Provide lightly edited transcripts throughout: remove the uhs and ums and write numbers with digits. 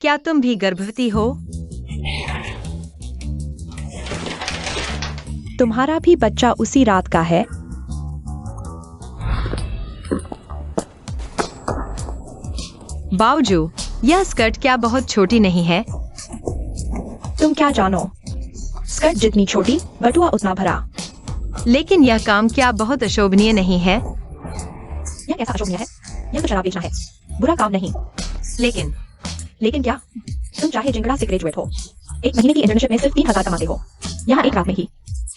क्या तुम भी गर्भवती हो? तुम्हारा भी बच्चा उसी रात का है? बावजू, यह स्कर्ट क्या बहुत छोटी नहीं है? तुम क्या जानो? स्कर्ट जितनी छोटी, बटुआ उतना भरा। लेकिन यह काम क्या बहुत अशोभनीय नहीं है? यह कैसा अशोभनीय है? यह तो शराब बेचना है, बुरा काम नहीं। लेकिन क्या? तुम चाहे जिंगड़ा से ग्रेजुएट हो, एक महीने की इंटर्नशिप में सिर्फ 3,000 कमाते हो, यहाँ एक रात में ही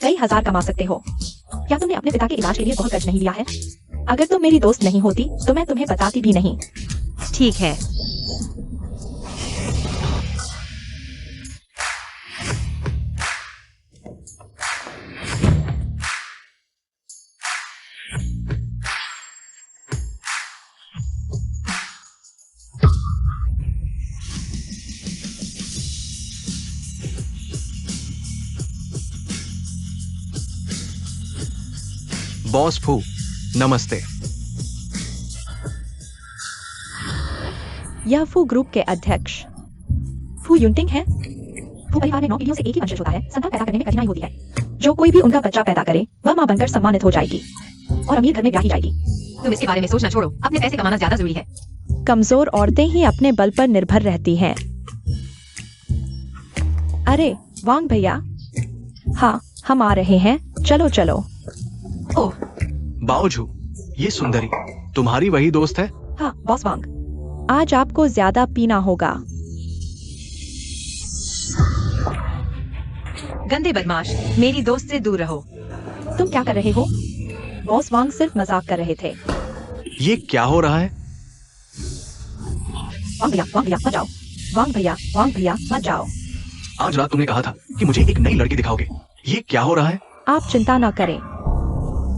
कई हजार कमा सकते हो। क्या तुमने अपने पिता के इलाज के लिए बहुत कर्ज नहीं लिया है? अगर तुम मेरी दोस्त नहीं होती तो मैं तुम्हें बताती भी नहीं। ठीक है। बॉस फू, नमस्ते। यह फू ग्रुप के अध्यक्ष फू युनटिंग है। फू परिवार में 9 पीढ़ियों से एक ही वंशज होता है। संतान पैदा करने में कठिनाई होती है। जो कोई भी उनका बच्चा पैदा करे वह मां बनकर सम्मानित हो जाएगी और अमीर घर में ब्याही जाएगी। तुम इसके बारे में सोचना छोड़ो, अपने पैसे कमाना ज्यादा जरूरी है। कमजोर औरतें ही अपने बल पर निर्भर रहती हैं। अरे वांग भैया, हाँ हम आ रहे हैं, चलो चलो। ओह, बाओझू, ये सुंदरी तुम्हारी वही दोस्त है? हाँ बॉस वांग, आज आपको ज्यादा पीना होगा। गंदे बदमाश, मेरी दोस्त से दूर रहो। तुम क्या कर रहे हो? बॉस वांग सिर्फ मजाक कर रहे थे। ये क्या हो रहा है? वांग भैया मत जाओ। वांग भैया मत जाओ। आज रात तुमने कहा था कि मुझे एक नई लड़की दिखाओगे। ये क्या हो रहा है? आप चिंता न करें,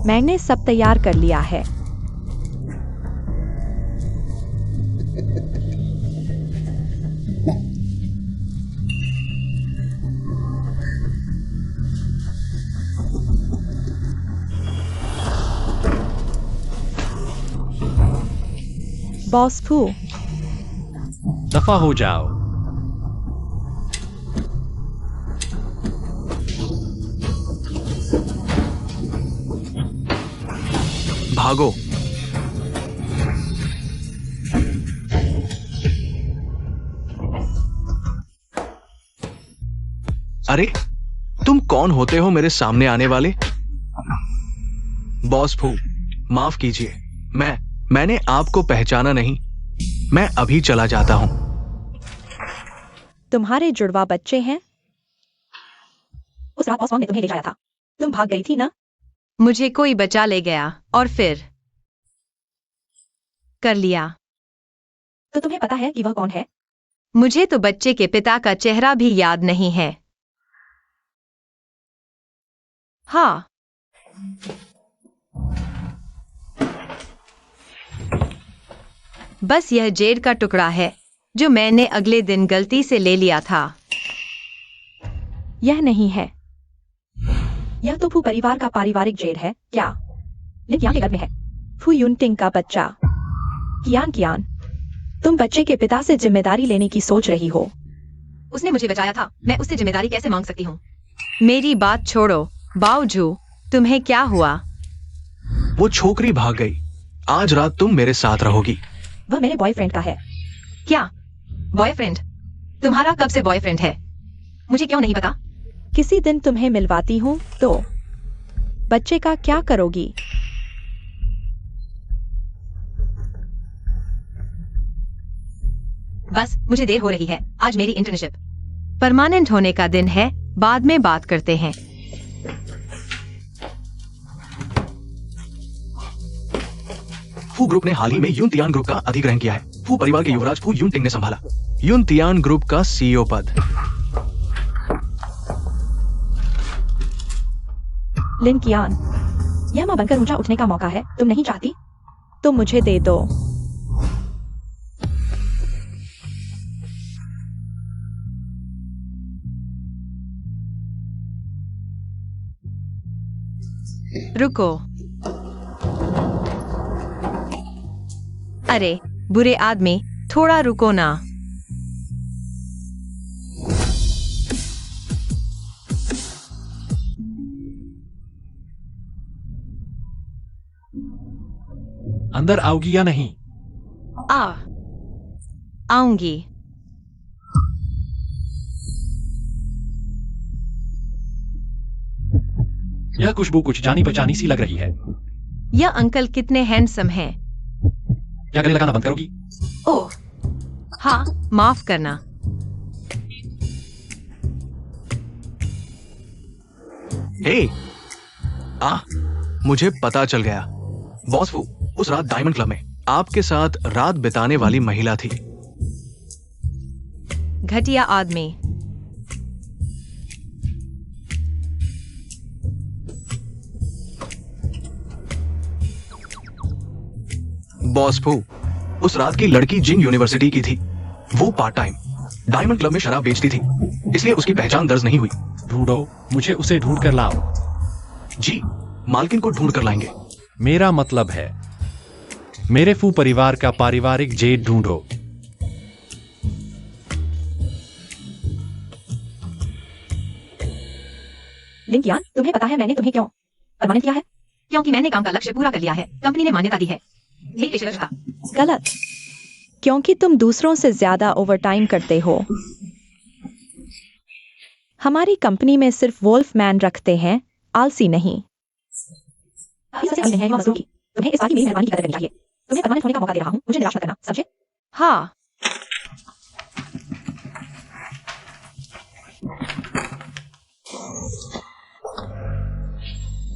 मैंने सब तैयार कर लिया है। बॉस फू, दफा हो जाओ। भागो। अरे तुम कौन होते हो मेरे सामने आने वाले? बॉस फू, माफ कीजिए, मैंने आपको पहचाना नहीं। मैं अभी चला जाता हूं। तुम्हारे जुड़वा बच्चे हैं? उस रात बॉस वांग ने तुम्हें ले जाया था, तुम भाग गई थी ना? मुझे कोई बचा ले गया और फिर कर लिया। तो तुम्हें पता है कि वह कौन है? मुझे तो बच्चे के पिता का चेहरा भी याद नहीं है। हाँ, बस यह जेड का टुकड़ा है जो मैंने अगले दिन गलती से ले लिया था। यह नहीं है, यह तो फू परिवार का पारिवारिक जेड है। क्या लिन कियान के घर में है? फू युनटिंग का बच्चा। कियान, तुम बच्चे के पिता से जिम्मेदारी लेने की सोच रही हो। उसने मुझे बचाया था, मैं उससे जिम्मेदारी कैसे मांग सकती हूँ? मेरी बात छोड़ो, बावजू, तुम्हें क्या हुआ? वो छोकरी भाग गई। आज रात तुम मेरे साथ रहोगी। वह मेरे बॉयफ्रेंड का है। क्या बॉयफ्रेंड? तुम्हारा कब से बॉयफ्रेंड है? मुझे क्यों नहीं पता? किसी दिन तुम्हें मिलवाती हूँ तो बच्चे का क्या करोगी? बस मुझे देर हो रही है, आज मेरी इंटर्नशिप परमानेंट होने का दिन है, बाद में बात करते हैं। फू ग्रुप ने हाल ही में युनतियान ग्रुप का अधिग्रहण किया है। फू परिवार के युवराज फू युनटिंग ने संभाला युनतियान ग्रुप का सीईओ पद। लिन कियान, यह मां बनकर ऊंचा उठने का मौका है, तुम नहीं चाहती? तो मुझे दे दो। रुको। अरे बुरे आदमी, थोड़ा रुको ना। अंदर आओगी या नहीं? आऊंगी। यह खुशबू कुछ जानी पहचानी सी लग रही है। यह अंकल कितने हैंडसम हैं। क्या गले लगाना बंद करोगी? ओह हाँ, माफ करना। हे, मुझे पता चल गया। बॉस फू उस रात डायमंड क्लब में आपके साथ रात बिताने वाली महिला थी। घटिया आदमी। बॉस फू उस रात की लड़की जिंग यूनिवर्सिटी की थी। वो पार्ट टाइम डायमंड क्लब में शराब बेचती थी, इसलिए उसकी पहचान दर्ज नहीं हुई। ढूंढो, मुझे उसे ढूंढ कर लाओ। जी, मालकिन को ढूंढ कर लाएंगे। मेरा मतलब है मेरे फू परिवार का पारिवारिक जेड ढूंढो। लिंकियान, तुम्हें पता है मैंने तुम्हें क्यों परमानेंट किया है? क्योंकि मैंने काम का लक्ष्य पूरा कर लिया है। कंपनी ने मान्यता दी है। ये पेशेवर था। गलत, क्योंकि तुम दूसरों से ज्यादा ओवरटाइम करते हो। हमारी कंपनी में सिर्फ वोल्फ मैन रखते हैं, आलसी नहीं। अभी सबसे कमी है मजदूर की। तुम्हें इस बात की मेरी मेहरबानी की कदर करनी चाहिए। तुम्हें परमानेंट होने का मौका दे रहा हूँ, मुझे निराश मत करना, समझे? हाँ,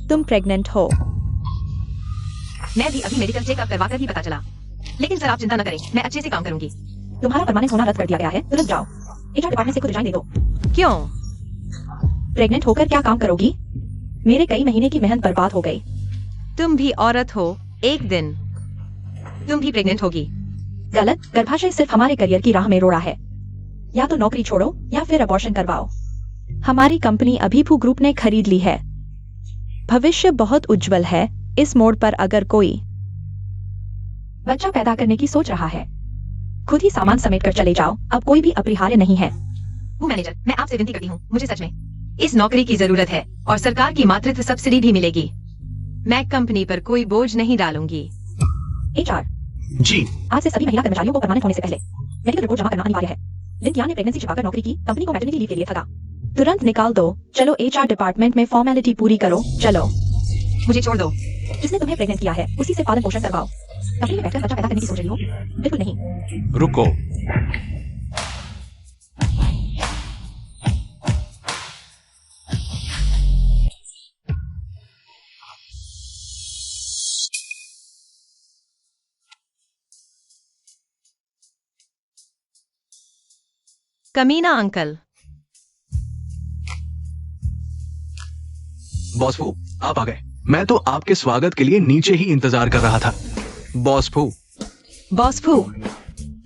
तुम प्रेग्नेंट हो। मैं भी अभी मेडिकल चेकअप करवा कर ही पता चला। लेकिन सर आप चिंता न करें, मैं अच्छे से काम करूंगी। तुम्हारा परमानेंट होना रद्द कर दिया गया है, तुरंत जाओ। एचआर डिपार्टमेंट से खुद रिजाइन दे दो। क्यों? प्रेग्नेंट होकर क्या काम करोगी? मेरे कई महीने की मेहनत बर्बाद हो गई। तुम भी औरत हो, एक दिन तुम भी प्रेग्नेंट होगी। गलत, गर्भाशय सिर्फ हमारे करियर की राह में रोड़ा है। या तो नौकरी छोड़ो या फिर अबॉर्शन करवाओ। हमारी कंपनी अभिभू ग्रुप ने खरीद ली है। भविष्य बहुत उज्जवल है। इस मोड़ पर अगर कोई बच्चा पैदा करने की सोच रहा है, खुद ही सामान समेट कर चले जाओ। अब कोई भी अपरिहार्य नहीं है। वो मैनेजर, मैं आपसे विनती करती हूँ, मुझे सच में इस नौकरी की जरूरत है और सरकार की मातृत्व सब्सिडी भी मिलेगी। मैं कंपनी पर कोई बोझ नहीं डालूंगी। एचआर, जी, आज से सभी महिला कर्मचारियों को परमानेंट होने से पहले मेडिकल रिपोर्ट जमा करना अनिवार्य है। लिंकियान ने प्रेगनेंसी छिपाकर नौकरी की, कंपनी को मैटरनिटी लीव के लिए ठगा। तुरंत निकाल दो। चलो एचआर डिपार्टमेंट में फॉर्मेलिटी पूरी करो। चलो। मुझे छोड़ दो। जिसने तुम्हें प्रेग्नेंट किया है उसी से पालन पोषण करवाओ। कंपनी में बैठकर बच्चा पैदा करने की सोच रही हो? बिल्कुल नहीं। रुको, कमीना अंकल। बॉस फू आप आ गए। मैं तो आपके स्वागत के लिए नीचे ही इंतजार कर रहा था। बॉस फू, बॉस फू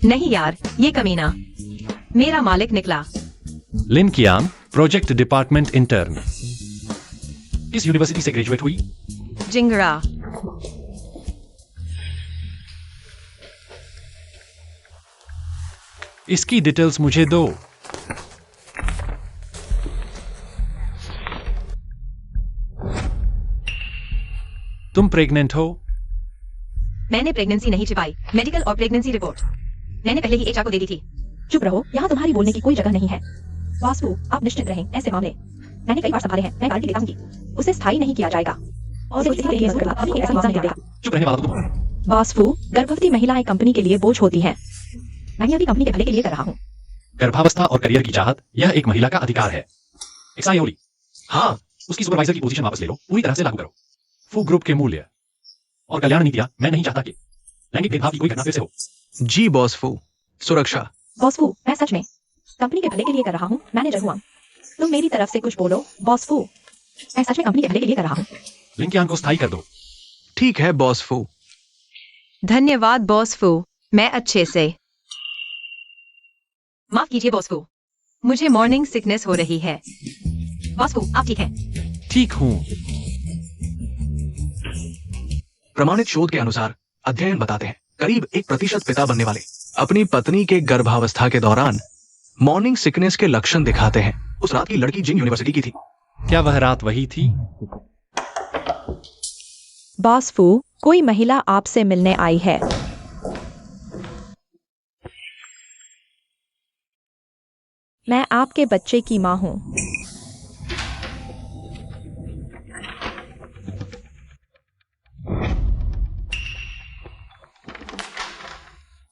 नहीं यार, ये कमीना मेरा मालिक निकला। लिन कियाम, प्रोजेक्ट डिपार्टमेंट इंटर्न। किस यूनिवर्सिटी से ग्रेजुएट हुई? जिंगड़ा। इसकी डिटेल्स मुझे दो। तुम प्रेग्नेंट हो? मैंने प्रेगनेंसी नहीं छिपाई। मेडिकल और प्रेगनेंसी रिपोर्ट मैंने पहले ही एचआर को दे दी थी। चुप रहो, यहाँ तुम्हारी बोलने की कोई जगह नहीं है। वासु, आप निश्चित रहें, ऐसे मामले मैंने कई बार संभाले हैं। मैं गारंटी देता हूँ उसे स्थायी नहीं किया जाएगा। और सिर्फ इसलिए ये मसला अभी ऐसा मौका नहीं देगा। चुप रहने वाला तो तुम हो। वासु, गर्भवती महिलाएं कंपनी के लिए बोझ होती हैं। मैं अभी कंपनी के भले के लिए कर रहा हूँ। गर्भावस्था और करियर की चाहत, यह एक महिला का अधिकार है। एक्सायोली, हाँ, उसकी सुपरवाइजर की पोजीशन वापस ले लो, पूरी तरह से लागू करो। फू ग्रुप के मूल्य और कल्याण नीतियां, मैं नहीं चाहता कि लैंगिक भेदभाव की कोई घटना फिर से हो। जी बॉस फू, सुरक्षा। बॉस फू, मैं सच में कंपनी के भले के लिए कर रहा हूँ। मैनेजर हुआ, तुम मेरी तरफ से कुछ बोलो। बॉस फू, मैं सच में कंपनी के भले के लिए कर रहा हूँ। लिंकियान को स्थायी कर दो। ठीक है बॉस फू। धन्यवाद बॉस फू, मैं अच्छे से। माफ कीजिए बॉस फू, मुझे मॉर्निंग सिकनेस हो रही है। बॉस फू, आप ठीक हैं? ठीक हूँ। प्रमाणित शोध के अनुसार अध्ययन बताते हैं करीब 1% पिता बनने वाले अपनी पत्नी के गर्भावस्था के दौरान मॉर्निंग सिकनेस के लक्षण दिखाते हैं। उस रात की लड़की जिंग यूनिवर्सिटी की थी। क्या वह रात वही थी? बॉस फू, कोई महिला आपसे मिलने आई है। मैं आपके बच्चे की माँ हूँ।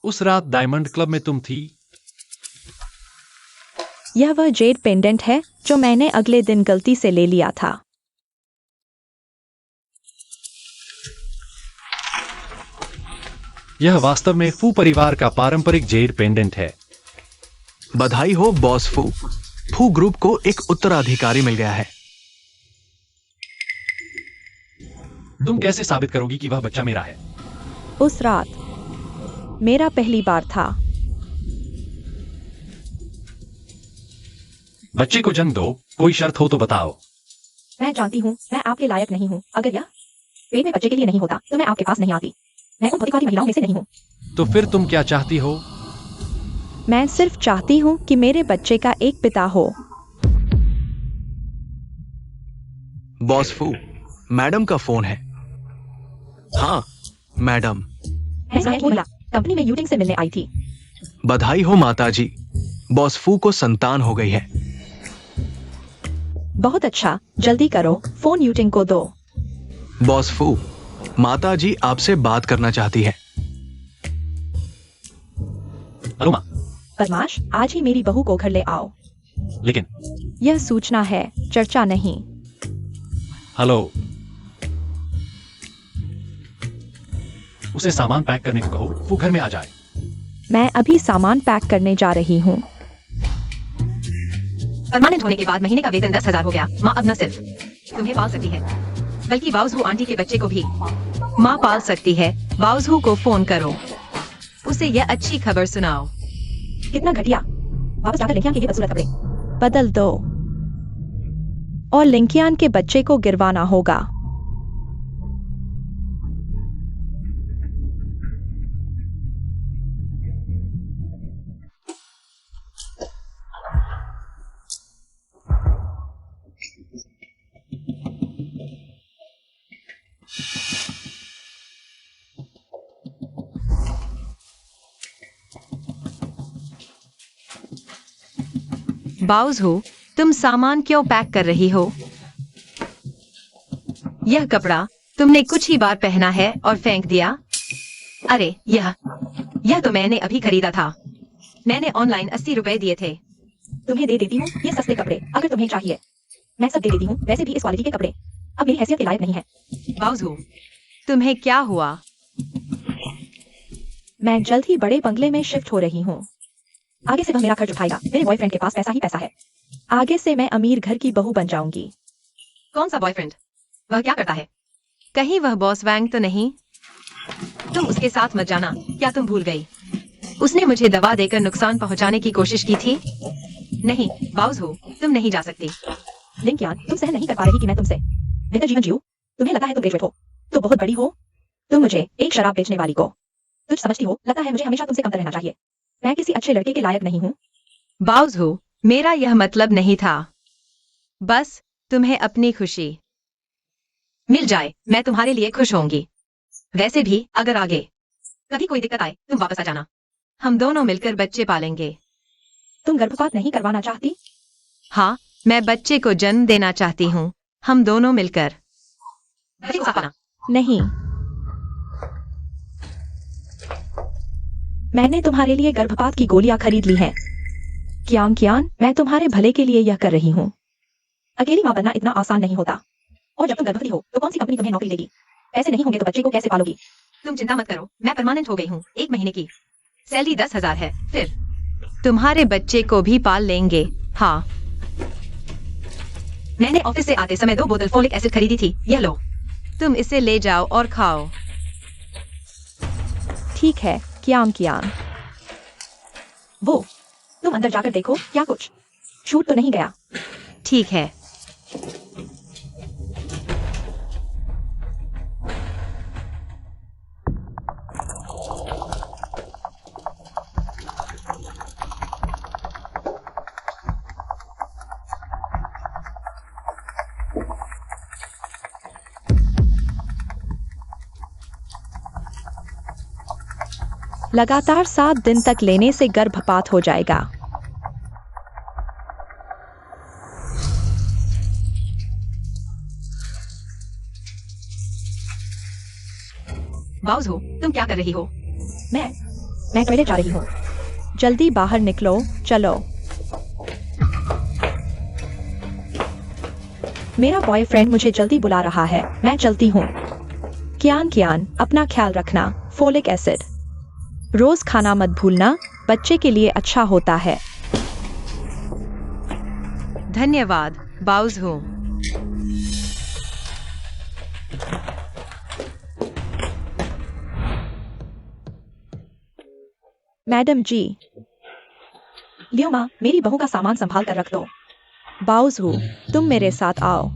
उस रात डायमंड क्लब में तुम थी। यह वह जेड पेंडेंट है जो मैंने अगले दिन गलती से ले लिया था। यह वास्तव में फू परिवार का पारंपरिक जेड पेंडेंट है। बधाई हो बॉस फू। फू ग्रुप को एक उत्तराधिकारी मिल गया है। तुम कैसे साबित करोगी कि वह बच्चा मेरा है? उस रात मेरा पहली बार था। बच्चे को जन्म दो, कोई शर्त हो तो बताओ। मैं जानती हूँ मैं आपके लायक नहीं हूँ। अगर यह पेट में बच्चे के लिए नहीं होता तो मैं आपके पास नहीं आती। मैं उन भौतिकवादी महिलाओं में से नहीं हूँ। तो फिर तुम क्या चाहती हो? मैं सिर्फ चाहती हूँ कि मेरे बच्चे का एक पिता हो। बॉस फू, मैडम का फोन है। हाँ मैडम। मैं इसराइल की महिला कंपनी में यूटिंग से मिलने आई थी। बधाई हो माताजी, बॉस फू को संतान हो गई है। बहुत अच्छा, जल्दी करो, फोन यूटिंग को दो। बॉस फू, माताजी आपसे बात करना चाहती है। हेलो माँ। बदमाश, आज ही मेरी बहू को घर ले आओ। लेकिन यह सूचना है, चर्चा नहीं। हेलो, उसे सामान पैक करने को कहो, वो घर में आ जाए। मैं अभी सामान पैक करने जा रही हूँ। परमानेंट होने के बाद महीने का वेतन 10,000 हो गया। माँ अब न सिर्फ तुम्हें पाल सकती है बल्कि बाउजू आंटी के बच्चे को भी माँ पाल सकती है। बाउजू को फोन करो, उसे यह अच्छी खबर सुनाओ। कितना घटिया। वापस जाकर लिंकियान के लिए बदसूरत कपड़े बदल दो और लिंकियान के बच्चे को गिरवाना होगा। बाउजू, तुम सामान क्यों पैक कर रही हो? यह कपड़ा तुमने कुछ ही बार पहना है और फेंक दिया। अरे यह तो मैंने अभी खरीदा था। मैंने ऑनलाइन 80 रुपए दिए थे। तुम्हें दे देती हूँ ये सस्ते कपड़े, अगर तुम्हें चाहिए। मैं सब दे देती हूँ, वैसे भी इस क्वालिटी के कपड़े अब मेरी हैसियत के लायक नहीं है। बाउजू, तुम्हें क्या हुआ? मैं जल्द ही बड़े बंगले में शिफ्ट हो रही हूँ। आगे से वह मेरा खर्च उठाएगा। मेरे बॉयफ्रेंड के पास पैसा ही पैसा है। आगे से मैं अमीर घर की बहू बन जाऊंगी। कौन सा बॉयफ्रेंड? वह क्या करता है? कहीं वह बॉस वैंग तो नहीं? तुम उसके साथ मत जाना। क्या तुम भूल गई? उसने मुझे दवा देकर नुकसान पहुंचाने की कोशिश की थी। नहीं बाउजू, तुम नहीं जा सकती। लिंकियान, तुम सहन नहीं कर पा रही कि मैं तुमसे बेहतर जीवन जीऊं? तुम्हें लगता है तुम ग्रेजुएट हो, तो बहुत बड़ी हो। तुम मुझे एक शराब बेचने वाली को तुझ समझती हो। लगता है मुझे हमेशा तुमसे कमतर रहना चाहिए। मैं किसी अच्छे लड़के के लायक नहीं हूँ। बाउजू, मेरा यह मतलब नहीं था। बस तुम्हें अपनी खुशी मिल जाए, मैं तुम्हारे लिए खुश होंगी। वैसे भी अगर आगे कभी कोई दिक्कत आए तुम वापस आ जाना। हम दोनों मिलकर बच्चे पालेंगे। तुम गर्भपात नहीं करवाना चाहती? हाँ, मैं बच्चे को जन्म देना चाहती हूँ। हम दोनों मिलकर बच्चे को साथ पाना। नहीं, मैंने तुम्हारे लिए गर्भपात की गोलियां खरीद ली हैं। कियान, मैं तुम्हारे भले के लिए यह कर रही हूँ। अकेली माँ बनना इतना आसान नहीं होता। और जब तुम गर्भवती हो तो कौन सी कंपनी तुम्हें नौकरी देगी? पैसे नहीं होंगे तो बच्चे को कैसे पालोगी? तुम चिंता मत करो, मैं परमानेंट हो गई हूँ। 1 महीने की सैलरी 10,000 है। फिर तुम्हारे बच्चे को भी पाल लेंगे। हाँ, मैंने ऑफिस से आते समय 2 बोतल फोलिक एसिड खरीदी थी। यह लो, तुम इसे ले जाओ और खाओ। ठीक है कियान। वो तुम अंदर जाकर देखो, क्या कुछ छूट तो नहीं गया? ठीक है। लगातार 7 दिन तक लेने से गर्भपात हो जाएगा। बाउज हो, तुम क्या कर रही हो? मैं टॉयलेट जा रही हूँ। जल्दी बाहर निकलो, चलो। मेरा बॉयफ्रेंड मुझे जल्दी बुला रहा है, मैं चलती हूँ। कियान, अपना ख्याल रखना। फोलिक एसिड रोज खाना मत भूलना, बच्चे के लिए अच्छा होता है। धन्यवाद, बाउज हो। मैडम जी। लियो माँ, मेरी बहू का सामान संभाल कर रख दो। बाउज हूँ, तुम मेरे साथ आओ।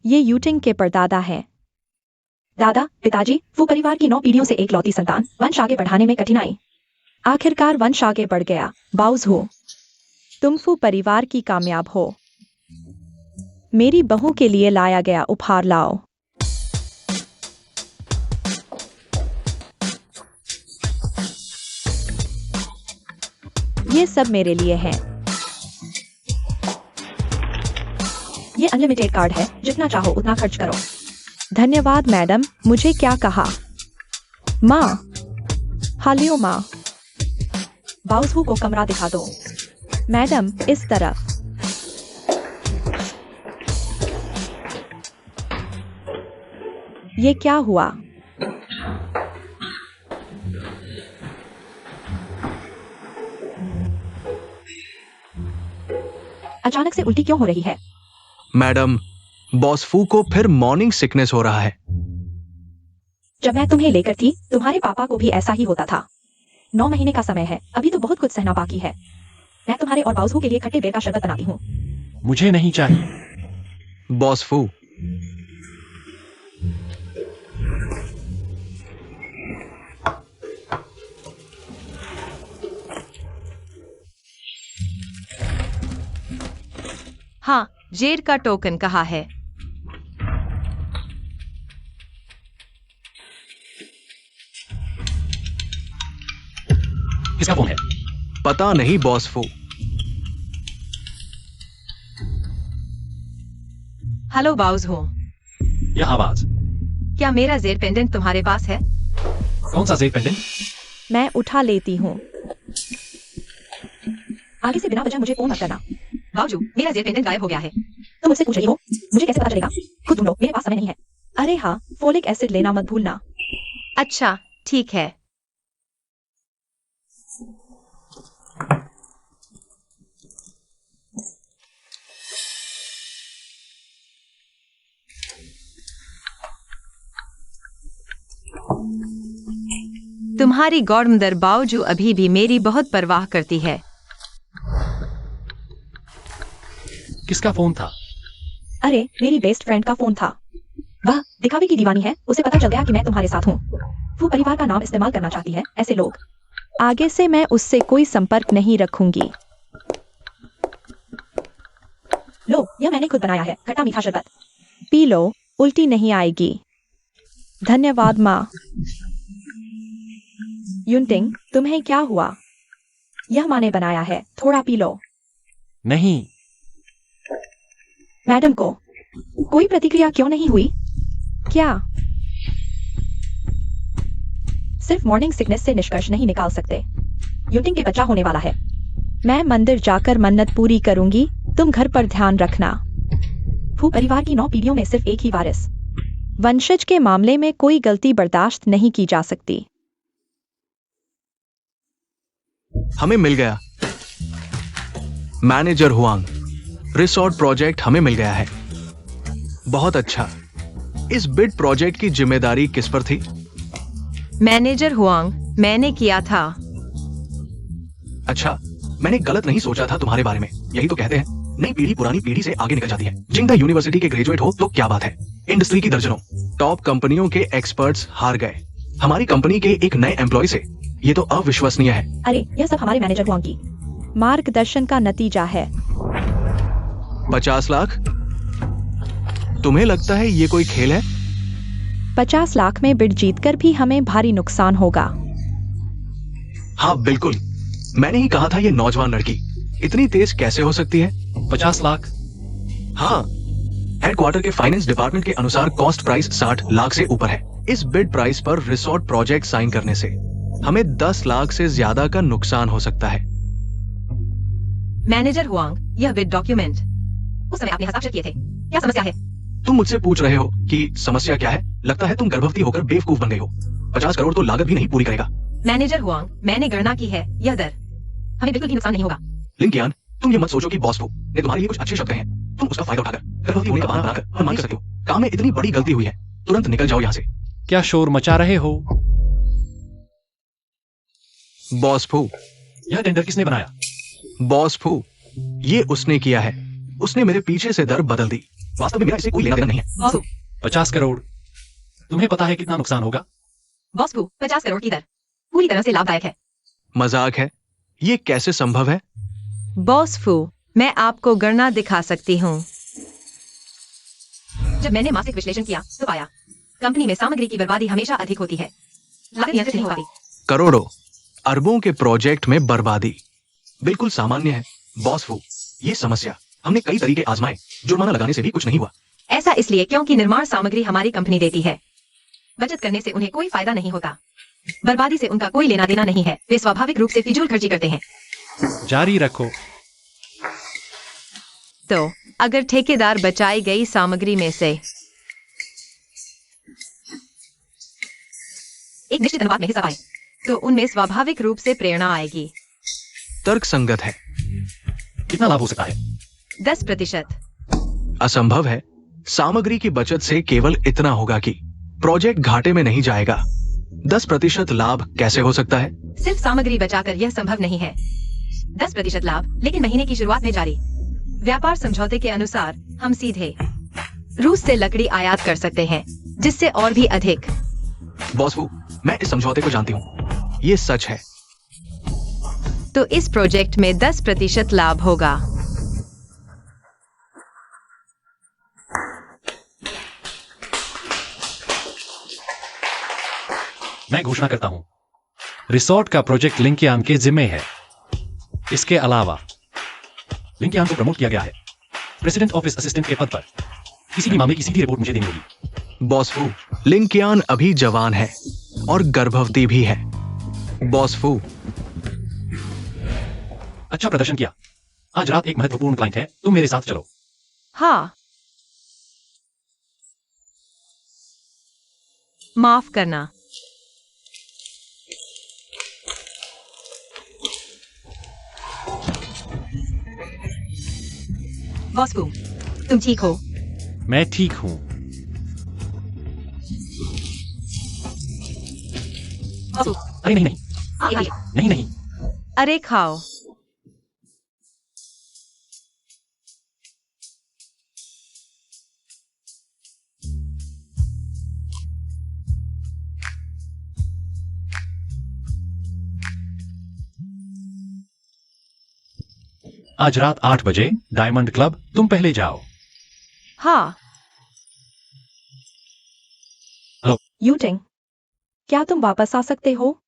ये यूटिंग के परदादा हैं। दादा, पिताजी, वो परिवार की 9 पीढ़ियों से एक लौती संतान, वंश आगे बढ़ाने में कठिनाई। आखिरकार वंश आगे बढ़ गया। बाउज हो, तुम फू परिवार की कामयाब हो। मेरी बहू के लिए लाया गया उपहार लाओ। ये सब मेरे लिए हैं। ये अनलिमिटेड कार्ड है, जितना चाहो उतना खर्च करो। धन्यवाद मैडम, मुझे क्या कहा? माँ। हालियो माँ। बाउजू को कमरा दिखा दो। मैडम, इस तरफ। ये क्या हुआ? अचानक से उल्टी क्यों हो रही है? मैडम, बॉस फू को फिर मॉर्निंग सिकनेस हो रहा है। जब मैं तुम्हें लेकर थी, तुम्हारे पापा को भी ऐसा ही होता था। 9 महीने का समय है, अभी तो बहुत कुछ सहना बाकी है। मैं तुम्हारे और बाउजू के लिए खट्टे बेर का शरबत बनाती हूँ। मुझे नहीं चाहिए। बॉस फू, हाँ, जेर का टोकन कहाँ है? किसका फोन है? पता नहीं बॉस फू। हेलो बाउज हो, यह आवाज। क्या मेरा जेर पेंडेंट तुम्हारे पास है? कौन सा जेड पेंडेंट? मैं उठा लेती हूँ। आगे से बिना वजह मुझे फोन मत करना। बाउजू, मेरा जेर पेंडेंट गायब हो गया है। तुम मुझसे पूछ रही हो, मुझे कैसे पता चलेगा? खुद ढूंढो, मेरे पास समय नहीं है। अरे हाँ, फोलिक एसिड लेना मत भूलना। अच्छा, ठीक है। तुम्हारी गौरमदर बाउजू अभी भी मेरी बहुत परवाह करती है। किसका फोन था? अरे, मेरी बेस्ट फ्रेंड का फोन था। वह दिखावे की दीवानी है, उसे पता चल गया कि मैं तुम्हारे साथ हूँ। वो परिवार का नाम इस्तेमाल करना चाहती है, ऐसे लोग। आगे से मैं उससे कोई संपर्क नहीं रखूंगी। लो, यह मैंने खुद बनाया है, खट्टा मीठा शरबत। पी लो, उल्टी नहीं आएगी। धन्यवाद माँ। युनटिंग, तुम्हें क्या हुआ? यह माँ ने बनाया है, थोड़ा पी लो। नहीं। मैडम को कोई प्रतिक्रिया क्यों नहीं हुई? क्या सिर्फ मॉर्निंग सिकनेस से निष्कर्ष नहीं निकाल सकते? युटिंग के बच्चा होने वाला है। मैं मंदिर जाकर मन्नत पूरी करूंगी, तुम घर पर ध्यान रखना। फू परिवार की 9 पीढ़ियों में सिर्फ एक ही वारिस। वंशज के मामले में कोई गलती बर्दाश्त नहीं की जा सकती। हमें मिल गया। मैनेजर हुआंग, रिसोर्ट प्रोजेक्ट हमें मिल गया है। बहुत अच्छा। इस बिड प्रोजेक्ट की जिम्मेदारी किस पर थी? मैनेजर हुआंग, मैंने किया था। अच्छा, मैंने गलत नहीं सोचा था तुम्हारे बारे में। यही तो कहते हैं, नई पीढ़ी पुरानी पीढ़ी से आगे निकल जाती है। चिंगदा यूनिवर्सिटी के ग्रेजुएट हो तो क्या बात है, इंडस्ट्री की दर्जनों टॉप कंपनियों के एक्सपर्ट्स हार गए हमारी कंपनी के एक नए एम्प्लॉय से। ये तो अविश्वसनीय है। अरे, यह सब हमारे मैनेजर हुआंग की मार्गदर्शन का नतीजा है। 50 लाख? तुम्हें लगता है ये कोई खेल है? 50 लाख में बिड जीतकर भी हमें भारी नुकसान होगा। हाँ बिल्कुल, मैंने ही कहा था ये नौजवान लड़की इतनी तेज कैसे हो सकती है। 50 लाख? हाँ, हेडक्वार्टर के फाइनेंस डिपार्टमेंट के अनुसार कॉस्ट प्राइस 60 लाख से ऊपर है। इस बिड प्राइस पर रिसोर्ट प्रोजेक्ट साइन करने से हमें 10 लाख से ज्यादा का नुकसान हो सकता है। मैनेजर हुआंग, यह बिड डॉक्यूमेंट उस समय आपने हस्ताक्षर किए थे। क्या समस्या है? तुम मुझसे पूछ रहे हो कि समस्या क्या है? लगता है तुम गर्भवती होकर बेवकूफ बन गई हो। 50 करोड़ तो लागत भी नहीं पूरी करेगा। मैनेजर हुआंग, मैंने गणना की है, यह दर हमें बिल्कुल भी नुकसान नहीं होगा। लिंकियान, तुम ये मत सोचो कि बॉस को ने तुम्हारे लिए कुछ अच्छे शब्द कहे हैं। तुम उसका फायदा उठाकर गर्भवती होने का बहाना बनाकर मनमानी कर सकते हो। काम में इतनी बड़ी गलती हुई है, तुरंत निकल जाओ यहाँ से। क्या शोर मचा रहे हो? बॉस फू, यह टेंडर किसने बनाया? बॉस फू, ये उसने किया है। उसने मेरे पीछे से दर बदल दी। वास्तव में मेरा इससे कोई लेना देना नहीं है। बॉस फू, 50 करोड़। तुम्हें पता है कितना नुकसान होगा? बॉस फू, 50 करोड़ की दर पूरी तरह से लाभदायक है। मजाक है? ये कैसे संभव है? बॉस फू, मैं आपको गणना दिखा सकती हूँ। जब मैंने मासिक विश्लेषण किया तो पाया कंपनी में सामग्री की बर्बादी हमेशा अधिक होती है। लागत नियंत्रित नहीं होती। करोड़ों अरबों के प्रोजेक्ट में बर्बादी बिल्कुल सामान्य है। बॉस फू, ये समस्या हमने कई तरीके आजमाए, जुर्माना लगाने से भी कुछ नहीं हुआ। ऐसा इसलिए क्योंकि निर्माण सामग्री हमारी कंपनी देती है। बचत करने से उन्हें कोई फायदा नहीं होता। बर्बादी से उनका कोई लेना देना नहीं है। वे स्वाभाविक रूप से फिजूल खर्ची करते हैं। जारी रखो। तो अगर ठेकेदार बचाई गई सामग्री में से एक निश्चित अनुपात में हिस्सा पाए तो उनमें स्वाभाविक रूप से प्रेरणा आएगी। तर्क संगत है। कितना लाभ हो सकता है? 10%। असंभव है। सामग्री की बचत से केवल इतना होगा कि प्रोजेक्ट घाटे में नहीं जाएगा। 10% लाभ कैसे हो सकता है? सिर्फ सामग्री बचाकर यह संभव नहीं है। 10% लाभ, लेकिन महीने की शुरुआत में जारी व्यापार समझौते के अनुसार हम सीधे रूस से लकड़ी आयात कर सकते हैं, जिससे और भी अधिक। बॉस फू, मैं इस समझौते को जानती हूँ। ये सच है। तो इस प्रोजेक्ट में 10% लाभ होगा। मैं घोषणा करता हूं, रिसोर्ट का प्रोजेक्ट लिंकियान के जिम्मे है। इसके अलावा लिंकियान को प्रमोट किया गया है प्रेसिडेंट ऑफिस असिस्टेंट के पद पर। किसी भी मामले की सीधी रिपोर्ट मुझे देनी होगी। बॉस फू, लिंकियान अभी जवान है और गर्भवती भी है। बॉस फू, अच्छा प्रदर्शन किया। आज रात एक महत्वपूर्ण क्लाइंट है, तुम मेरे साथ चलो। हाँ, माफ करना। बॉस फू, तुम ठीक हो? मैं ठीक हूं। बॉस फू, अरे नहीं नहीं आइए। नहीं नहीं। अरे खाओ। आज रात 8 बजे डायमंड क्लब, तुम पहले जाओ। हाँ। हेलो। यूटिंग, क्या तुम वापस आ सकते हो?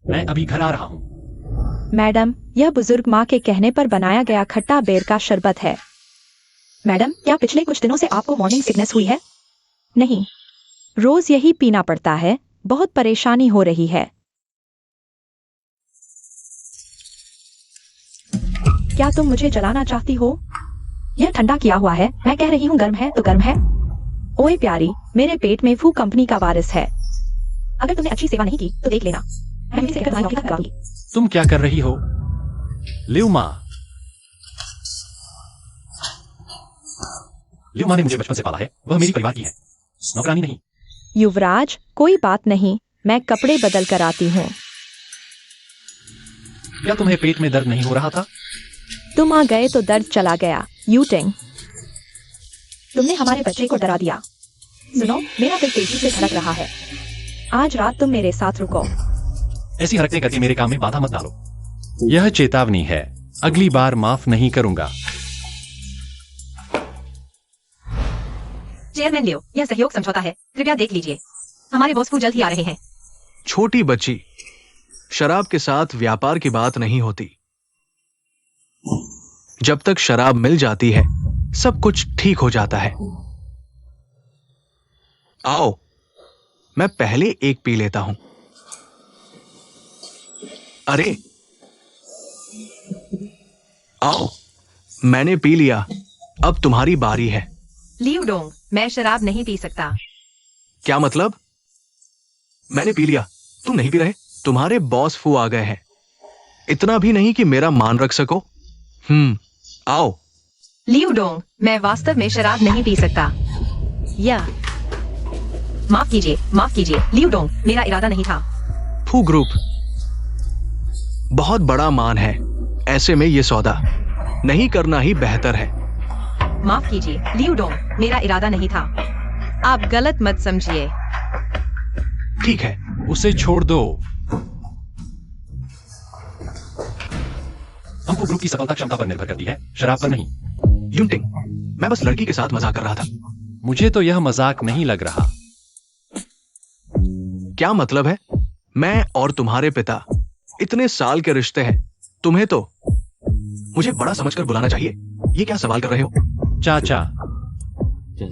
मैं अभी घर आ रहा हूं। मैडम, यह बुजुर्ग माँ के कहने पर बनाया गया खट्टा बेर का शरबत है। मैडम, क्या पिछले कुछ दिनों से आपको मॉर्निंग सिकनेस हुई है? नहीं, रोज यही पीना पड़ता है। बहुत परेशानी हो रही है। क्या तुम मुझे जलाना चाहती हो? यह ठंडा किया हुआ है। मैं कह रही हूँ गर्म है तो गर्म है। ओए प्यारी, मेरे पेट में फू कंपनी का वायरस है। अगर तुमने अच्छी सेवा नहीं की तो देख लेना, मैं इसे तुम्हारी नौकरी करा दूंगी। तुम क्या कर रही हो? ल्यूमा, ल्यूमा ने मुझे बचपन से पाला है। वह मेरी परिवार की है, नौकरानी नहीं। युवराज, कोई बात नहीं, मैं कपड़े बदल कर आती हूँ। क्या तुम्हें पेट में दर्द नहीं हो रहा था? तुम आ गए तो दर्द चला गया। यूटिंग, तुमने हमारे बच्चे को डरा दिया। सुनो, मेरा दिल तेजी से धड़क रहा है। आज रात तुम मेरे साथ रुको। ऐसी हरकतें करके मेरे काम में बाधा मत डालो। यह चेतावनी है, अगली बार माफ नहीं करूंगा। चेयरमैन लियो, यह सहयोग समझौता है, कृपया देख लीजिए। हमारे बॉस फू जल्द ही आ रहे हैं। छोटी बच्ची, शराब के साथ व्यापार की बात नहीं होती। जब तक शराब मिल जाती है सब कुछ ठीक हो जाता है। आओ, मैं पहले एक पी लेता हूं। अरे आओ, मैंने पी लिया, अब तुम्हारी बारी है। लियो डोंग, मैं शराब नहीं पी सकता। क्या मतलब? मैंने पी लिया, तुम नहीं पी रहे? तुम्हारे बॉस फू आ गए हैं, इतना भी नहीं कि मेरा मान रख सको। आओ। लियो डोंग, मैं वास्तव में शराब नहीं पी सकता। या माफ कीजिए लियो डोंग, मेरा इरादा नहीं था। फू ग्रुप बहुत बड़ा मान है, ऐसे में ये सौदा नहीं करना ही बेहतर है। माफ कीजिए लियो डोंग, मेरा इरादा नहीं था। आप गलत मत समझिए। ठीक है, उसे छोड़ दो। हमको ग्रुप की सफलता क्षमता पर निर्भर करती है, शराब पर नहीं। युनटिंग, मैं बस लड़की के साथ मजाक कर रहा था। मुझे तो यह मजाक नहीं लग रहा। क्या मतलब है? मैं और तुम्हारे पिता इतने साल के रिश्ते हैं, तुम्हें तो मुझे बड़ा समझकर बुलाना चाहिए। ये क्या सवाल कर रहे हो? चाचा,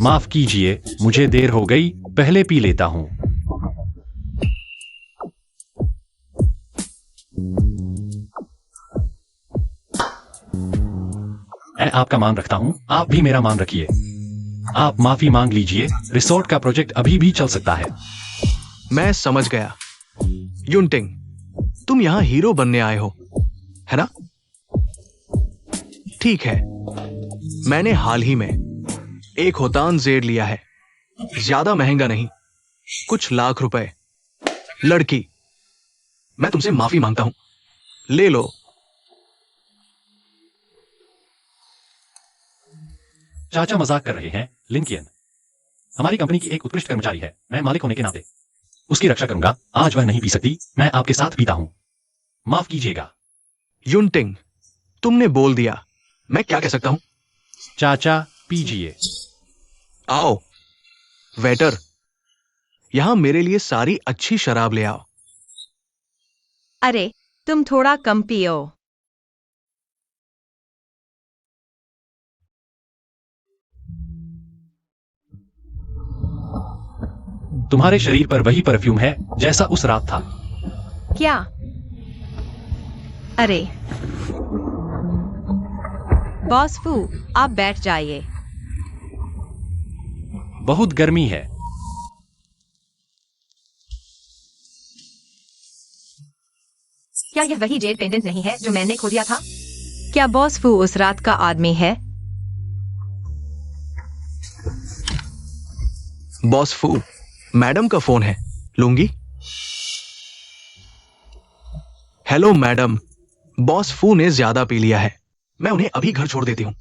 माफ कीजिए, मुझे देर हो गई, पहले पी लेता हूं। मैं आपका मान रखता हूं, आप भी मेरा मान रखिए। आप माफी मांग लीजिए, रिसोर्ट का प्रोजेक्ट अभी भी चल सकता है। मैं समझ गया। युनटिंग, तुम यहां हीरो बनने आए हो, है ना? ठीक है, मैंने हाल ही में एक होतान जेड लिया है, ज्यादा महंगा नहीं, कुछ लाख रुपए। लड़की, मैं तुमसे माफी मांगता हूं, ले लो। चाचा मजाक कर रहे हैं, लिंकियन हमारी कंपनी की एक उत्कृष्ट कर्मचारी है। मैं मालिक होने के नाते उसकी रक्षा करूंगा। आज वह नहीं पी सकती, मैं आपके साथ पीता हूं, माफ कीजिएगा। युनटिंग, तुमने बोल दिया, मैं क्या कह सकता हूं? चाचा पीजिए। आओ वेटर, यहां मेरे लिए सारी अच्छी शराब ले आओ। अरे, तुम थोड़ा कम पियो। तुम्हारे शरीर पर वही परफ्यूम है जैसा उस रात था। क्या? अरे बॉस फू, आप बैठ जाइए। बहुत गर्मी है। क्या यह वही जेड पेंडेंट नहीं है जो मैंने खो दिया था? क्या बॉस फू उस रात का आदमी है? बॉस फू, मैडम का फोन है, लूंगी? हेलो मैडम, बॉस फू ने ज्यादा पी लिया है, मैं उन्हें अभी घर छोड़ देती हूँ।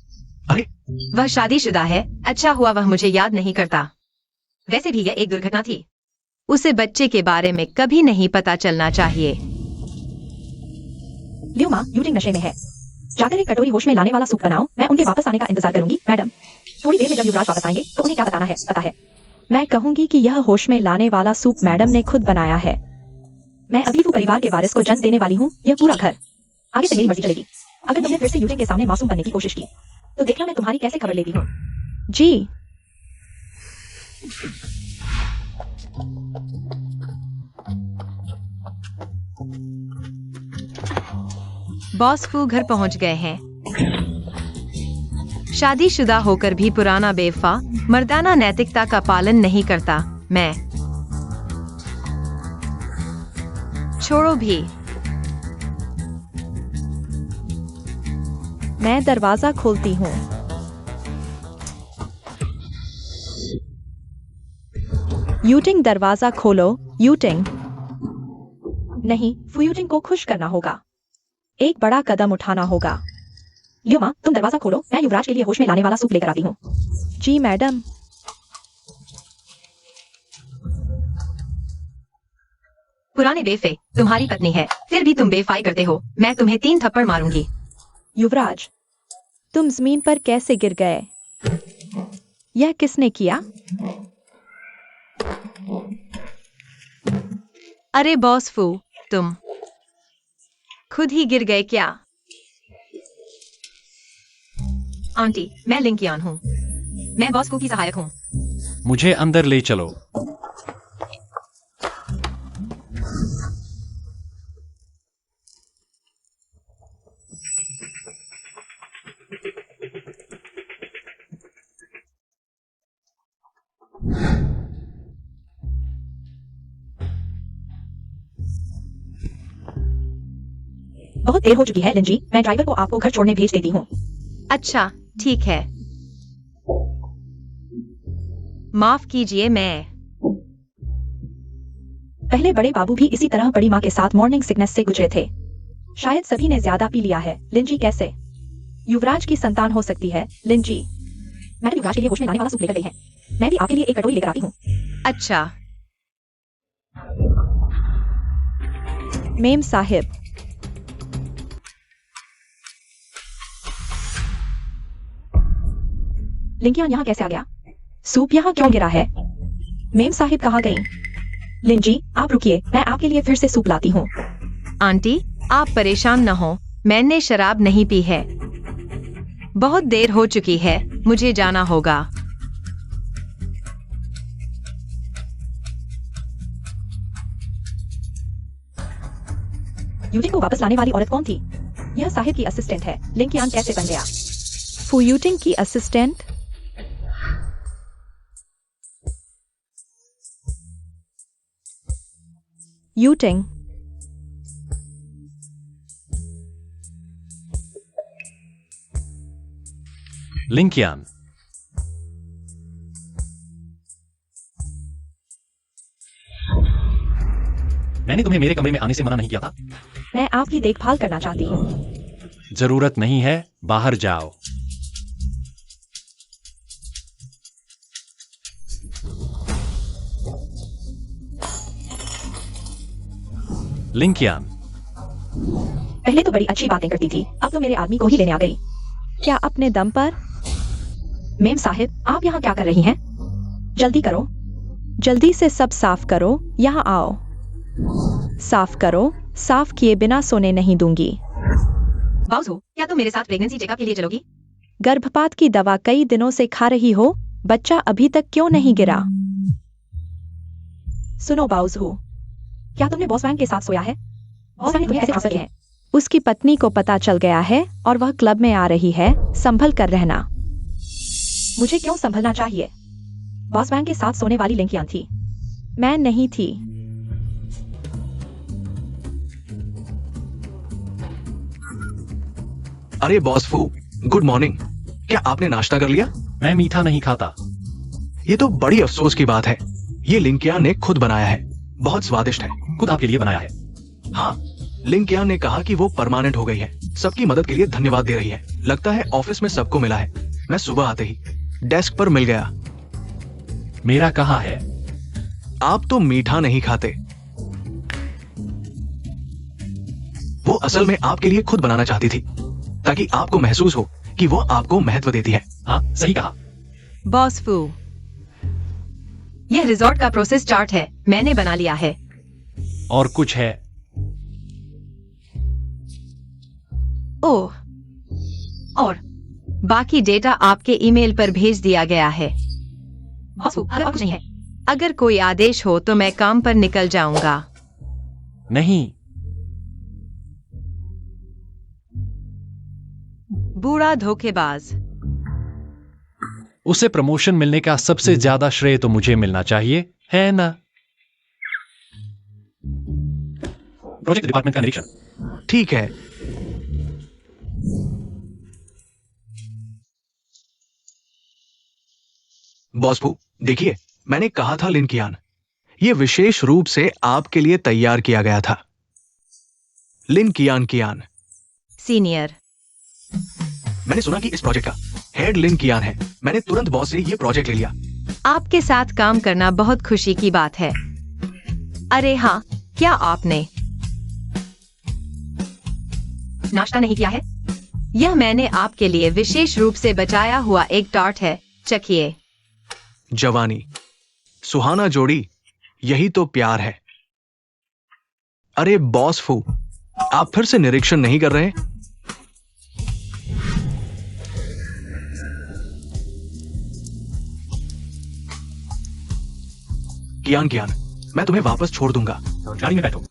अरे वह शादीशुदा है, अच्छा हुआ वह मुझे याद नहीं करता। वैसे भी यह एक दुर्घटना थी। उसे बच्चे के बारे में कभी नहीं पता चलना चाहिए। लियो माँ यूटिंग नशे में है। जाकर एक कटोरी होश में लाने वाला सूप बनाओ, मैं उनके वापस आने का इंतजार करूंगी। मैडम, थोड़ी देर में जब युवराज वापस आएंगे तो उन्हें क्या बताना है पता है। मैं कहूंगी कि यह होश में लाने वाला सूप मैडम ने खुद बनाया है। मैं अभी वो परिवार के वारिस को जन्म देने वाली हूँ, यह पूरा घर। आगे से मेरी मर्जी चलेगी। अगर तुमने फिर से यूटिंग के सामने मासूम बनने की कोशिश की तो देखना मैं तुम्हारी कैसे खबर लेती हूँ। जी। बॉस फू घर पहुंच गए हैं। शादीशुदा होकर भी पुराना बेवफा मर्दाना नैतिकता का पालन नहीं करता। मैं छोड़ो भी। मैं दरवाजा खोलती हूँ। यूटिंग, दरवाजा खोलो। यूटिंग। नहीं, फुयूटिंग को खुश करना होगा। एक बड़ा कदम उठाना होगा। लियो माँ, तुम दरवाजा खोलो, मैं युवराज के लिए होश में लाने वाला सूप लेकर आती हूँ। जी मैडम। पुराने बेफे, तुम्हारी पत्नी है, फिर भी तुम बेफाई करते हो। मैं तुम्हें 3 थप्पड़ मारूंगी। युवराज, तुम जमीन पर कैसे गिर गए? यह किसने किया? अरे बॉस फू, तुम खुद ही गिर गए क्या? आंटी, मैं लिंकियान हूँ। मैं बॉस फू की सहायक हूँ। मुझे अंदर ले चलो। बहुत देर हो चुकी है लिंजी, मैं ड्राइवर को आपको घर छोड़ने भेज देती हूँ। अच्छा, ठीक है। माफ कीजिए, मैं पहले बड़े बाबू भी इसी तरह बड़ी माँ के साथ मॉर्निंग सिकनेस से गुजरे थे। शायद सभी ने ज्यादा पी लिया है। लिंजी कैसे युवराज की संतान हो सकती है? लिंजी, मैडम युवराज के लिए होश में लाने वाला सूप लेकर गई है। मैं भी आपके लिए एक कटोरी लेकर आती हूँ। अच्छा। मेम साहिब, लिंकियान यहाँ कैसे आ गया? सूप यहाँ क्यों गिरा है? मेम साहिब कहाँ गई? लिंजी, आप रुकिए, मैं आपके लिए फिर से सूप लाती हूँ। आंटी, आप परेशान न हो, मैंने शराब नहीं पी है। बहुत देर हो चुकी है, मुझे जाना होगा। यूटिंग को वापस लाने वाली औरत कौन थी? यह साहिब की असिस्टेंट है। लिंकियान कैसे बन गया? यूटिंग की असिस्टेंट? यूटिंग लिंकियान, मैंने तुम्हें मेरे कमरे में आने से मना नहीं किया था। मैं आपकी देखभाल करना चाहती हूँ। जरूरत नहीं है, बाहर जाओ। लिंकियान, पहले तो बड़ी अच्छी बातें करती थी, अब तो मेरे आदमी को ही लेने आ गई। क्या अपने दम पर? मेम साहिब, आप यहाँ क्या कर रही हैं? जल्दी करो, जल्दी से सब साफ करो। यहाँ आओ, साफ करो। साफ किए बिना सोने नहीं दूंगी। बाउसू, क्या तुम मेरे साथ प्रेगनेंसी चेकअप के लिए चलोगी? गर्भपात की दवा कई दिनों से खा रही हो, बच्चा अभी तक क्यों नहीं गिरा? सुनो बाउसू, क्या तुमने बॉस वैंग के साथ सोया है? बॉस वैंग ने तुम्हें ऐसे ट्रांसफर किया है? उसकी पत्नी को पता चल गया है और वह क्लब में आ रही है। संभल कर रहना। मुझे क्यों संभलना चाहिए? बॉस वैंग के साथ सोने वाली लिंकियान थी, मैं नहीं थी। अरे बॉस फू, गुड मॉर्निंग। क्या आपने नाश्ता कर लिया? मैं मीठा नहीं खाता। ये तो बड़ी अफसोस की बात है। ये लिंकिया ने खुद बनाया है, बहुत स्वादिष्ट है। खुद आपके लिए बनाया है। हाँ, लिंकिया ने कहा कि वो परमानेंट हो गई है। सबकी मदद के लिए धन्यवाद दे रही है। लगता है ऑफिस में सबको मिला है। मैं सुबह आते ही डेस्क पर मिल गया। मेरा कहाँ है? आप तो मीठा नहीं खाते। वो असल में आपके लिए खुद बनाना चाहती थी, ताकि आपको महसूस हो कि वो आपको महत्व देती है। हाँ, सही कहा। बॉस फू, यह रिजॉर्ट का प्रोसेस चार्ट है, मैंने बना लिया है। और कुछ है? ओह, और बाकी डेटा आपके ईमेल पर भेज दिया गया है। बॉस फू, अगर और कुछ नहीं है? अगर कोई आदेश हो तो मैं काम पर निकल जाऊंगा। नहीं। बूढ़ा धोखेबाज। उसे प्रमोशन मिलने का सबसे ज्यादा श्रेय तो मुझे मिलना चाहिए, है ना? प्रोजेक्ट डिपार्टमेंट का निरीक्षण। ठीक है। बॉस फू, देखिए, मैंने कहा था लिंकियान, ये विशेष रूप से आपके लिए तैयार किया गया था। लिंकियान कियान। सीनियर। मैंने सुना कि इस प्रोजेक्ट का हेड लिंकियान है। मैंने तुरंत बॉस से ये प्रोजेक्ट ले लिया। आपके साथ काम करना बहुत खुशी की बात है। अरे हाँ, क्या आपने नाश्ता नहीं किया है? यह मैंने आपके लिए विशेष रूप से बचाया हुआ एक टार्ट है, चखिए। जवानी, सुहाना जोड़ी, यही तो प्यार है। अरे बॉस फू, आप फिर से निरीक्षण नहीं कर रहे? कियान कियान, मैं तुम्हें वापस छोड़ दूंगा। गाड़ी में बैठो।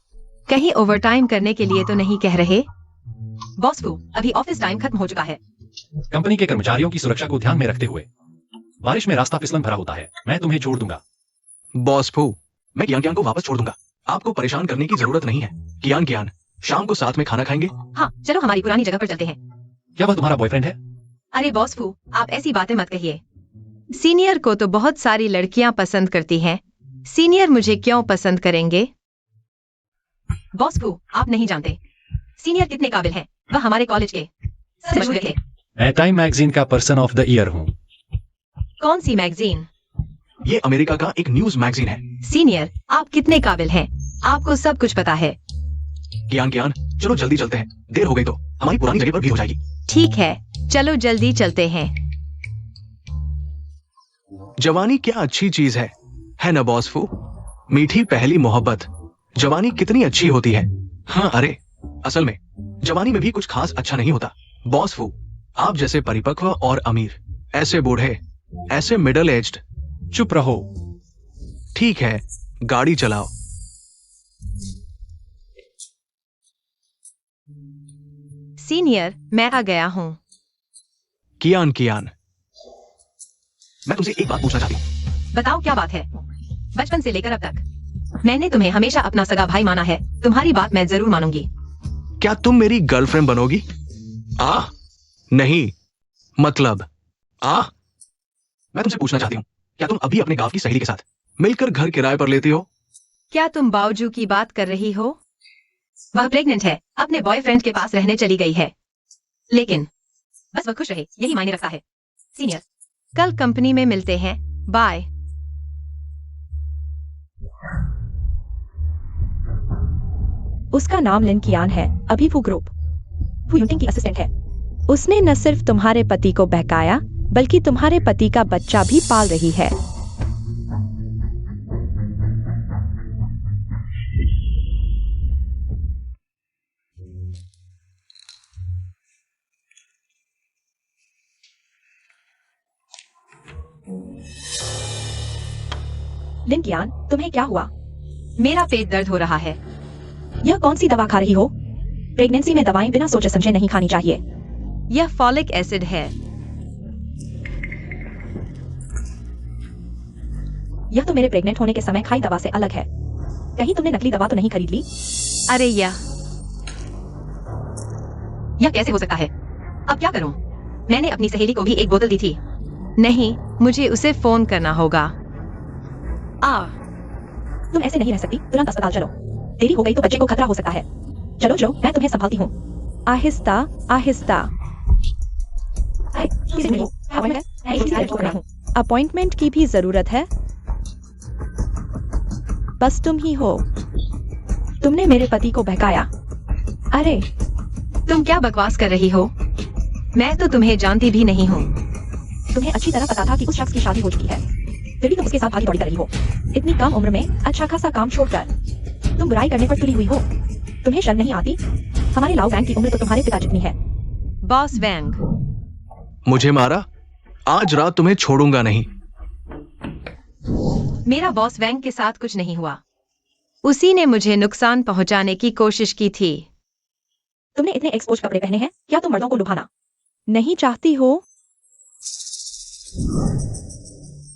कहीं ओवरटाइम करने के लिए तो नहीं कह रहे? बॉस फू, अभी ऑफिस टाइम खत्म हो चुका है। कंपनी के कर्मचारियों की सुरक्षा को ध्यान में रखते हुए बारिश में रास्ता फिसलन भरा होता है। मैं तुम्हें छोड़ दूंगा। बॉस फू, मैं कियान कियान को वापस छोड़ दूंगा। आपको परेशान करने की जरूरत नहीं है। कियान कियान, शाम को साथ में खाना खाएंगे? हाँ, चलो हमारी पुरानी जगह पर चलते हैं। क्या वह तुम्हारा बॉयफ्रेंड है? अरे बॉस फू, आप ऐसी बातें मत कहिए। सीनियर को तो बहुत सारी लड़कियां पसंद करती हैं। सीनियर मुझे क्यों पसंद करेंगे? बॉस फू, आप नहीं जानते सीनियर कितने काबिल हैं। वह हमारे कॉलेज के सबसे मशहूर थे। मैं टाइम मैगजीन का पर्सन ऑफ द ईयर हूँ। कौन सी मैगजीन? ये अमेरिका का एक न्यूज मैगजीन है। सीनियर, आप कितने काबिल हैं? आपको सब कुछ पता है। कियान कियान, चलो जल्दी चलते हैं। देर हो गई तो हमारी पुरानी जगह पर भी हो जाएगी। ठीक है, चलो जल्दी चलते हैं। जवानी क्या अच्छी चीज है ना बॉस फू? मीठी पहली मोहब्बत, जवानी कितनी अच्छी होती है। हाँ, अरे असल में जवानी में भी कुछ खास अच्छा नहीं होता। बॉस फू, आप जैसे परिपक्व और अमीर, ऐसे बूढ़े, ऐसे मिडल एज्ड। चुप रहो। ठीक है, गाड़ी चलाओ। सीनियर, मैं आ गया हूँ। कियान कियान, मैं तुमसे एक बात पूछना चाहती हूँ। बताओ क्या बात है? बचपन से लेकर अब तक मैंने तुम्हें हमेशा अपना सगा भाई माना है। तुम्हारी बात मैं जरूर मानूंगी। क्या तुम मेरी गर्लफ्रेंड बनोगी? नहीं, मतलब मैं तुमसे पूछना चाहती हूँ, क्या तुम अभी अपने गांव की सहेली के साथ मिलकर घर किराए पर लेती हो? क्या तुम बावजू की बात कर रही हो? वह प्रेग्नेंट है, अपने बॉयफ्रेंड के पास रहने चली गई है। लेकिन बस वह खुश रहे, यही मायने रखता है। सीनियर, कल कंपनी में मिलते हैं। बाय। उसका नाम लिन कियान है, अभी वो ग्रुप वो यूटिंग की असिस्टेंट है। उसने न सिर्फ तुम्हारे पति को बहकाया, बल्कि तुम्हारे पति का बच्चा भी पाल रही है। लिन कियान, तुम्हें क्या हुआ? मेरा पेट दर्द हो रहा है। यह कौन सी दवा खा रही हो? प्रेगनेंसी में दवाएं बिना सोचे समझे नहीं खानी चाहिए। यह फॉलिक एसिड है। यह तो मेरे प्रेग्नेंट होने के समय खाई दवा से अलग है। कहीं तुमने नकली दवा तो नहीं खरीद ली? अरे यह कैसे हो सकता है? अब क्या करूं? मैंने अपनी सहेली को भी एक बोतल दी थी। नहीं, मुझे उसे फोन करना होगा। तुम ऐसे नहीं रह सकती, तुरंत अस्पताल चलो। देरी हो गई तो बच्चे को खतरा हो सकता है। चलो चलो, मैं तुम्हें संभालती हूँ। आहिस्ता आहिस्ता। अपॉइंटमेंट की भी जरूरत है? बस तुम ही हो। तुमने मेरे पति को बहकाया। अरे, तुम क्या बकवास कर रही हो? मैं तो तुम्हें जानती भी नहीं हूँ। तुम्हें अच्छी तरह पता था कि उस शख्स की शादी हो चुकी है, फिर भी तुम उसके साथ भागी दौड़ी कर रही हो। इतनी कम उम्र में अच्छा खासा काम छोड़कर तुम बुराई करने पर तुली हुई हो। तुम्हें शर्म नहीं आती? हमारे लाओ वैंग की उम्र तो तुम्हारे पिता जितनी है। बॉस वैंग, मुझे मारा? आज रात तुम्हें छोड़ूंगा नहीं। मेरा बॉस वैंग के साथ कुछ नहीं हुआ। उसी ने मुझे नुकसान पहुंचाने की कोशिश की थी। तुमने इतने एक्सपोज कपड़े पहने हैं, क्या तुम मर्दों को लुभाना नहीं चाहती हो?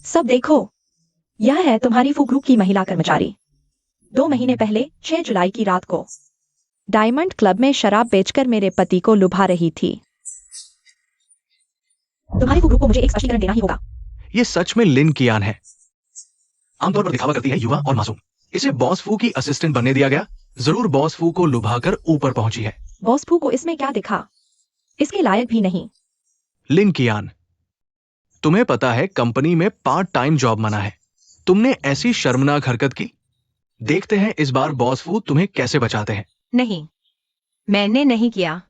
सब देखो, यह है तुम्हारी फू ग्रुप की महिला कर्मचारी। 2 महीने पहले 6 जुलाई की रात को डायमंड क्लब में शराब बेचकर मेरे पति को लुभा रही थी। तुम्हारी फू ग्रुप को मुझे एक स्पष्टीकरण देना ही होगा। ये सच में लिन कियान है। आमतौर पर दिखावा करती है, युवा और मासूम। इसे बॉस फू की असिस्टेंट बनने दिया गया। जरूर बॉस फू को लुभाकर ऊपर पहुंची है। बॉस फू को इसमें क्या दिखा? इसके लायक भी नहीं। लिन कियान, तुम्हें पता है कंपनी में पार्ट टाइम जॉब मना है। तुमने ऐसी शर्मनाक हरकत की। देखते हैं इस बार बॉस फू तुम्हें कैसे बचाते हैं। नहीं, मैंने नहीं किया।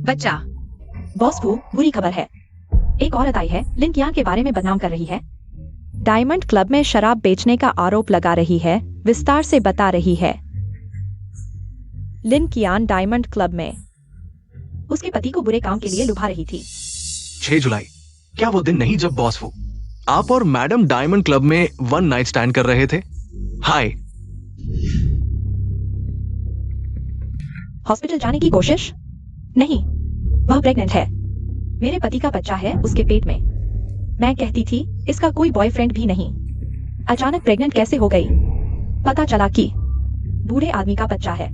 बच्चा, बॉस फू, बुरी खबर है। एक औरत आई है, लिन कियान के बारे में बदनाम कर रही है। डायमंड क्लब में शराब बेचने का आरोप लगा रही है, विस्तार से बता रही है। लिन कियान डायमंड क्लब में उसके पति को बुरे काम के लिए लुभा रही थी। 6 जुलाई, क्या वो दिन नहीं जब बॉस फू आप और मैडम डायमंड क्लब में वन नाइट स्टैंड कर रहे थे? हाय। हॉस्पिटल जाने की कोशिश? नहीं, वह प्रेग्नेंट है। मेरे पति का बच्चा है उसके पेट में। मैं कहती थी इसका कोई बॉयफ्रेंड भी नहीं। अचानक प्रेग्नेंट कैसे हो गई? पता चला कि बूढ़े आदमी का बच्चा है।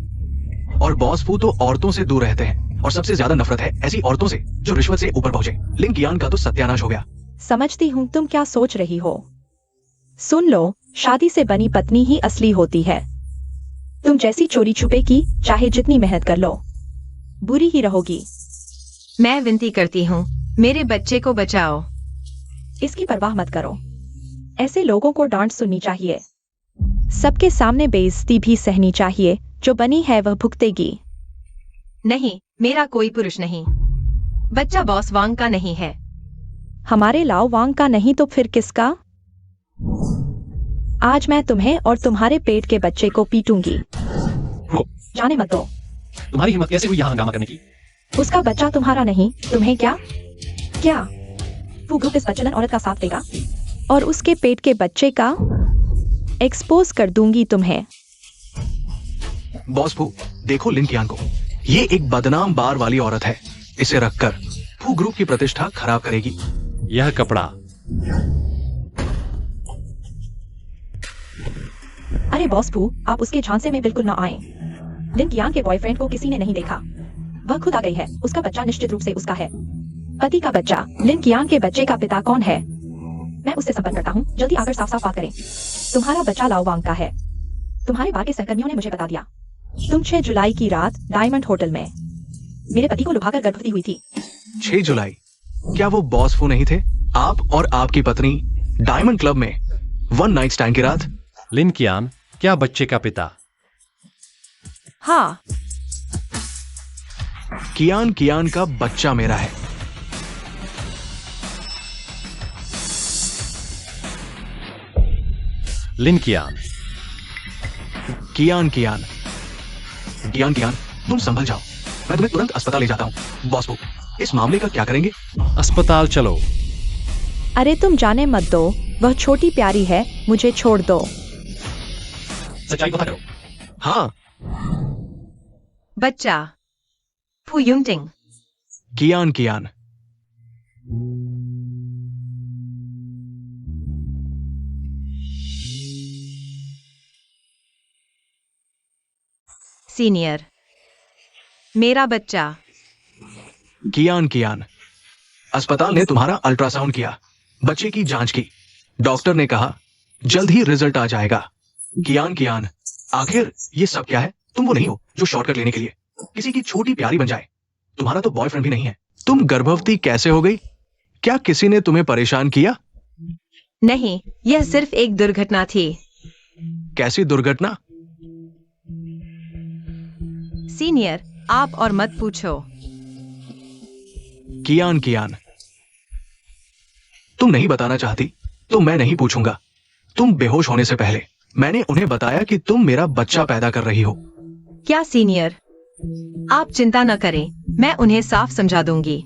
और बॉस फू तो औरतों से दूर रहते हैं और सबसे ज्यादा नफरत है ऐसी औरतों से जो रिश्वत से ऊपर पहुंचे। लिन कियान का तो सत्यानाश हो गया। समझती हूँ तुम क्या सोच रही हो। सुन लो, शादी से बनी पत्नी ही असली होती है। तुम जैसी चोरी छुपे की चाहे जितनी मेहनत कर लो, बुरी ही रहोगी। मैं विनती करती हूँ, मेरे बच्चे को बचाओ। इसकी परवाह मत करो। ऐसे लोगों को डांट सुननी चाहिए। सबके सामने बेइज्जती भी सहनी चाहिए। जो बनी है वह भुगतेगी। नहीं, मेरा कोई पुरुष नहीं। बच्चा बॉस वांग का नहीं है। हमारे लाओ वांग का नहीं तो फिर किसका? आज मैं तुम्हें और तुम्हारे पेट के बच्चे को पीटूंगी। जाने मत दो। तुम्हारी हिम्मत कैसे हुई यहाँ हंगामा करने की? उसका बच्चा तुम्हारा नहीं, तुम्हें क्या क्या वो ग्रुप इस बच्चलन औरत का साथ देगा और उसके पेट के बच्चे का एक्सपोज कर दूंगी तुम्हें। बॉस फू, देखो लिन कियान को, ये एक बदनाम बार वाली औरत है। इसे रखकर फू ग्रुप की प्रतिष्ठा खराब करेगी। यह कपड़ा। अरे बॉस फू, आप उसके झांसे में बिल्कुल ना आए। लिन कियान के बॉयफ्रेंड को किसी ने नहीं देखा। वह खुद आ गई है। उसका बच्चा निश्चित रूप से उसका है। पति का बच्चा। लिन कियान के बच्चे का पिता कौन है? मैं उससे संपर्क करता हूँ। जल्दी आकर साफ साफ बात करें। तुम्हारा बच्चा लाओ वांग का है। तुम्हारे बार के सहकर्मियों ने मुझे बता दिया। तुम 6 जुलाई की रात डायमंड होटल में मेरे पति को लुभाकर गर्भवती हुई थी। 6 जुलाई, क्या वो बॉस फू नहीं थे? आप और आपकी पत्नी डायमंड क्लब में वन नाइट स्टैंड की रात? लिन कियान, क्या बच्चे का पिता? हाँ, कियान कियान का बच्चा मेरा है। लिन कियान। कियान कियान कियान कियान, तुम संभल जाओ। मैं तुम्हें तुरंत अस्पताल ले जाता हूँ। बॉस फू, इस मामले का क्या करेंगे? अस्पताल चलो। अरे तुम जाने मत दो। वह छोटी प्यारी है, मुझे छोड़ दो। सच्चाई पता करो। हाँ, बच्चा फू युंगटिंग। कियान कियान। सीनियर, मेरा बच्चा। कियान कियान, अस्पताल ने तुम्हारा अल्ट्रासाउंड किया, बच्चे की जांच की। डॉक्टर ने कहा जल्द ही रिजल्ट आ जाएगा। कियान कियान, आखिर ये सब क्या है? तुम वो नहीं हो जो शॉर्टकट लेने के लिए किसी की छोटी प्यारी बन जाए। तुम्हारा तो बॉयफ्रेंड भी नहीं है। तुम गर्भवती कैसे हो गई? क्या किसी ने तुम्हें परेशान किया? नहीं, यह सिर्फ एक दुर्घटना थी। कैसी दुर्घटना? सीनियर, आप और मत पूछो। कियान कियान, तुम नहीं बताना चाहती तो मैं नहीं पूछूंगा। तुम बेहोश होने से पहले मैंने उन्हें बताया कि तुम मेरा बच्चा पैदा कर रही हो। क्या सीनियर? आप चिंता न करें, मैं उन्हें साफ समझा दूंगी।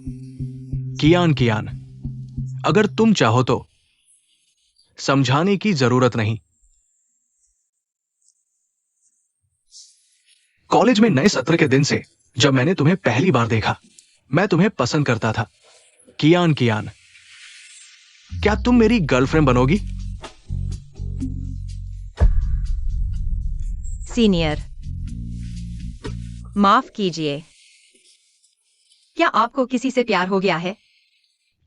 कियान कियान, अगर तुम चाहो तो समझाने की जरूरत नहीं। कॉलेज में नए सत्र के दिन से जब मैंने तुम्हें पहली बार देखा, मैं तुम्हें पसंद करता था। कियान कियान, क्या तुम मेरी गर्लफ्रेंड बनोगी? सीनियर, माफ कीजिए। क्या आपको किसी से प्यार हो गया है?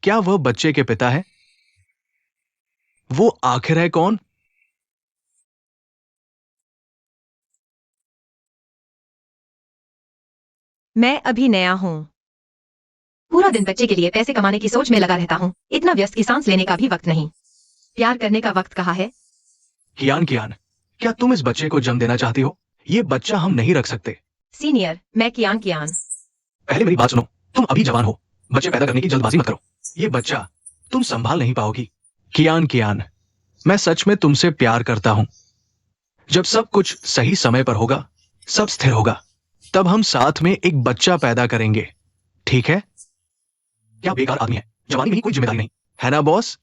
क्या वह बच्चे के पिता है? वो आखिर है कौन? मैं अभी नया हूँ। पूरा दिन बच्चे के लिए पैसे कमाने की सोच में लगा रहता हूँ। इतना व्यस्त कि सांस लेने का भी वक्त नहीं। प्यार करने का वक्त कहाँ है? कियान कियान, क्या तुम इस बच्चे को जन्म देना चाहती हो? ये बच्चा हम नहीं रख सकते। सीनियर, मैं कियान कियान। पहले मेरी बात सुनो। तुम अभी जवान हो, बच्चे पैदा करने की जल्दबाजी मत करो। ये बच्चा तुम संभाल नहीं पाओगी। कियान, कियान, मैं सच में तुमसे प्यार करता हूं। जब सब कुछ सही समय पर होगा, सब स्थिर होगा, तब हम साथ में एक बच्चा पैदा करेंगे, ठीक है? क्या बेकार आदमी है, जवानी में ही कोई जिम्मेदारी नहीं है ना बॉस?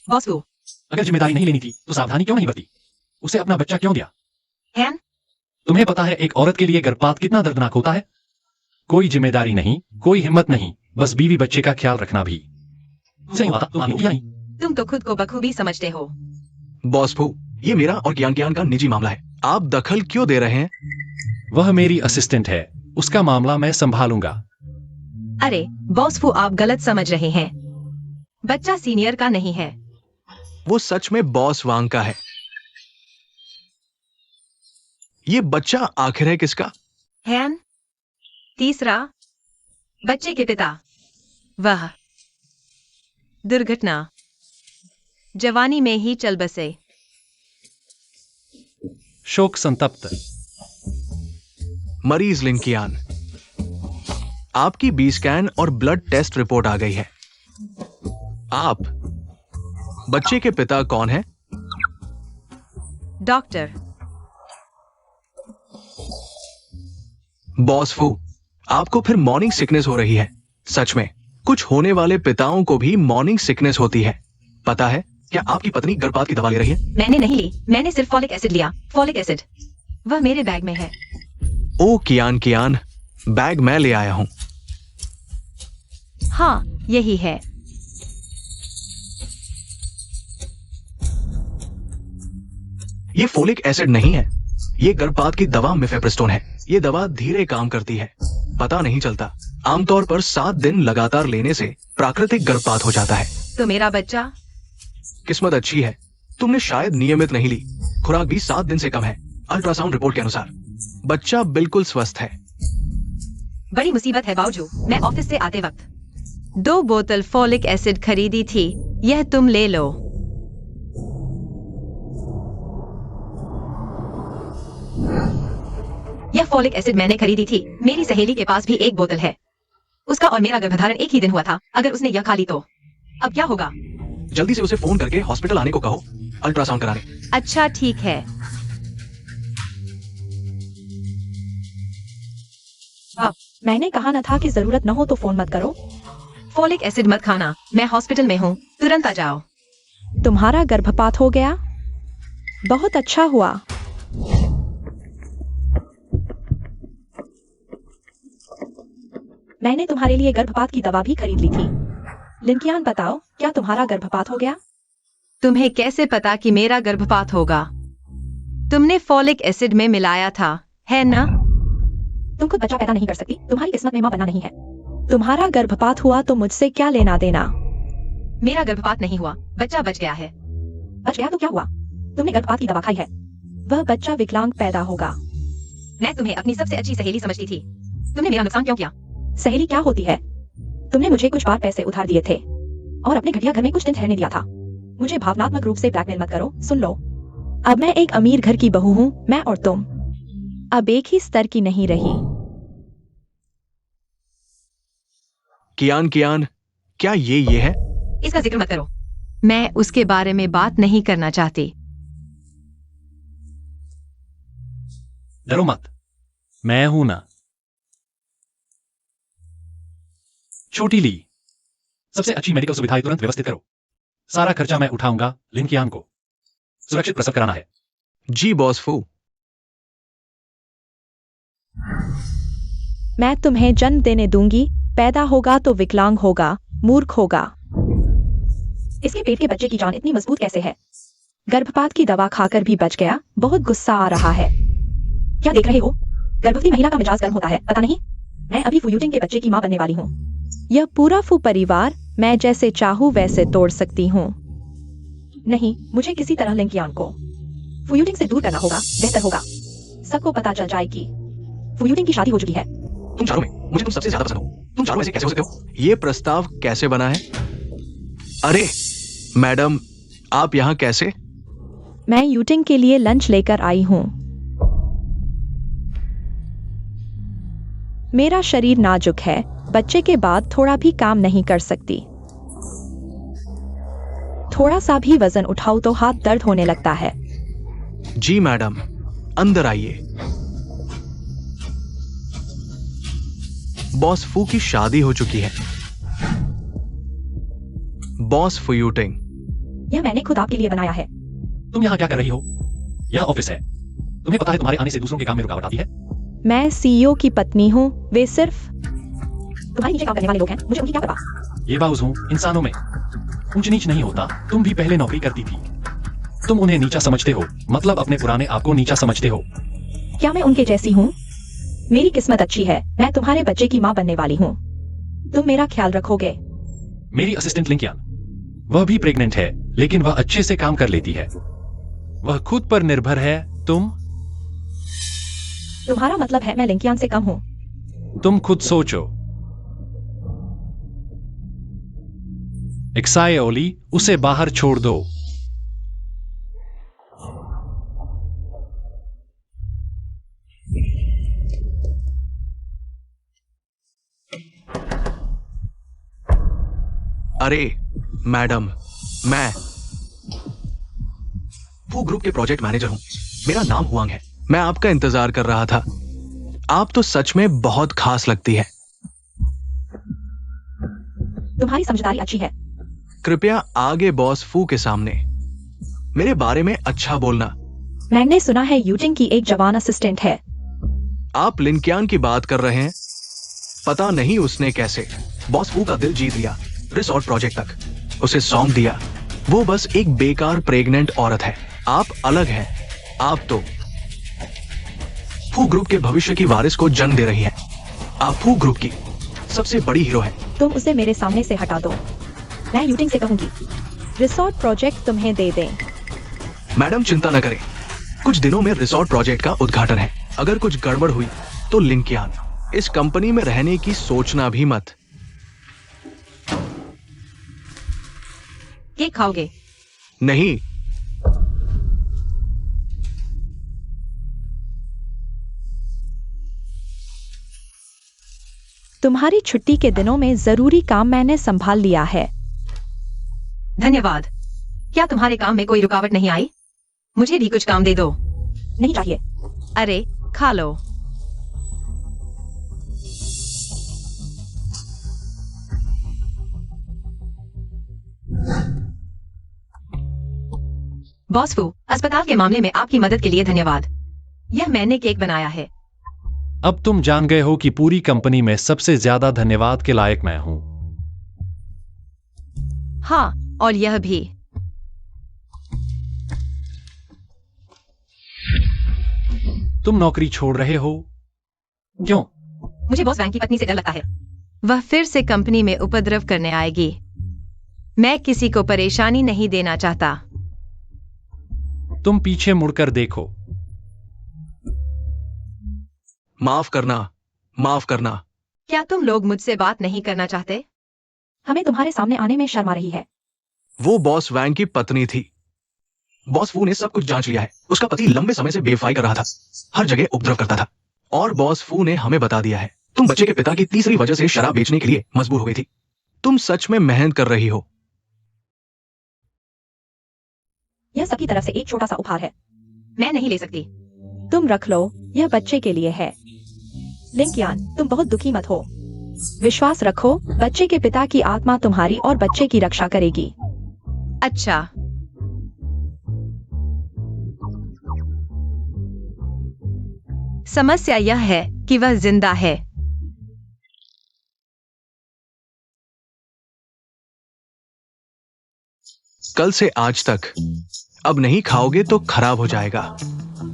बॉस वो अगर जिम्मेदारी नहीं लेनी थी तो सावधानी क्यों नहीं बरती? उसे अपना बच्चा क्यों दिया? हैन, तुम्हें पता है एक औरत के लिए गर्भपात कितना दर्दनाक होता है? कोई जिम्मेदारी नहीं, कोई हिम्मत नहीं, बस बीवी बच्चे का ख्याल रखना भी। सही बात, तुम मानोगी या नहीं? तुम तो खुद को बखूबी समझते हो। बॉस फू, ये मेरा और कियान कियान का निजी मामला है, आप दखल क्यों दे रहे हैं? वह मेरी असिस्टेंट है, उसका मामला मैं संभालूंगा। अरे बॉस फू, आप गलत समझ रहे हैं। बच्चा सीनियर का नहीं है। वो सच में बॉस वांग का है। ये बच्चा आखिर है किसका? हैन, तीसरा, बच्चे के पिता। वह दुर्घटना जवानी में ही चल बसे। शोक संतप्त। मरीज लिंकियान, आपकी बी स्कैन और ब्लड टेस्ट रिपोर्ट आ गई है। आप बच्चे के पिता कौन है? डॉक्टर। बॉस फू, आपको फिर मॉर्निंग सिकनेस हो रही है। सच में कुछ होने वाले पिताओं को भी मॉर्निंग सिकनेस होती है, पता है? क्या आपकी पत्नी गर्भपात की दवा ले रही है? मैंने नहीं ली, मैंने सिर्फ फॉलिक एसिड लिया। फॉलिक एसिड वह मेरे बैग में है। ओ कियान कियान, बैग मैं ले आया हूं। हाँ, यही है। ये फोलिक एसिड नहीं है, ये गर्भपात की दवा मिफेप्रिस्टोन है। ये दवा धीरे काम करती है, पता नहीं चलता। आमतौर पर 7 दिन लगातार लेने से प्राकृतिक गर्भपात हो जाता है। तो मेरा बच्चा? किस्मत अच्छी है, तुमने शायद नियमित नहीं ली। खुराक भी 7 दिन से कम है। अल्ट्रासाउंड रिपोर्ट के अनुसार बच्चा बिल्कुल स्वस्थ है। बड़ी मुसीबत है बावजू, मैं ऑफिस से आते वक्त 2 बोतल फॉलिक एसिड खरीदी थी। यह तुम ले लो। यह फॉलिक एसिड मैंने खरीदी थी। मेरी सहेली के पास भी 1 बोतल है। उसका और मेरा गर्भधारण एक ही दिन हुआ था। अगर उसने यह खा ली तो अब क्या होगा? जल्दी से उसे फोन करके हॉस्पिटल आने को कहो, अल्ट्रासाउंड कराने। अच्छा ठीक है। मैंने कहा न था कि जरूरत न हो तो फोन मत करो। फॉलिक एसिड मत खाना, मैं हॉस्पिटल में हूँ, तुरंत आ जाओ। तुम्हारा गर्भपात हो गया? बहुत अच्छा हुआ। मैंने तुम्हारे लिए गर्भपात की दवा भी खरीद ली थी। लिंकियान, बताओ, क्या तुम्हारा गर्भपात हो गया? तुम्हें कैसे पता कि मेरा गर्भपात होगा? तुमने फॉलिक एसिड में मिलाया था, है ना? तुम खुद बच्चा पैदा नहीं कर सकती, तुम्हारी किस्मत में मां बनना नहीं है। तुम्हारा गर्भपात हुआ तो मुझसे क्या लेना देना? मेरा गर्भपात नहीं हुआ, बच्चा बच गया है। बच गया तो क्या हुआ? तुमने गर्भपात की दवा खाई है, वह बच्चा विकलांग पैदा होगा। मैं तुम्हें अपनी सबसे अच्छी सहेली समझती थी। तुमने मेरा नुकसान क्यों किया? सहेली क्या होती है? तुमने मुझे कुछ बार पैसे उधार दिए थे और अपने घटिया घर में कुछ दिन ठहरने दिया था। मुझे भावनात्मक रूप से ब्लैकमेल मत करो। सुन लो, अब मैं एक अमीर घर की बहू हूँ। मैं और तुम अब एक ही स्तर की नहीं रही। कियान कियान, क्या ये है? इसका जिक्र मत करो, मैं उसके बारे में बात नहीं करना चाहती। डरो मत, मैं हूं ना। छोटी ली, सबसे अच्छी मेडिकल सुविधाएं तुरंत व्यवस्थित करो। सारा खर्चा मैं उठाऊंगा। लिंकियान को सुरक्षित प्रसव कराना है। जी बॉस फू। मैं तुम्हें जन्म देने दूंगी। पैदा होगा तो विकलांग होगा, मूर्ख होगा। इसके पेट के बच्चे की जान इतनी मजबूत कैसे है? गर्भपात की दवा खाकर भी बच गया। बहुत गुस्सा आ रहा है। क्या देख रहे हो? गर्भवती महिला का मिजाज गर्म होता है, पता नहीं? मैं अभी फुयूटिंग के बच्चे की मां बनने वाली हूँ। यह पूरा फू परिवार मैं जैसे चाहूं वैसे तोड़ सकती हूँ। नहीं, मुझे किसी तरह लिंकियान को फुयूटिंग से दूर करना होगा। बेहतर होगा सबको पता चल जाए कि फुयूटिंग की शादी हो चुकी है। तुम चारों में मुझे तुम सबसे ज्यादा पसंद हो। तुम चारों ऐसे कैसे हो सकते हो? ये प्रस्ताव कैसे बना है? अरे मैडम, आप यहाँ कैसे? मैं यूटिंग के लिए लंच लेकर आई हूँ। मेरा शरीर नाजुक है, बच्चे के बाद थोड़ा भी काम नहीं कर सकती। थोड़ा सा भी वजन उठाओ तो हाथ दर्द होने लगता है। जी मैडम, अंदर आइए। बॉस फू की शादी हो चुकी है। बॉस फुयूटिंग। यह मैंने खुद आपके लिए बनाया है। तुम यहाँ क्या कर रही हो? यह ऑफिस है। तुम्हें पता है तुम्हारे आने से दूसरों के काम में रुकावट आती है। मैं सीईओ की पत्नी हूँ, वे सिर्फ तुम्हारे नीचे काम करने वाले लोग हैं, मुझे उनकी क्या पता। ये बाउस हूँ, इंसानों में ऊंच नीच नहीं होता। तुम भी पहले नौकरी करती थी। तुम उन्हें नीचा समझते हो, मतलब अपने पुराने आप को नीचा समझते हो। क्या मैं उनके जैसी हूँ? मेरी किस्मत अच्छी है, मैं तुम्हारे बच्चे की माँ बनने वाली हूँ। तुम मेरा ख्याल रखोगे। मेरी असिस्टेंट लिंकियान, वह भी प्रेग्नेंट है, लेकिन वह अच्छे से काम कर लेती है। वह खुद पर निर्भर है। तुम्हारा मतलब है मैं लिंकियान से कम हूँ? तुम खुद सोचो। एक्साई ओली, उसे बाहर छोड़ दो। अरे मैडम, मैं फू ग्रुप के प्रोजेक्ट मैनेजर हूं। मेरा नाम हुआंग है। मैं आपका इंतजार कर रहा था। आप तो सच में बहुत खास लगती है। तुम्हारी समझदारी अच्छी है। कृपया आगे बॉस फू के सामने मेरे बारे में अच्छा बोलना। मैंने सुना है यूजिंग की एक जवान असिस्टेंट है। आप लिनक्यान की बात कर रहे हैं? पता नहीं उसने कैसे बॉस फू का दिल जीत लिया। रिसोर्ट प्रोजेक्ट तक उसे सौंप दिया। वो बस एक बेकार प्रेग्नेंट औरत है। आप अलग हैं। आप तो फू ग्रुप के भविष्य की वारिस को जन्म दे रही हैं। आप फू ग्रुप की सबसे बड़ी हीरो हैं। तुम उसे मेरे सामने से हटा दो। मैं यूटिंग से कहूंगी रिसोर्ट प्रोजेक्ट तुम्हें दे दें। मैडम चिंता न करें, कुछ दिनों में रिसोर्ट प्रोजेक्ट का उद्घाटन है। अगर कुछ गड़बड़ हुई तो लिंकियान इस कंपनी में रहने की सोचना भी मत। केक खाओगे? नहीं। तुम्हारी छुट्टी के दिनों में जरूरी काम मैंने संभाल लिया है। धन्यवाद। क्या तुम्हारे काम में कोई रुकावट नहीं आई? मुझे भी कुछ काम दे दो। नहीं चाहिए। अरे खा लो। बॉस फू, अस्पताल के मामले में आपकी मदद के लिए धन्यवाद। यह मैंने केक बनाया है। अब तुम जान गए हो कि पूरी कंपनी में सबसे ज्यादा धन्यवाद के लायक मैं हूं। हाँ, और यह भी। तुम नौकरी छोड़ रहे हो? क्यों? मुझे बॉस वैंग की पत्नी से डर लगता है। वह फिर से कंपनी में उपद्रव करने आएगी। मैं किसी को परेशानी नहीं देना चाहता। तुम पीछे मुड़कर देखो। माफ करना, माफ करना। क्या तुम लोग मुझसे बात नहीं करना चाहते? हमें तुम्हारे सामने आने में शर्म आ रही है। वो बॉस वैंग की पत्नी थी। बॉस फू ने सब कुछ जांच लिया है। उसका पति लंबे समय से बेवफाई कर रहा था, हर जगह उपद्रव करता था। और बॉस फू ने हमें बता दिया है तुम बच्चे के पिता की तीसरी वजह से शराब बेचने के लिए मजबूर हो गई थी। तुम सच में मेहनत कर रही हो। यह सबकी तरफ से एक छोटा सा उपहार है। मैं नहीं ले सकती। तुम रख लो, यह बच्चे के लिए है। लिंकियान, तुम बहुत दुखी मत हो। विश्वास रखो, बच्चे के पिता की आत्मा तुम्हारी और बच्चे की रक्षा करेगी। अच्छा। समस्या यह है कि वह जिंदा है। कल से आज तक अब नहीं खाओगे तो खराब हो जाएगा।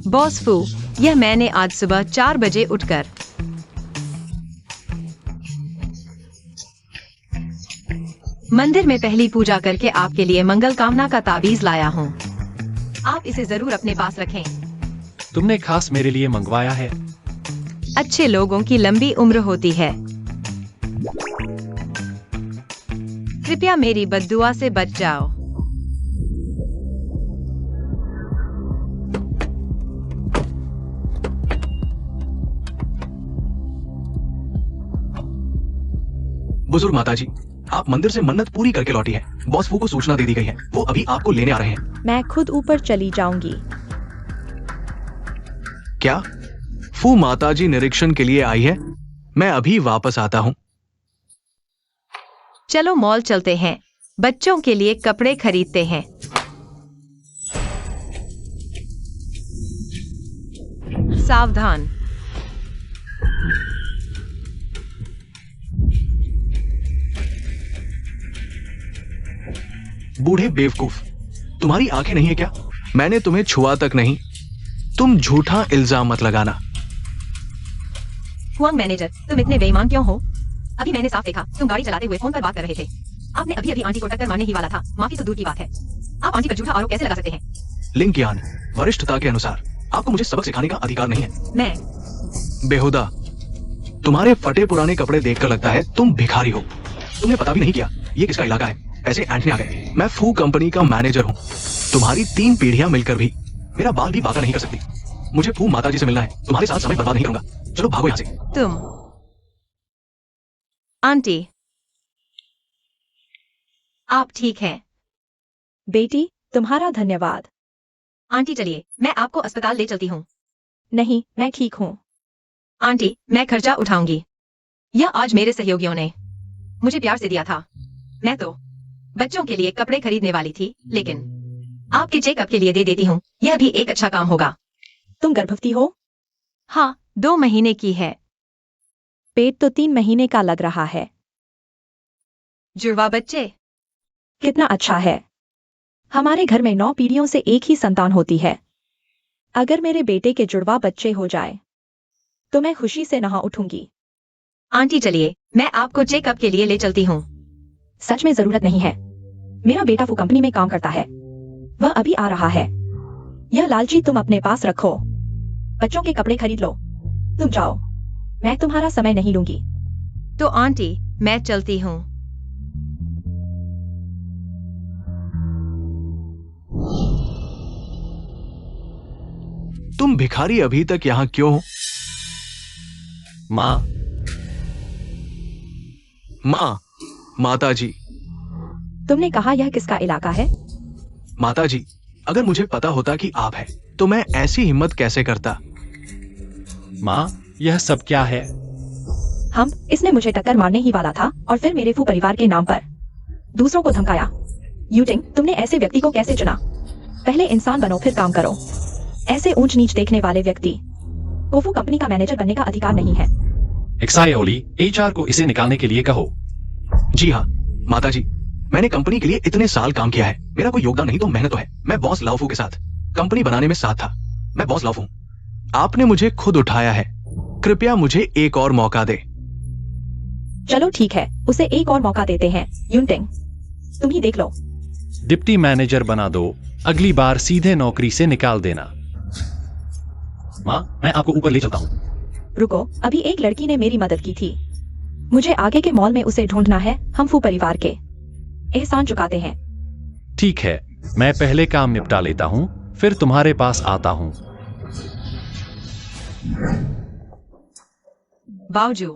बॉस फू, यह मैंने आज सुबह 4 बजे उठकर मंदिर में पहली पूजा करके आपके लिए मंगल कामना का ताबीज लाया हूँ। आप इसे जरूर अपने पास रखें। तुमने खास मेरे लिए मंगवाया है। अच्छे लोगों की लंबी उम्र होती है। कृपया मेरी बद्दुआ से बच जाओ। बुजुर्ग माताजी, आप मंदिर से मन्नत पूरी करके लौटी है। बॉस फू को सूचना दे दी गई है, वो अभी आपको लेने आ रहे हैं। मैं खुद ऊपर चली जाऊंगी। क्या फू माताजी निरीक्षण के लिए आई है? मैं अभी वापस आता हूँ। चलो मॉल चलते हैं, बच्चों के लिए कपड़े खरीदते हैं। सावधान। बूढ़े बेवकूफ, तुम्हारी आंखें नहीं है क्या? मैंने तुम्हें छुआ तक नहीं। तुम झूठा इल्जाम मत लगाना। हुआंग मैनेजर, तुम इतने बेईमान क्यों हो? अभी मैंने साफ देखा, तुम गाड़ी चलाते हुए फोन पर बात कर रहे थे। आपने अभी अभी आंटी को टक्कर मारने ही वाला था। माफी तो दूर की बात है, आप आंटी पर झूठा आरोप कैसे लगा सकते हैं? लिंग यान, वरिष्ठता के अनुसार आपको मुझे सबक सिखाने का अधिकार नहीं है। मैं बेहुदा, तुम्हारे फटे पुराने कपड़े देखकर लगता है तुम भिखारी हो। तुमने पता भी नहीं किया ये किसका इलाका है। ऐसे एंटनी आ गए। मैं फू कंपनी का मैनेजर हूँ। तुम्हारी 3 पीढ़ियां मिलकर भी मेरा बाल भी बाका नहीं कर सकती। मुझे फू माताजी से मिलना है। तुम्हारे साथ समय बर्बाद नहीं करूंगा। चलो भागो यहाँ से। तुम आंटी, आप ठीक हैं? बेटी, तुम्हारा धन्यवाद। आंटी चलिए, मैं आपको अस्पताल ले चलती हूँ। नहीं, मैं ठीक हूँ। आंटी, मैं खर्चा उठाऊंगी। यह आज मेरे सहयोगियों ने मुझे प्यार से दिया था। मैं तो बच्चों के लिए कपड़े खरीदने वाली थी, लेकिन आपके चेकअप के लिए दे देती हूँ। यह भी एक अच्छा काम होगा। तुम गर्भवती हो? हाँ, 2 महीने की है। पेट तो 3 महीने का लग रहा है। जुड़वा बच्चे। कितना अच्छा है। हमारे घर में 9 पीढ़ियों से एक ही संतान होती है। अगर मेरे बेटे के जुड़वा बच्चे हो जाए तो मैं खुशी से नहा उठूंगी। आंटी चलिए, मैं आपको चेकअप के लिए ले चलती हूँ। सच में जरूरत नहीं है। मेरा बेटा फू कंपनी में काम करता है, वह अभी आ रहा है। यह लालची तुम अपने पास रखो। बच्चों के कपड़े खरीद लो। तुम जाओ, मैं तुम्हारा समय नहीं लूंगी। तो आंटी, मैं चलती हूँ। तुम भिखारी अभी तक यहाँ क्यों हो? माँ, माँ, माताजी। तुमने कहा यह किसका इलाका है? माताजी, अगर मुझे पता होता कि आप हैं, तो मैं ऐसी हिम्मत कैसे करता? माँ, यह सब क्या है? इसने मुझे टक्कर मारने ही वाला था और फिर मेरे फू परिवार के नाम पर दूसरों को धमकाया। यूटिंग, तुमने ऐसे व्यक्ति को कैसे चुना? पहले इंसान बनो फिर काम करो। ऐसे ऊंच नीच देखने वाले व्यक्ति को फू कंपनी का मैनेजर बनने का अधिकार नहीं है। एक्साइओली, एचआर को इसे निकालने के लिए कहो। जी हाँ माताजी, मैंने कंपनी के लिए इतने साल काम किया है। मेरा कोई योगदान नहीं तो मेहनत तो है। मैं बॉस लाओफू के साथ कंपनी बनाने में साथ था। मैं बॉस लाओफू। आपने मुझे खुद उठाया है। कृपया मुझे एक और मौका दे। चलो ठीक है, उसे एक और मौका देते हैं। यूटिंग, तुम ही देख लो। डिप्टी मैनेजर बना दो, अगली बार सीधे नौकरी से निकाल देना। माँ, मैं आपको ऊपर ले चलता हूँ। रुको, अभी एक लड़की ने मेरी मदद की थी। मुझे आगे के मॉल में उसे ढूंढना है। हम फू परिवार के एहसान चुकाते हैं। ठीक है, मैं पहले काम निपटा लेता हूँ, फिर तुम्हारे पास आता हूँ। बावजू,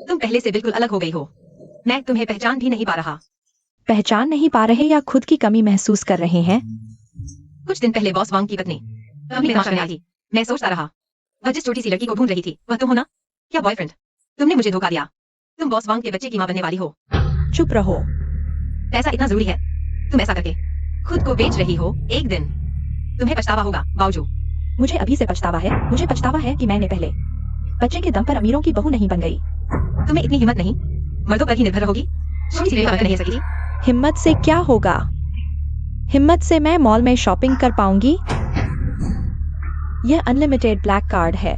तुम पहले से बिल्कुल अलग हो गई हो। मैं तुम्हें पहचान भी नहीं पा रहा। पहचान नहीं पा रहे या खुद की कमी महसूस कर रहे हैं? कुछ दिन पहले बॉस वांग की पत्नी कंपनी में काम करने आई थी। मैं सोचता रहा, वह जिस छोटी सी लड़की को ढूंढ रही थी वह तुम हो ना? क्या बॉयफ्रेंड? तुमने मुझे धोखा दिया। तुम बॉस वांग के बच्चे की मां बनने वाली हो। चुप रहो। पैसा इतना जरूरी है? तुम ऐसा करके खुद को बेच रही हो। एक दिन तुम्हें पछतावा होगा बावजू। मुझे अभी से पछतावा है। मुझे पछतावा है कि मैंने पहले बच्चे के दम पर अमीरों की बहू नहीं बन गई। तुम्हें इतनी हिम्मत नहीं, मर्दों पर ही निर्भर रहोगी। छोटी सी लड़की नहीं सकी। हिम्मत से क्या होगा? हिम्मत से मैं मॉल में शॉपिंग कर पाऊंगी? यह अनलिमिटेड ब्लैक कार्ड है।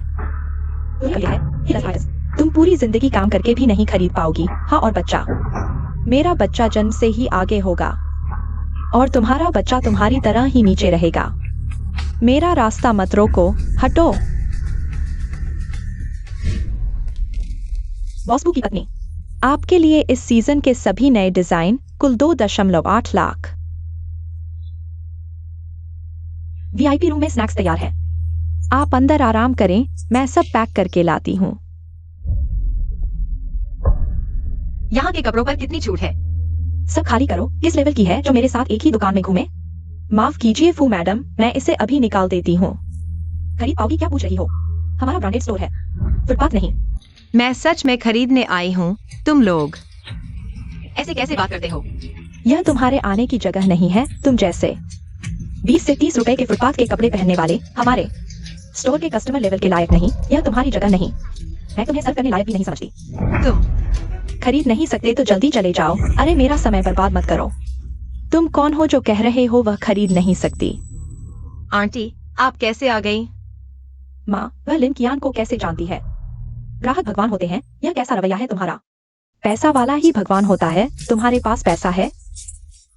तुम पूरी जिंदगी काम करके भी नहीं खरीद पाओगी। हाँ, और बच्चा, मेरा बच्चा जन्म से ही आगे होगा और तुम्हारा बच्चा तुम्हारी तरह ही नीचे रहेगा। मेरा रास्ता मत रोको, हटो। बॉसबू की पत्नी, आपके लिए इस सीजन के सभी नए डिजाइन कुल 2.8 लाख। वीआईपी रूम में स्नैक्स तैयार है। आप अंदर आराम करें, मैं सब पैक करके लाती हूँ। यहाँ के कपड़ों पर कितनी छूट है? सब खाली करो। किस लेवल की है जो मेरे साथ एक ही दुकान में घूमे? माफ कीजिए फू मैडम, मैं इसे अभी निकाल देती हूँ। खरीद पाओगी क्या पूछ रही हो? हमारा ब्रांडेड स्टोर है, फुटपाथ नहीं। मैं सच में खरीदने आई हूँ। तुम लोग ऐसे कैसे बात करते हो? यह तुम्हारे आने की जगह नहीं है। तुम जैसे 20 से 30 रुपए के फुटपाथ के कपड़े पहनने वाले हमारे स्टोर के कस्टमर लेवल के लायक नहीं। यह तुम्हारी जगह नहीं। मैं तुम्हें सर्व करने लायक भी नहीं समझती। तुम खरीद नहीं सकते तो जल्दी चले जाओ। अरे मेरा समय बर्बाद मत करो। तुम कौन हो जो कह रहे हो वह खरीद नहीं सकती? आंटी, आप कैसे आ गई? माँ, वह लिन कियान को कैसे जानती है? ग्राहक भगवान होते हैं। यह कैसा रवैया है तुम्हारा? पैसा वाला ही भगवान होता है। तुम्हारे पास पैसा है?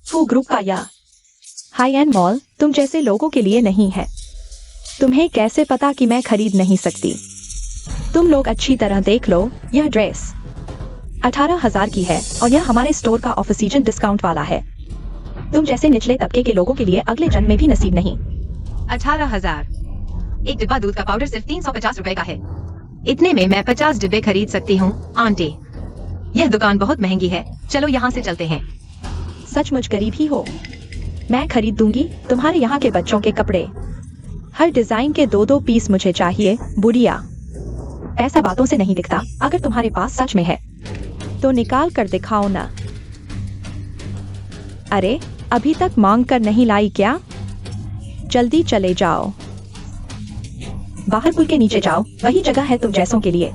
फू ग्रुप का यह हाई एंड मॉल तुम जैसे लोगों के लिए नहीं है। तुम्हें कैसे पता कि मैं खरीद नहीं सकती? तुम लोग अच्छी तरह देख लो। यह ड्रेस 18,000 की है और यह हमारे स्टोर का ऑफ सीजन डिस्काउंट वाला है। तुम जैसे निचले तबके के लोगों के लिए अगले जन्म में भी नसीब नहीं। 18,000? एक डिब्बा दूध का पाउडर सिर्फ 350 रुपए का है। इतने में मैं 50 डिब्बे खरीद सकती हूँ। आंटी, यह दुकान बहुत महंगी है। चलो यहाँ से चलते हैं। सचमुच गरीब ही हो। मैं खरीद दूंगी तुम्हारे यहाँ के बच्चों के कपड़े। हर डिजाइन के 2-2 पीस मुझे चाहिए। बुढ़िया, ऐसा बातों से नहीं दिखता। अगर तुम्हारे पास सच में है तो निकाल कर दिखाओ ना। अरे अभी तक मांग कर नहीं लाई क्या? जल्दी चले जाओ। बाहर पुल के नीचे जाओ। वही जगह है तुम जैसों के लिए,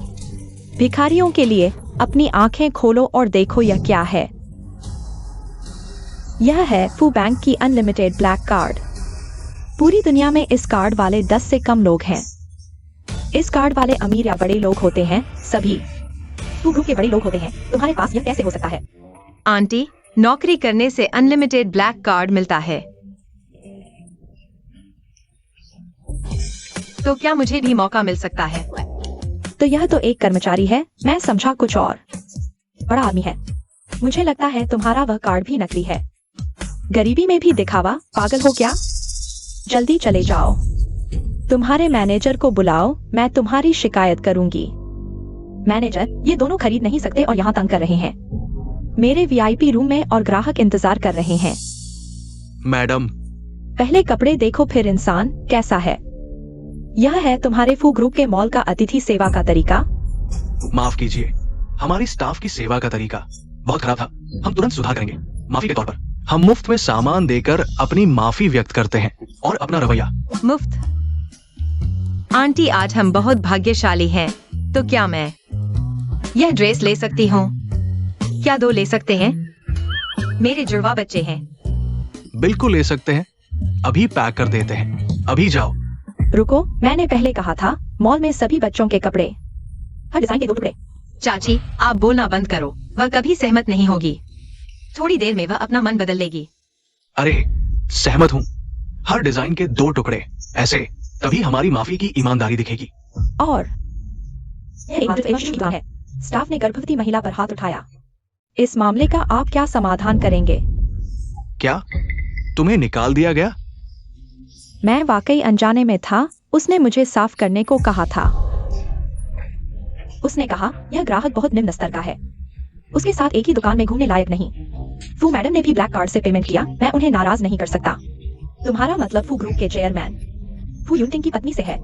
भिखारियों के लिए। अपनी आंखें खोलो और देखो यह क्या है। यह है फू बैंक की अनलिमिटेड ब्लैक कार्ड। पूरी दुनिया में इस कार्ड वाले 10 से कम लोग हैं। इस कार्ड वाले अमीर या बड़े लोग होते हैं। सभी फू ग्रुप के बड़े लोग होते हैं। तुम्हारे पास यह कैसे हो सकता है? आंटी, नौकरी करने से अनलिमिटेड ब्लैक कार्ड मिलता है। तो क्या मुझे भी मौका मिल सकता है? तो यह तो एक कर्मचारी है। मैं समझा कुछ और। बड़ा आदमी है। मुझे लगता है तुम्हारा वह कार्ड भी नकली है। गरीबी में भी दिखावा। पागल हो क्या? जल्दी चले जाओ। तुम्हारे मैनेजर को बुलाओ। मैं तुम्हारी शिकायत करूंगी। मैनेजर, ये दोनों खरीद नहीं सकते और यहाँ तंग कर रहे हैं। मेरे वीआईपी रूम में और ग्राहक इंतजार कर रहे हैं। मैडम, पहले कपड़े देखो फिर इंसान कैसा है। यह है तुम्हारे फू ग्रुप के मॉल का अतिथि सेवा का तरीका। माफ कीजिए, हमारी स्टाफ की सेवा का तरीका बहुत खराब था। हम तुरंत सुधार करेंगे। माफी के तौर पर हम मुफ्त में सामान देकर अपनी माफी व्यक्त करते हैं। और अपना रवैया मुफ्त? आंटी, आज हम बहुत भाग्यशाली हैं। तो क्या मैं यह ड्रेस ले सकती हूँ? क्या 2 ले सकते हैं? मेरे जुड़वा बच्चे हैं। बिल्कुल ले सकते हैं। अभी पैक कर देते हैं। अभी जाओ। रुको, मैंने पहले कहा था मॉल में सभी बच्चों के कपड़े, हर डिजाइन के 2 टुकड़े। चाची, आप बोलना बंद करो। वह कभी सहमत नहीं होगी। थोड़ी देर में वह अपना मन बदल लेगी। अरे सहमत हूँ। हर डिजाइन के 2 टुकड़े। ऐसे तभी हमारी माफी की ईमानदारी दिखेगी। और यह एक मात्र की दुकान है। स्टाफ ने गर्भवती महिला पर हाथ उठाया। इस मामले का आप क्या समाधान करेंगे? क्या तुम्हें निकाल दिया गया? मैं वाकई अनजाने में था। उसने मुझे साफ करने को कहा था। उसने कहा यह ग्राहक बहुत निम्न स्तर का है। उसके साथ एक ही दुकान में घूमने लायक नहीं। फू मैडम ने भी ब्लैक कार्ड से पेमेंट किया। मैं उन्हें नाराज नहीं कर सकता। तुम्हारा मतलब फू ग्रुप के चेयरमैन फू यूनटिंग की पत्नी से है?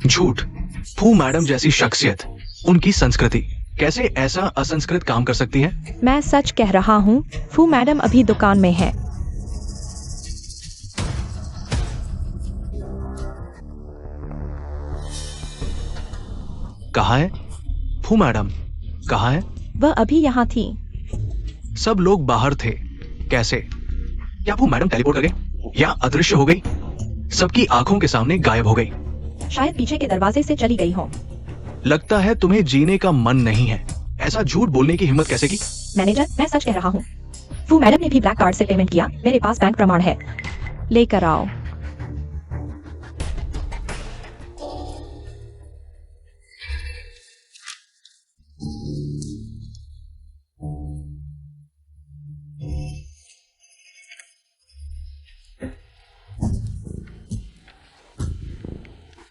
झूठ। फू मैडम जैसी शख्सियत, उनकी संस्कृति कैसे ऐसा असंस्कृत काम कर सकती है? मैं सच कह रहा हूँ। फू मैडम अभी दुकान में है। कहाँ है फू मैडम? कहाँ है? वह अभी यहाँ थी। सब लोग बाहर थे। कैसे? क्या फू मैडम टेलीपोर्ट कर गए या अदृश्य हो गई? सबकी आंखों के सामने गायब हो गई। शायद पीछे के दरवाजे से चली गई हो। लगता है तुम्हें जीने का मन नहीं है। ऐसा झूठ बोलने की हिम्मत कैसे की? मैनेजर, मैं सच कह रहा हूँ। फू मैडम ने भी ब्लैक कार्ड से पेमेंट किया। मेरे पास बैंक प्रमाण है। लेकर आओ।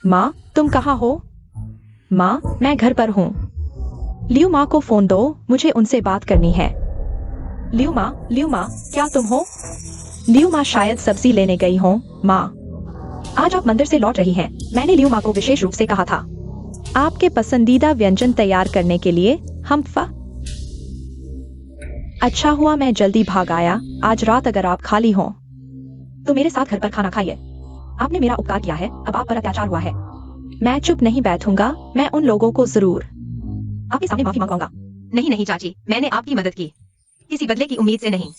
माँ, तुम कहाँ हो? माँ, मैं घर पर हूँ। लियू माँ को फोन दो, मुझे उनसे बात करनी है। लियू माँ, क्या तुम हो? लियू माँ शायद सब्जी लेने गई हो। माँ, आज आप मंदिर से लौट रही हैं। मैंने लियू माँ को विशेष रूप से कहा था आपके पसंदीदा व्यंजन तैयार करने के लिए। अच्छा हुआ मैं जल्दी भाग आया। आज रात अगर आप खाली हो तो मेरे साथ घर पर खाना खाइए। आपने मेरा उपकार किया है, अब आप पर अत्याचार हुआ है। मैं चुप नहीं बैठूंगा, मैं उन लोगों को जरूर आपके सामने माफी मांगूंगा। नहीं नहीं चाची, मैंने आपकी मदद की, किसी बदले की उम्मीद से नहीं।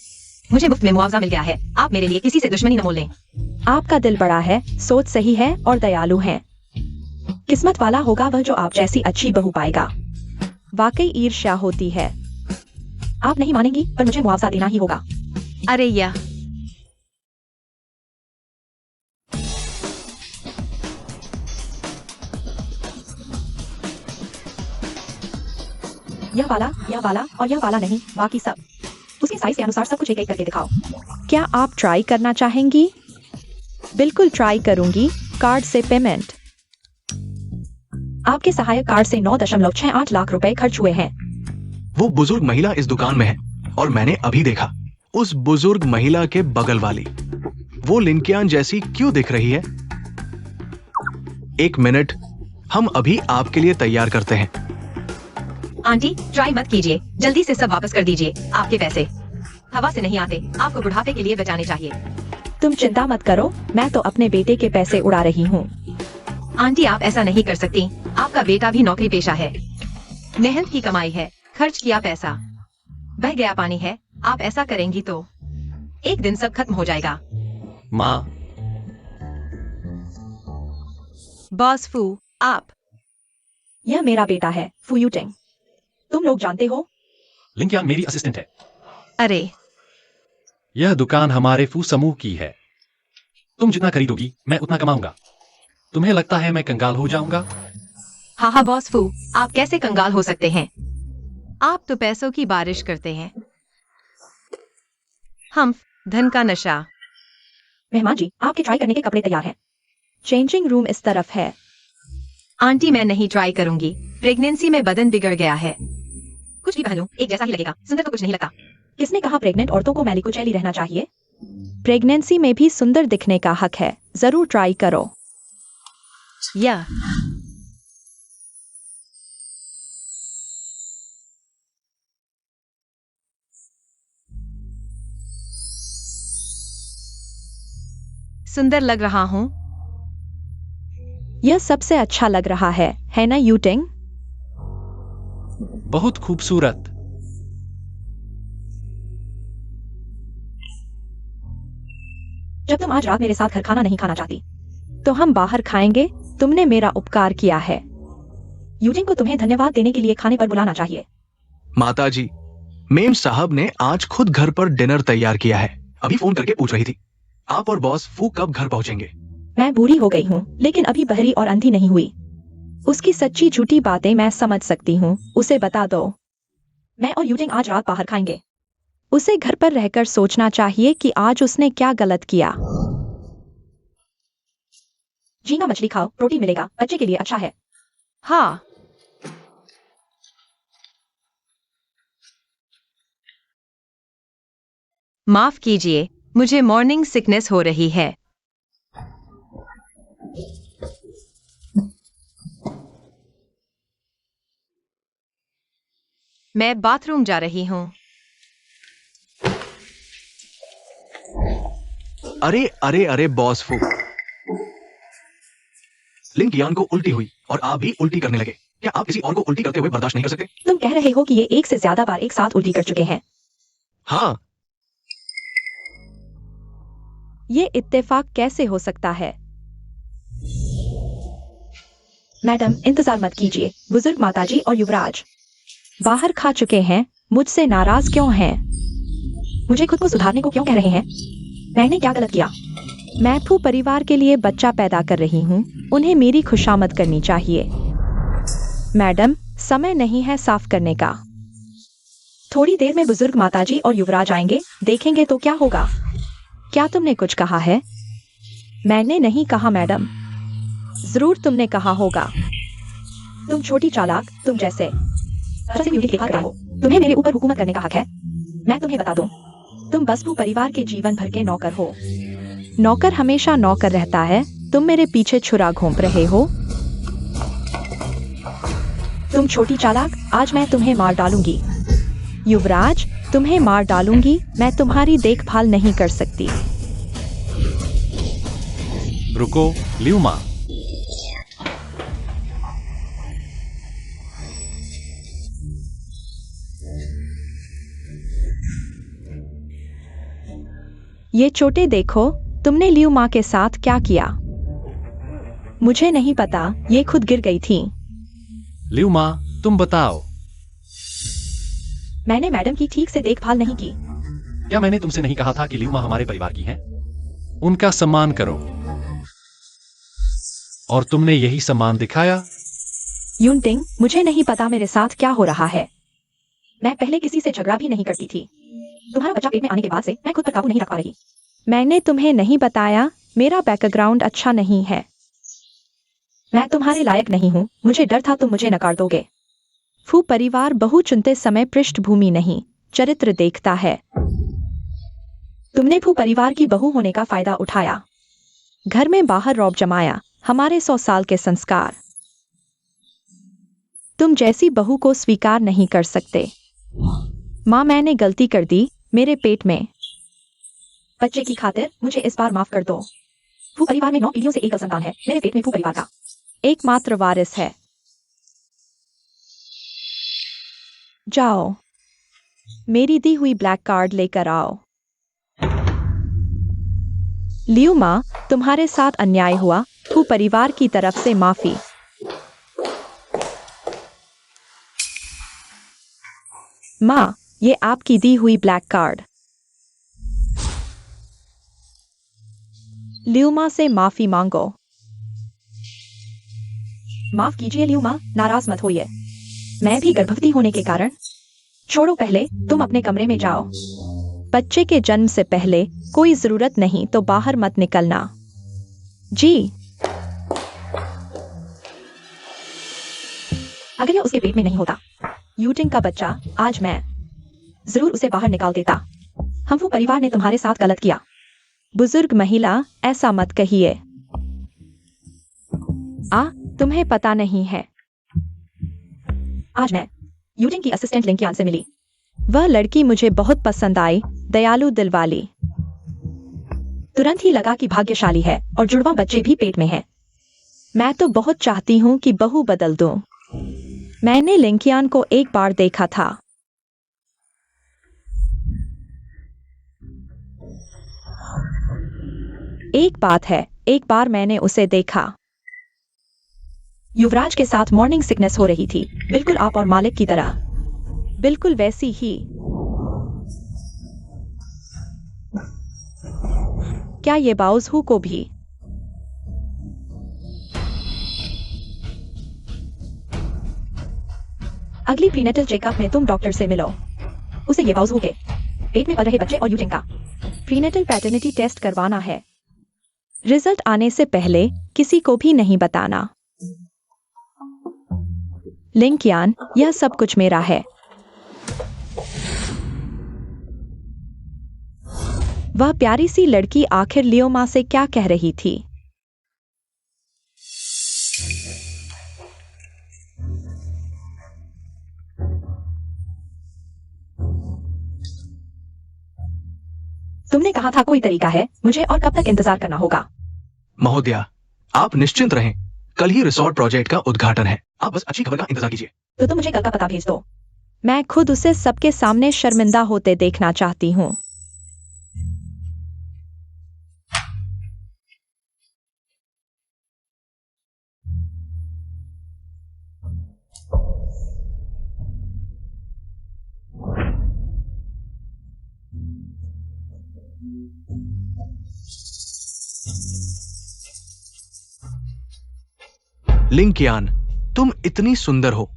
मुझे मुफ्त में मुआवजा मिल गया है। आप मेरे लिए किसी से दुश्मनी न मोल लें। आपका दिल बड़ा है, सोच सही है और दयालु है। किस्मत वाला होगा वह जो आप जैसी अच्छी बहू पाएगा। वाकई ईर्ष्या होती है। आप नहीं मानेंगी, पर मुझे मुआवजा देना ही होगा। अरे यह यह वाला और यह वाला नहीं, बाकी सब उसके साइज के अनुसार सब कुछ एक एक करके दिखाओ। क्या आप ट्राई करना चाहेंगी? बिल्कुल ट्राई करूंगी। कार्ड से पेमेंट। आपके सहायक कार्ड से 9.68 लाख रुपए खर्च हुए हैं। वो बुजुर्ग महिला इस दुकान में है और मैंने अभी देखा। उस बुजुर्ग महिला के बगल वाली वो लिंकियान जैसी क्यों दिख रही है? एक मिनट, हम अभी आपके लिए तैयार करते हैं। आंटी ट्राई मत कीजिए, जल्दी से सब वापस कर दीजिए। आपके पैसे हवा से नहीं आते, आपको बुढ़ापे के लिए बचाने चाहिए। तुम चिंता मत करो, मैं तो अपने बेटे के पैसे उड़ा रही हूँ। आंटी आप ऐसा नहीं कर सकती, आपका बेटा भी नौकरी पेशा है, मेहनत की कमाई है, खर्च किया पैसा बह गया पानी है। आप ऐसा करेंगी तो एक दिन सब खत्म हो जाएगा। माँ, बॉस फू, आप यह मेरा बेटा है, फू यूटिंग। तुम लोग जानते हो? लिंकियान मेरी असिस्टेंट है। अरे यह दुकान हमारे फू समूह की है। तुम जितना खरीदोगी मैं उतना कमाऊंगा। तुम्हें लगता है मैं कंगाल हो जाऊंगा? हाँ बॉस फू, आप कैसे कंगाल हो सकते हैं? आप तो पैसों की बारिश करते हैं। हम धन का नशा। मेहमान जी, आपके ट्राई करने के कपड़े तैयार हैं। चेंजिंग रूम इस तरफ है। आंटी मैं नहीं ट्राई करूंगी, प्रेगनेंसी में बदन बिगड़ गया है। कुछ भी पहनूं एक जैसा ही लगेगा, सुंदर तो कुछ नहीं लगता। किसने कहा प्रेग्नेंट औरतों को मैली कुचैली रहना चाहिए? प्रेगनेंसी में भी सुंदर दिखने का हक है, जरूर ट्राई करो। या सुंदर लग रहा हूँ। यह सबसे अच्छा लग रहा है ना यूटिंग? बहुत खूबसूरत। जब तुम आज रात मेरे साथ घर खाना नहीं खाना चाहती तो हम बाहर खाएंगे। तुमने मेरा उपकार किया है। यूटिंग को तुम्हें धन्यवाद देने के लिए खाने पर बुलाना चाहिए। माताजी, मेम साहब ने आज खुद घर पर डिनर तैयार किया है। अभी फोन करके पूछ रही थी आप और बॉस फू कब घर पहुंचेंगे। मैं बूढ़ी हो गई हूँ, लेकिन अभी बहरी और अंधी नहीं हुई। उसकी सच्ची झूठी बातें मैं समझ सकती हूँ। उसे बता दो मैं और यूटिंग आज रात बाहर खाएंगे। उसे घर पर रहकर सोचना चाहिए कि आज उसने क्या गलत किया। झींगा मछली खाओ, प्रोटीन मिलेगा, बच्चे के लिए अच्छा है। हाँ माफ कीजिए, मुझे मॉर्निंग सिकनेस हो रही है। मैं बाथरूम जा रही हूँ। अरे अरे अरे बॉस फू, लिंकियान को उल्टी हुई और आप भी उल्टी करने लगे। क्या आप किसी और को उल्टी करते हुए बर्दाश्त नहीं कर सकते? तुम कह रहे हो कि ये एक से ज्यादा बार एक साथ उल्टी कर चुके हैं। हाँ, ये इत्तेफाक कैसे हो सकता है? मैडम इंतजार मत कीजिए। बुजुर्ग माताजी और युवराज बाहर खा चुके हैं, मुझसे नाराज क्यों हैं? मुझे खुद को सुधारने को क्यों कह रहे हैं? मैंने क्या गलत किया? मैं फू परिवार के लिए बच्चा पैदा कर रही हूँ, उन्हें मेरी खुशामद करनी चाहिए। मैडम समय नहीं है साफ करने का। थोड़ी देर में बुजुर्ग माताजी और युवराज आएंगे, देखेंगे तो क्या होगा। क्या तुमने कुछ कहा है? मैंने नहीं कहा मैडम। जरूर तुमने कहा होगा। तुम छोटी चालाक, तुम जैसे। अच्छा से म्यूजिक लिखा हो, तुम्हें मेरे ऊपर हुकूमत करने का हक है। मैं तुम्हें बता दूं, तुम बसपू परिवार के जीवन भर के नौकर हो। नौकर हमेशा नौकर रहता है। तुम मेरे पीछे छुरा घोंप रहे हो। तुम छोटी चालाक, आज मैं तुम्हें मार डालूंगी। युवराज, तुम्हें मार डालूंगी। मैं तुम्हारी देखभाल नहीं कर सकती। रुको, ल्यूमा। ये चोटें देखो, तुमने लियू माँ के साथ क्या किया? मुझे नहीं पता, ये खुद गिर गई थी। ल्यूमा, तुम बताओ। मैंने मैडम की ठीक से देखभाल नहीं की। क्या मैंने तुमसे नहीं कहा था कि ल्यूमा हमारे परिवार की हैं? उनका सम्मान करो। और तुमने यही सम्मान दिखाया। यूनटिंग, मुझे नहीं पता मेरे साथ क्या हो रहा है। मैं पहले किसी से झगड़ा भी नहीं करती थी। तुम्हारा बच्चा पेट में आने के बाद से मैं खुद पर काबू नहीं रख पा रही। मैंने तुम्हें नहीं बताया, मेरा बैकग्राउंड अच्छा नहीं है। मैं तुम्हारे लायक नहीं हूँ, मुझे डर था तुम मुझे नकार दोगे। फू परिवार बहु चुनते समय पृष्ठभूमि नहीं, चरित्र देखता है। तुमने फू परिवार की बहू होने का फायदा उठाया। घर में बाहर रौब जमाया, हमारे 100 साल के संस्कार। तुम जैसी बहू को स्वीकार नहीं कर सकते। माँ, मैंने गलती कर दी, मेरे पेट में। बच्चे की खातिर मुझे इस बार माफ कर दो। फू परिवार में 9 पीढ़ियों से एक संतान है, मेरे पेट में फू परिवार का एकमात्र वारिस है। जाओ, मेरी दी हुई ब्लैक कार्ड लेकर आओ। लियू माँ, तुम्हारे साथ अन्याय हुआ, फू परिवार की तरफ से माफी। माँ, ये आपकी दी हुई ब्लैक कार्ड। लियू माँ से माफी मांगो। माफ कीजिए लियू माँ, नाराज मत होइए। मैं भी गर्भवती होने के कारण। छोड़ो, पहले तुम अपने कमरे में जाओ। बच्चे के जन्म से पहले कोई जरूरत नहीं तो बाहर मत निकलना। जी। अगर यह उसके पेट में नहीं होता, यूटिंग का बच्चा, आज मैं जरूर उसे बाहर निकाल देता। हम वो परिवार ने तुम्हारे साथ गलत किया। बुजुर्ग महिला, ऐसा मत कहिए। तुम्हें पता नहीं है। आज मैं यूटिंग की असिस्टेंट लिंकियान से मिली। वह लड़की मुझे बहुत पसंद आई, दयालु दिल वाली। तुरंत ही लगा कि भाग्यशाली है और जुड़वा बच्चे भी पेट में है। मैं तो बहुत चाहती हूँ कि बहू बदल दूं। मैंने लिंकियान को एक बार देखा था। एक बात है, एक बार मैंने उसे देखा। युवराज के साथ मॉर्निंग सिकनेस हो रही थी, बिल्कुल आप और मालिक की तरह। बिल्कुल वैसी ही। क्या ये बाउजहू को भी? अगली प्रीनेटल चेकअप में तुम डॉक्टर से मिलो। उसे ये बाउजहू के पेट में पल रहे बच्चे और यूटिंग का प्रीनेटल पैटर्निटी टेस्ट करवाना है। रिजल्ट आने से पहले किसी को भी नहीं बताना। लिंकियान, यह सब कुछ मेरा है। वह प्यारी सी लड़की आखिर लियो माँ से क्या कह रही थी? तुमने कहा था कोई तरीका है, मुझे और कब तक इंतजार करना होगा? महोदया, आप निश्चिंत रहें, कल ही रिसोर्ट प्रोजेक्ट का उद्घाटन है। आप बस अच्छी खबर का इंतजार कीजिए। तो तुम मुझे कल का पता भेज दो। मैं खुद उसे सबके सामने शर्मिंदा होते देखना चाहती हूँ। लिंकियान, तुम इतनी सुंदर हो।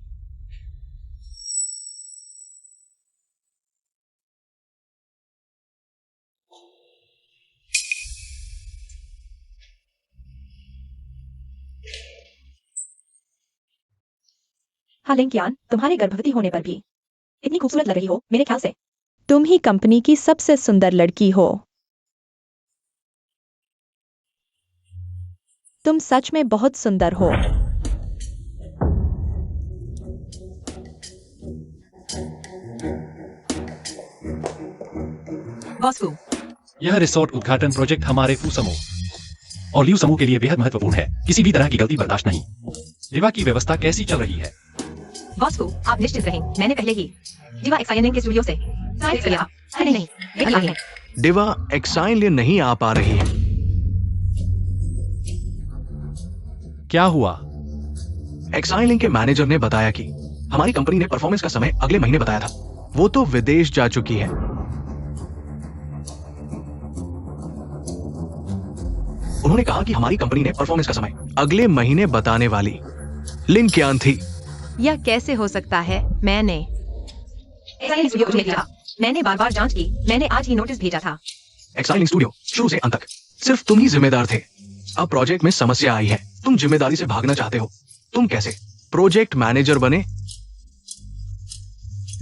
हाँ लिंकियान, तुम्हारे गर्भवती होने पर भी इतनी खूबसूरत लग रही हो मेरे ख्याल से। तुम ही कंपनी की सबसे सुंदर लड़की हो। तुम सच में बहुत सुंदर हो। बॉस फू, यह रिसोर्ट उद्घाटन प्रोजेक्ट हमारे फू समूह और ल्यू समूह के लिए बेहद महत्वपूर्ण है। किसी भी तरह की गलती बर्दाश्त नहीं। दिवा की व्यवस्था कैसी चल रही है? बॉस फू, आप निश्चिंत रहें, मैंने पहले ही दिवा एक्साइनिंग के स्टूडियो से साइट किया। नहीं, वे आई हैं। डिवा एक्साइन लिए नहीं आ पा रही है। क्या हुआ? एक्साइन लिंक के मैनेजर ने बताया कि हमारी कंपनी ने परफॉर्मेंस का समय अगले महीने बताया था। वो तो विदेश जा चुकी है। उन्होंने कहा कि हमारी कंपनी ने परफॉर्मेंस का समय अगले महीने बताने वाली लिंकियान थी। यह कैसे हो सकता है? मैंने एक्साइनिंग स्टूडियो में भेजा। मैंने बार-बार जांच की। मैंने आज ही नोटिस भेजा था। एक्साइन लिंक स्टूडियो शुरू से अंत तक सिर्फ तुम ही जिम्मेदार थे। अब प्रोजेक्ट में समस्या आई है। तुम जिम्मेदारी से भागना चाहते हो। तुम कैसे प्रोजेक्ट मैनेजर बने?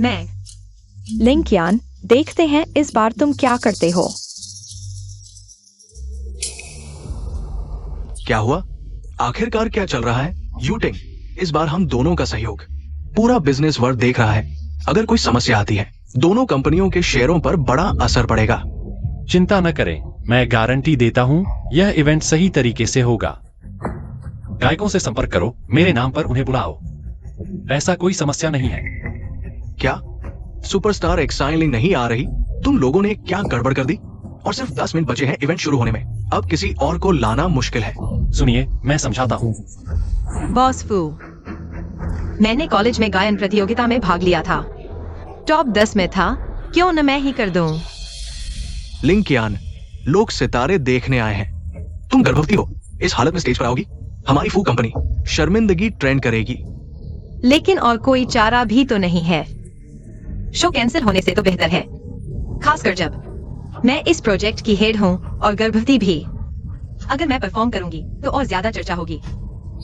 मैं लिंकियान, देखते हैं इस बार तुम क्या करते हो। क्या हुआ? आखिरकार क्या चल रहा है? यूटिंग, इस बार हम दोनों का सहयोग पूरा बिजनेस वर्ल्ड देख रहा है। अगर कोई समस्या आती है, दोनों कंपनियों के शेयरों पर बड़ा असर पड़ेगा। चिंता न करें, मैं गारंटी देता हूं यह इवेंट सही तरीके से होगा। गायकों से संपर्क करो, मेरे नाम पर उन्हें बुलाओ। ऐसा कोई समस्या नहीं है। क्या सुपरस्टार एक्साइन लिंक नहीं आ रही? तुम लोगों ने क्या गड़बड़ कर दी? और सिर्फ 10 मिनट बचे हैं इवेंट शुरू होने में। अब किसी और को लाना मुश्किल है। सुनिए, मैं समझाता हूं। बॉस फू, मैंने कॉलेज में गायन प्रतियोगिता में भाग लिया था। टॉप 10 में था। क्यों न मैं ही कर दूं? लिंकियान, लोग सितारे देखने आए हैं। तुम गर्भवती हो, इस हालत में स्टेज पर आओगी? हमारी फू कंपनी शर्मिंदगी ट्रेंड करेगी। लेकिन और कोई चारा भी तो नहीं है। शो कैंसिल होने से तो बेहतर है, खासकर जब मैं इस प्रोजेक्ट की हेड हूँ और गर्भवती भी। अगर मैं परफॉर्म करूंगी तो और ज्यादा चर्चा होगी।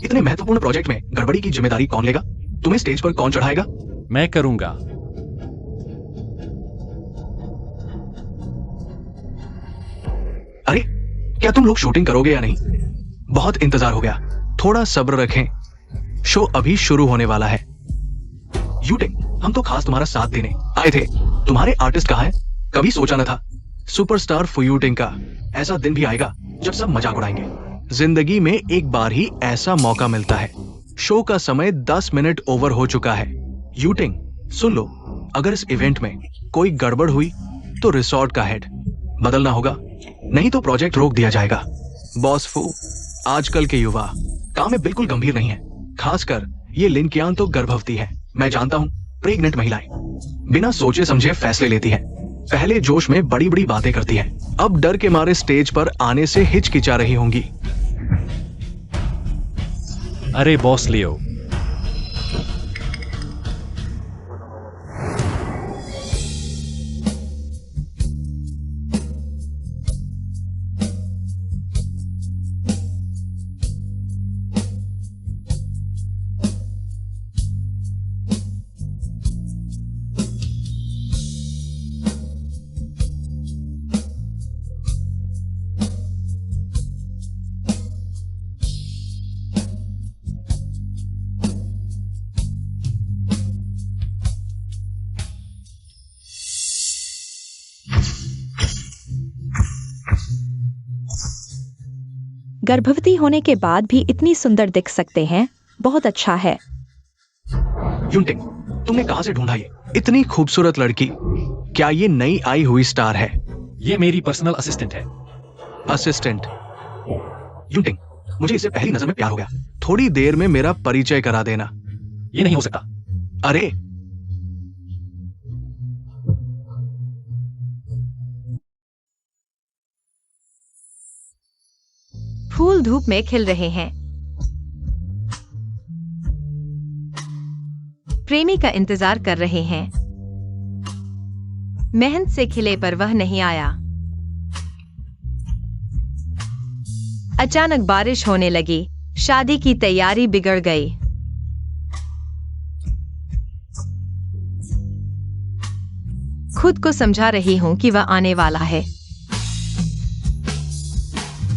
इतने महत्वपूर्ण प्रोजेक्ट में गड़बड़ी की जिम्मेदारी कौन लेगा? तुम्हें स्टेज पर कौन चढ़ाएगा? मैं करूंगा। अरे, क्या तुम लोग शूटिंग करोगे या नहीं? बहुत इंतजार हो गया। थोड़ा सब्र रखें, शो अभी शुरू होने वाला है। यूटिंग, हम तो खास तुम्हारा साथ देने आए थे। तुम्हारे आर्टिस्ट कहाँ हैं? कभी सोचा न था सुपरस्टार फूयूटिंग का ऐसा दिन भी आएगा जब सब मजाक उड़ाएंगे। जिंदगी में एक बार ही ऐसा मौका मिलता है। शो का समय 10 मिनट ओवर हो चुका है। यूटिंग, सुन लो, अगर इस इवेंट में कोई गड़बड़ हुई तो रिसोर्ट का हेड बदलना होगा, नहीं तो प्रोजेक्ट रोक दिया जाएगा। बॉस फू, आजकल के युवा काम में बिल्कुल गंभीर नहीं है। खासकर ये लिंकियान तो गर्भवती है। मैं जानता हूँ प्रेग्नेंट महिलाएं बिना सोचे समझे फैसले लेती है। पहले जोश में बड़ी बड़ी बातें करती है, अब डर के मारे स्टेज पर आने से हिचकिचा रही होंगी। अरे बॉस लियो, गर्भवती होने के बाद भी इतनी सुंदर दिख सकते हैं, बहुत अच्छा है। यूटिंग, तुमने कहां से ढूंढा ये इतनी खूबसूरत लड़की? क्या ये नई आई हुई स्टार है? ये मेरी पर्सनल असिस्टेंट है। असिस्टेंट? यूटिंग, मुझे इससे पहली नजर में प्यार हो गया। थोड़ी देर में मेरा परिचय करा देना। ये नहीं हो सकता। अरे, फूल धूप में खिल रहे हैं। प्रेमी का इंतजार कर रहे हैं। मेहनत से खिले पर वह नहीं आया। अचानक बारिश होने लगी। शादी की तैयारी बिगड़ गई। खुद को समझा रही हूँ कि वह आने वाला है।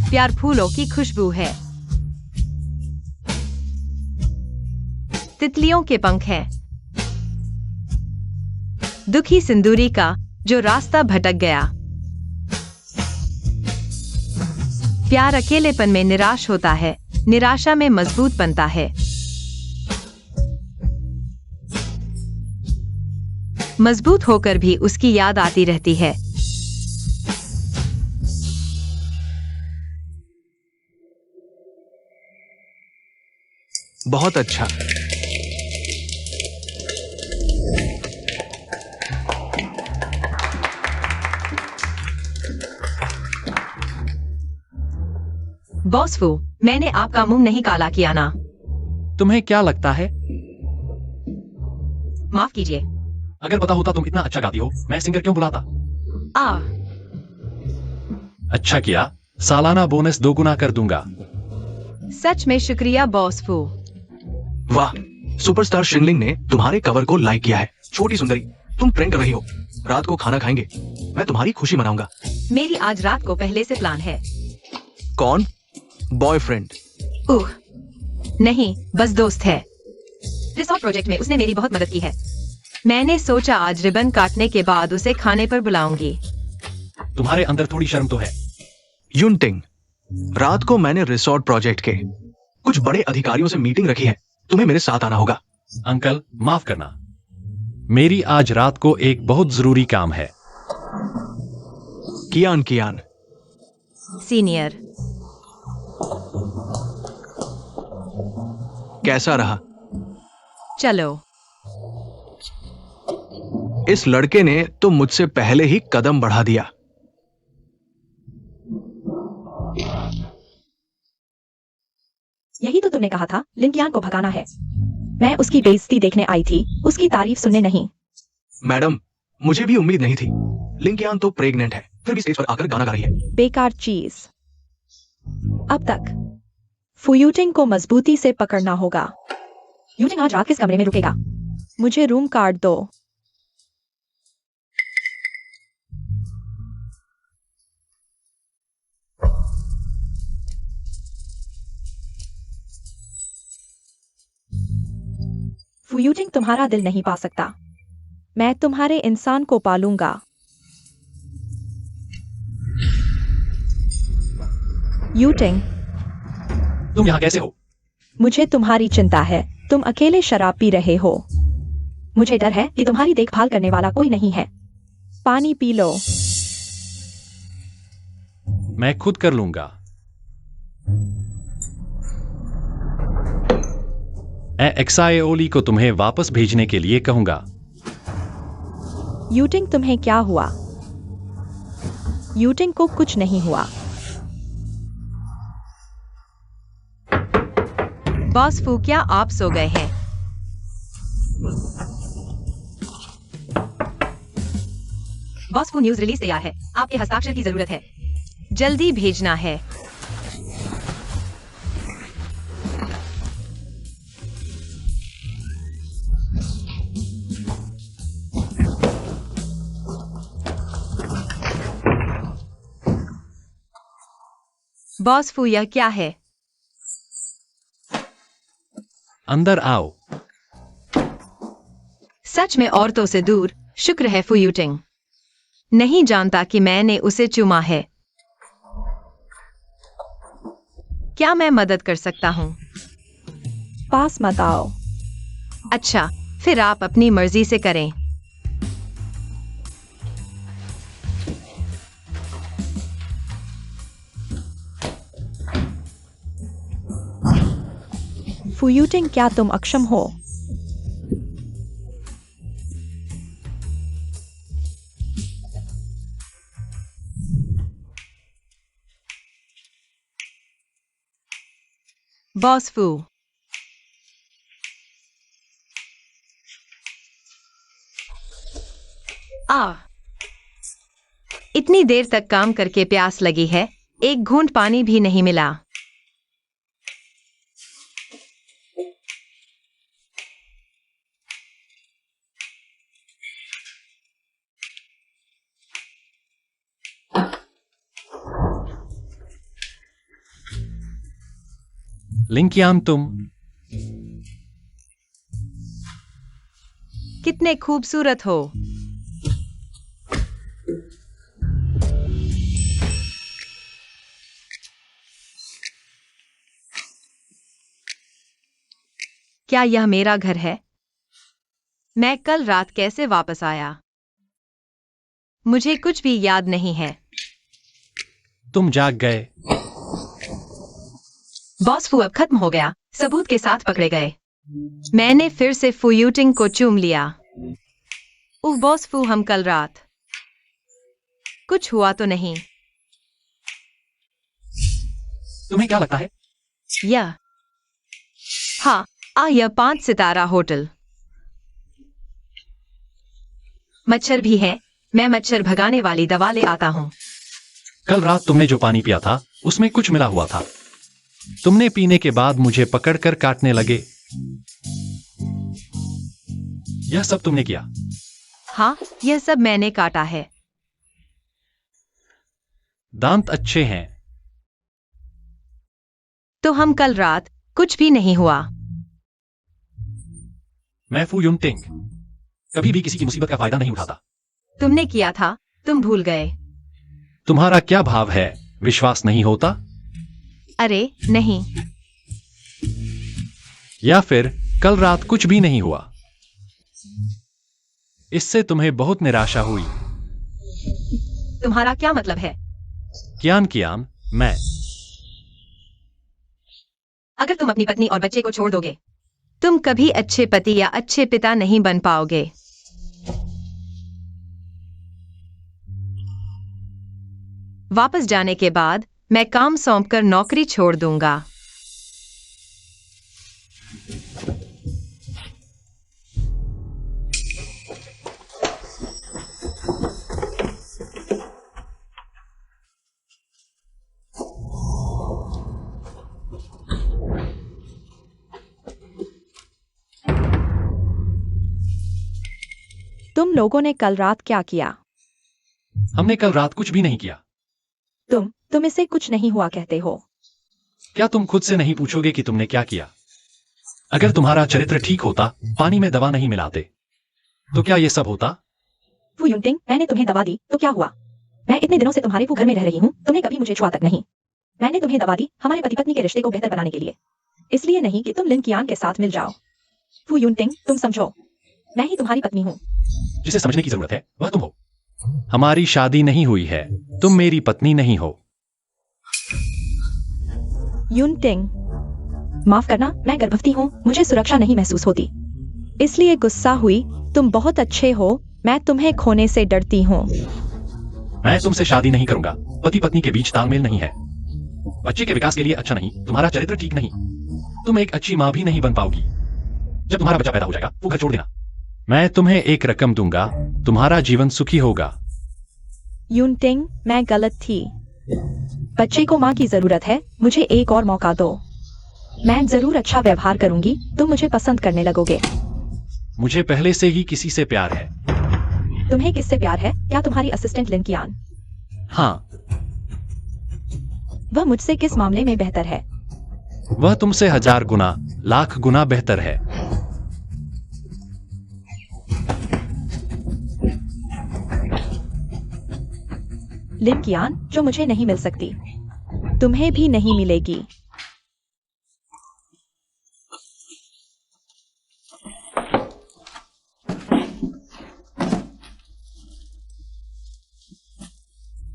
प्यार फूलों की खुशबू है। तितलियों के पंख हैं। दुखी सिंदूरी का जो रास्ता भटक गया। प्यार अकेलेपन में निराश होता है, निराशा में मजबूत बनता है। मजबूत होकर भी उसकी याद आती रहती है। बहुत अच्छा। बॉस फू, मैंने आपका मुंह नहीं काला किया ना। तुम्हें क्या लगता है? माफ कीजिए। अगर पता होता तुम इतना अच्छा गाती हो, मैं सिंगर क्यों बुलाता? आ अच्छा किया, सालाना बोनस 2 गुना कर दूंगा। सच में शुक्रिया बॉस फू। वाह, सुपरस्टार शिनलिंग ने तुम्हारे कवर को लाइक किया है। छोटी सुंदरी, तुम ट्रेंड कर रही हो। रात को खाना खाएंगे, मैं तुम्हारी खुशी मनाऊंगा। मेरी आज रात को पहले से प्लान है। कौन? बॉयफ्रेंड? नहीं, बस दोस्त है। रिसोर्ट प्रोजेक्ट में उसने मेरी बहुत मदद की है। मैंने सोचा आज रिबन काटने के बाद उसे खाने पर बुलाऊंगी। तुम्हारे अंदर थोड़ी शर्म तो है। युनटिंग, रात को मैंने रिसोर्ट प्रोजेक्ट के कुछ बड़े अधिकारियों से मीटिंग रखी है। तुम्हें मेरे साथ आना होगा। अंकल, माफ करना, मेरी आज रात को एक बहुत जरूरी काम है। कियान कियान, सीनियर। कैसा रहा? चलो। इस लड़के ने तो मुझसे पहले ही कदम बढ़ा दिया। यही तो तुमने कहा था, लिंकियान को भगाना है। मैं उसकी बेइज्जती देखने आई थी, उसकी तारीफ सुनने नहीं। मैडम, मुझे भी उम्मीद नहीं थी। लिंकियान तो प्रेग्नेंट है, फिर भी स्टेज पर आकर गाना गा रही है। बेकार चीज। अब तक फुयूटिंग को मजबूती से पकड़ना होगा। यूटिंग आज रात किस कमरे में रुकेगा? मुझे रूम कार्ड दो। फुयूटिंग तुम्हारा दिल नहीं पा सकता। मैं तुम्हारे इंसान को पालूंगा। यूटिंग, तुम यहाँ कैसे हो? मुझे तुम्हारी चिंता है। तुम अकेले शराब पी रहे हो। मुझे डर है कि तुम्हारी देखभाल करने वाला कोई नहीं है। पानी पी लो। मैं खुद कर लूंगा। एक्साएओली को तुम्हें वापस भेजने के लिए कहूंगा। यूटिंग, तुम्हें क्या हुआ? यूटिंग को कुछ नहीं हुआ। बॉस फू, क्या आप सो गए हैं? बॉस फू, न्यूज रिलीज तैयार है। आपके हस्ताक्षर की जरूरत है। जल्दी भेजना है। बॉस फू, यह क्या है? अंदर आओ। सच में औरतों से दूर। शुक्र है फुयूटिंग नहीं जानता कि मैंने उसे चुमा है। क्या मैं मदद कर सकता हूँ? पास मत आओ। अच्छा, फिर आप अपनी मर्जी से करें। फुयूटिंग, क्या तुम अक्षम हो? बॉस फू, इतनी देर तक काम करके प्यास लगी है, एक घूंट पानी भी नहीं मिला। लिंकियान, तुम कितने खूबसूरत हो। क्या यह मेरा घर है? मैं कल रात कैसे वापस आया? मुझे कुछ भी याद नहीं है। तुम जाग गए। बॉस फू अब खत्म हो गया, सबूत के साथ पकड़े गए। मैंने फिर से फू यूटिंग को चूम लिया। उह बॉस फू, हम कल रात कुछ हुआ तो नहीं? तुम्हें क्या लगता है? यह हाँ, यह 5 सितारा होटल। मच्छर भी है। मैं मच्छर भगाने वाली दवा ले आता हूँ। कल रात तुमने जो पानी पिया था उसमें कुछ मिला हुआ था। तुमने पीने के बाद मुझे पकड़कर काटने लगे। यह सब तुमने किया? हाँ, यह सब मैंने काटा है। दांत अच्छे हैं। तो हम कल रात कुछ भी नहीं हुआ। मैं फू युनटिंग कभी भी किसी की मुसीबत का फायदा नहीं उठाता। तुमने किया था, तुम भूल गए। तुम्हारा क्या भाव है? विश्वास नहीं होता? अरे नहीं। या फिर कल रात कुछ भी नहीं हुआ? इससे तुम्हें बहुत निराशा हुई। तुम्हारा क्या मतलब है? कियान, मैं। अगर तुम अपनी पत्नी और बच्चे को छोड़ दोगे, तुम कभी अच्छे पति या अच्छे पिता नहीं बन पाओगे। वापस जाने के बाद मैं काम सौंपकर नौकरी छोड़ दूंगा। तुम लोगों ने कल रात क्या किया? हमने कल रात कुछ भी नहीं किया। तुम इसे कुछ नहीं हुआ कहते हो? क्या तुम खुद से नहीं पूछोगे कि तुमने क्या किया? अगर तुम्हारा चरित्र ठीक होता, पानी में दवा नहीं मिलाते, तो क्या ये सब होता? फू यूनटिंग, मैंने तुम्हें दवा दी तो क्या हुआ? मैं इतने दिनों से तुम्हारे फू घर में रह रही हूँ, तुमने कभी मुझे छुआ तक नहीं। मैंने तुम्हें दवा दी हमारे पति पत्नी के रिश्ते को बेहतर बनाने के लिए, इसलिए नहीं कि तुम लिन कियान के साथ मिल जाओ। फू यूनटिंग, तुम समझो, मैं ही तुम्हारी पत्नी हूँ। जिसे समझने की जरूरत है वह तुम हो। हमारी शादी नहीं हुई है, तुम मेरी पत्नी नहीं हो। यूनटिंग, माफ करना, मैं गर्भवती हूँ, मुझे सुरक्षा नहीं महसूस होती। इसलिए गुस्सा हुई। तुम बहुत अच्छे हो, मैं तुम्हें खोने से डरती हूँ। मैं तुमसे शादी नहीं करूंगा। पति पत्नी के बीच तालमेल नहीं है। बच्चे के विकास के लिए अच्छा नहीं, तुम्हारा चरित्र ठीक नहीं, तुम एक अच्छी मां भी नहीं बन पाओगी। जब तुम्हारा बच्चा पैदा हो जाएगा वो घर छोड़ देना। मैं तुम्हें एक रकम दूंगा, तुम्हारा जीवन सुखी होगा। यूनटिंग, मैं गलत थी। बच्चे को माँ की जरूरत है, मुझे एक और मौका दो। मैं जरूर अच्छा व्यवहार करूंगी, तुम मुझे पसंद करने लगोगे। मुझे पहले से ही किसी से प्यार है। तुम्हें किससे प्यार है? क्या तुम्हारी असिस्टेंट लिन कियान? हाँ, वह मुझसे किस मामले में बेहतर है? वह तुमसे 1000 गुना, लाख गुना बेहतर है। लिन कियान, जो मुझे नहीं मिल सकती, तुम्हें भी नहीं मिलेगी।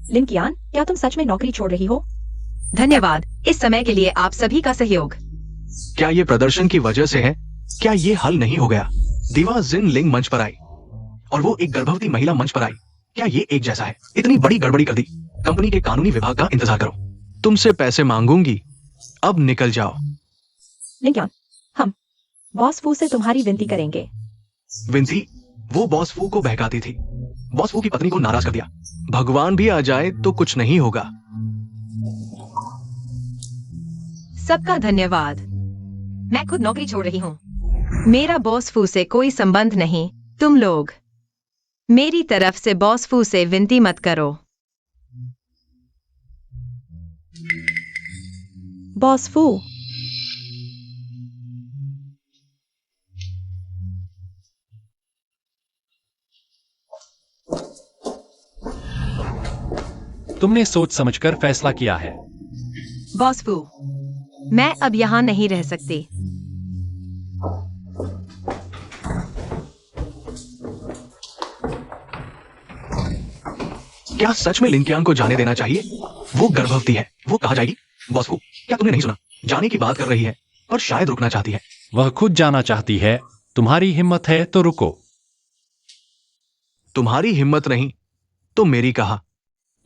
लिन कियान, क्या तुम सच में नौकरी छोड़ रही हो? धन्यवाद इस समय के लिए आप सभी का सहयोग। क्या ये प्रदर्शन की वजह से है? क्या ये हल नहीं हो गया? दीवा जिन लिंग मंच पर आई और वो एक गर्भवती महिला मंच पर आई। क्या ये एक जैसा है? इतनी बड़ी गड़बड़ी कर दी। कंपनी के कानूनी विभाग का इंतजार करो। तुमसे पैसे मांगूंगी, अब निकल जाओ। लिन कियान, हम बॉस फू से तुम्हारी विनती करेंगे। विंसी, वो बॉस फू को बहकाती थी। बॉस फू की पत्नी को नाराज कर दिया। भगवान भी आ जाए तो कुछ नहीं होगा। सबका धन्यवाद। मैं खुद नौकरी छोड़ रही हूँ। मेरा बॉस फू से कोई संबंध नहीं। तुम लोग मेरी तरफ से बॉस फू से विनती मत करो। बॉस फू, तुमने सोच समझकर फैसला किया है। बॉस फू, मैं अब यहाँ नहीं रह सकती। क्या सच में लिंकियान को जाने देना चाहिए? वो गर्भवती है, वो कहाँ जाएगी? बॉस फू, क्या तुमने नहीं सुना? जाने की बात कर रही है, पर शायद रुकना चाहती है। वह खुद जाना चाहती है। तुम्हारी हिम्मत है तो रुको। तुम्हारी हिम्मत नहीं तो मेरी कहा।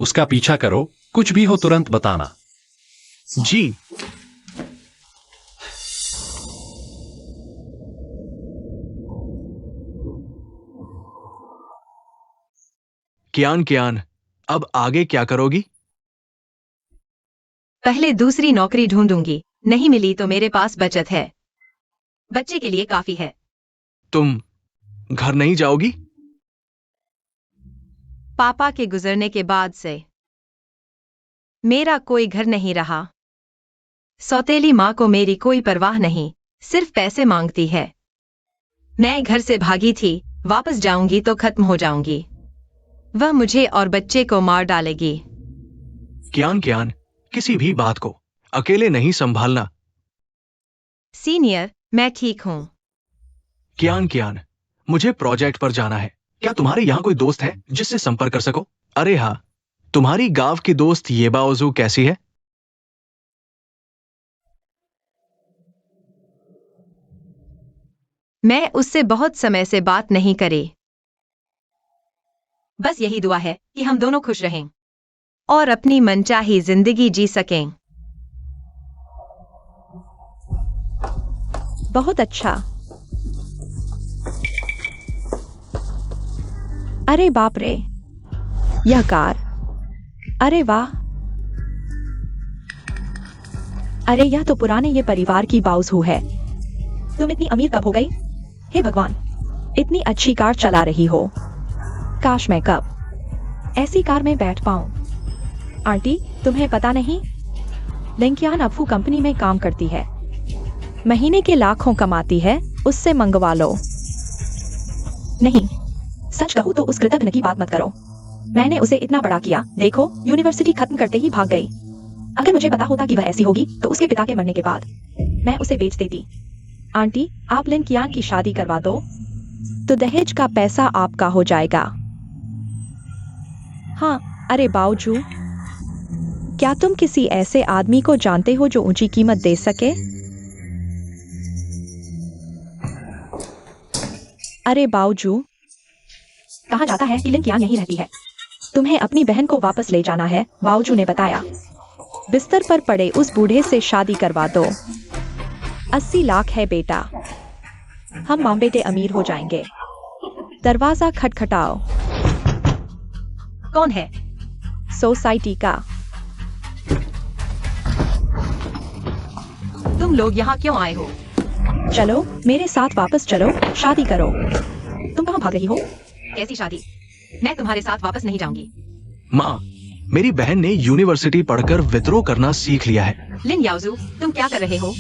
उसका पीछा करो, कुछ भी हो तुरंत बताना। जी। कियान, अब आगे क्या करोगी? पहले दूसरी नौकरी ढूंढूंगी, नहीं मिली तो मेरे पास बचत है, बच्चे के लिए काफी है। तुम घर नहीं जाओगी? पापा के गुजरने के बाद से मेरा कोई घर नहीं रहा। सौतेली माँ को मेरी कोई परवाह नहीं, सिर्फ पैसे मांगती है। मैं घर से भागी थी, वापस जाऊंगी तो खत्म हो जाऊंगी। वह मुझे और बच्चे को मार डालेगी। कियान, किसी भी बात को अकेले नहीं संभालना। सीनियर, मैं ठीक हूँ। कियान, मुझे प्रोजेक्ट पर जाना है। क्या तुम्हारे यहाँ कोई दोस्त है जिससे संपर्क कर सको? अरे हाँ, तुम्हारी गांव की दोस्त येबाओजू कैसी है? मैं उससे बहुत समय से बात नहीं करी। बस यही दुआ है कि हम दोनों खुश रहें और अपनी मनचाही जिंदगी जी सकें। बहुत अच्छा। अरे बाप रे, यह कार, अरे वाह। अरे यह तो पुराने ये परिवार की बाउजू है। तुम इतनी अमीर कब हो गई? हे भगवान, इतनी अच्छी कार चला रही हो। काश मैं कब ऐसी कार में बैठ पाऊं। आंटी, तुम्हें पता नहीं, लिंकियान अफू कंपनी में काम करती है, महीने के लाखों कमाती है, उससे मंगवा लो। नहीं, सच कहूं तो उस कृतज्ञ की बात मत करो। मैंने उसे इतना बड़ा किया, देखो यूनिवर्सिटी खत्म करते ही भाग गई। अगर मुझे पता होता कि वह ऐसी होगी तो उसके पिता के मरने के बाद मैं उसे बेच देती। आंटी, आप लिंकियान की शादी करवा दो तो दहेज का पैसा आपका हो जाएगा। हाँ, अरे बाऊजू, क्या तुम किसी ऐसे आदमी को जानते हो जो ऊंची कीमत दे सके? अरे बाऊजू, कहा जाता है कि लिंकियान यहीं रहती है। तुम्हें अपनी बहन को वापस ले जाना है, बाऊजू ने बताया। बिस्तर पर पड़े उस बूढ़े से शादी करवा दो। 80 लाख है बेटा, हम माँ बेटे अमीर हो जाएंगे। दरवाजा खटखटाओ। कौन है? सोसाइटी का। तुम लोग यहाँ क्यों आए हो? चलो मेरे साथ वापस चलो, शादी करो। तुम कहाँ भाग रही हो? कैसी शादी? मैं तुम्हारे साथ वापस नहीं जाऊंगी। माँ, मेरी बहन ने यूनिवर्सिटी पढ़कर विद्रोह करना सीख लिया है। लिन याओजू, तुम क्या कर रहे हो?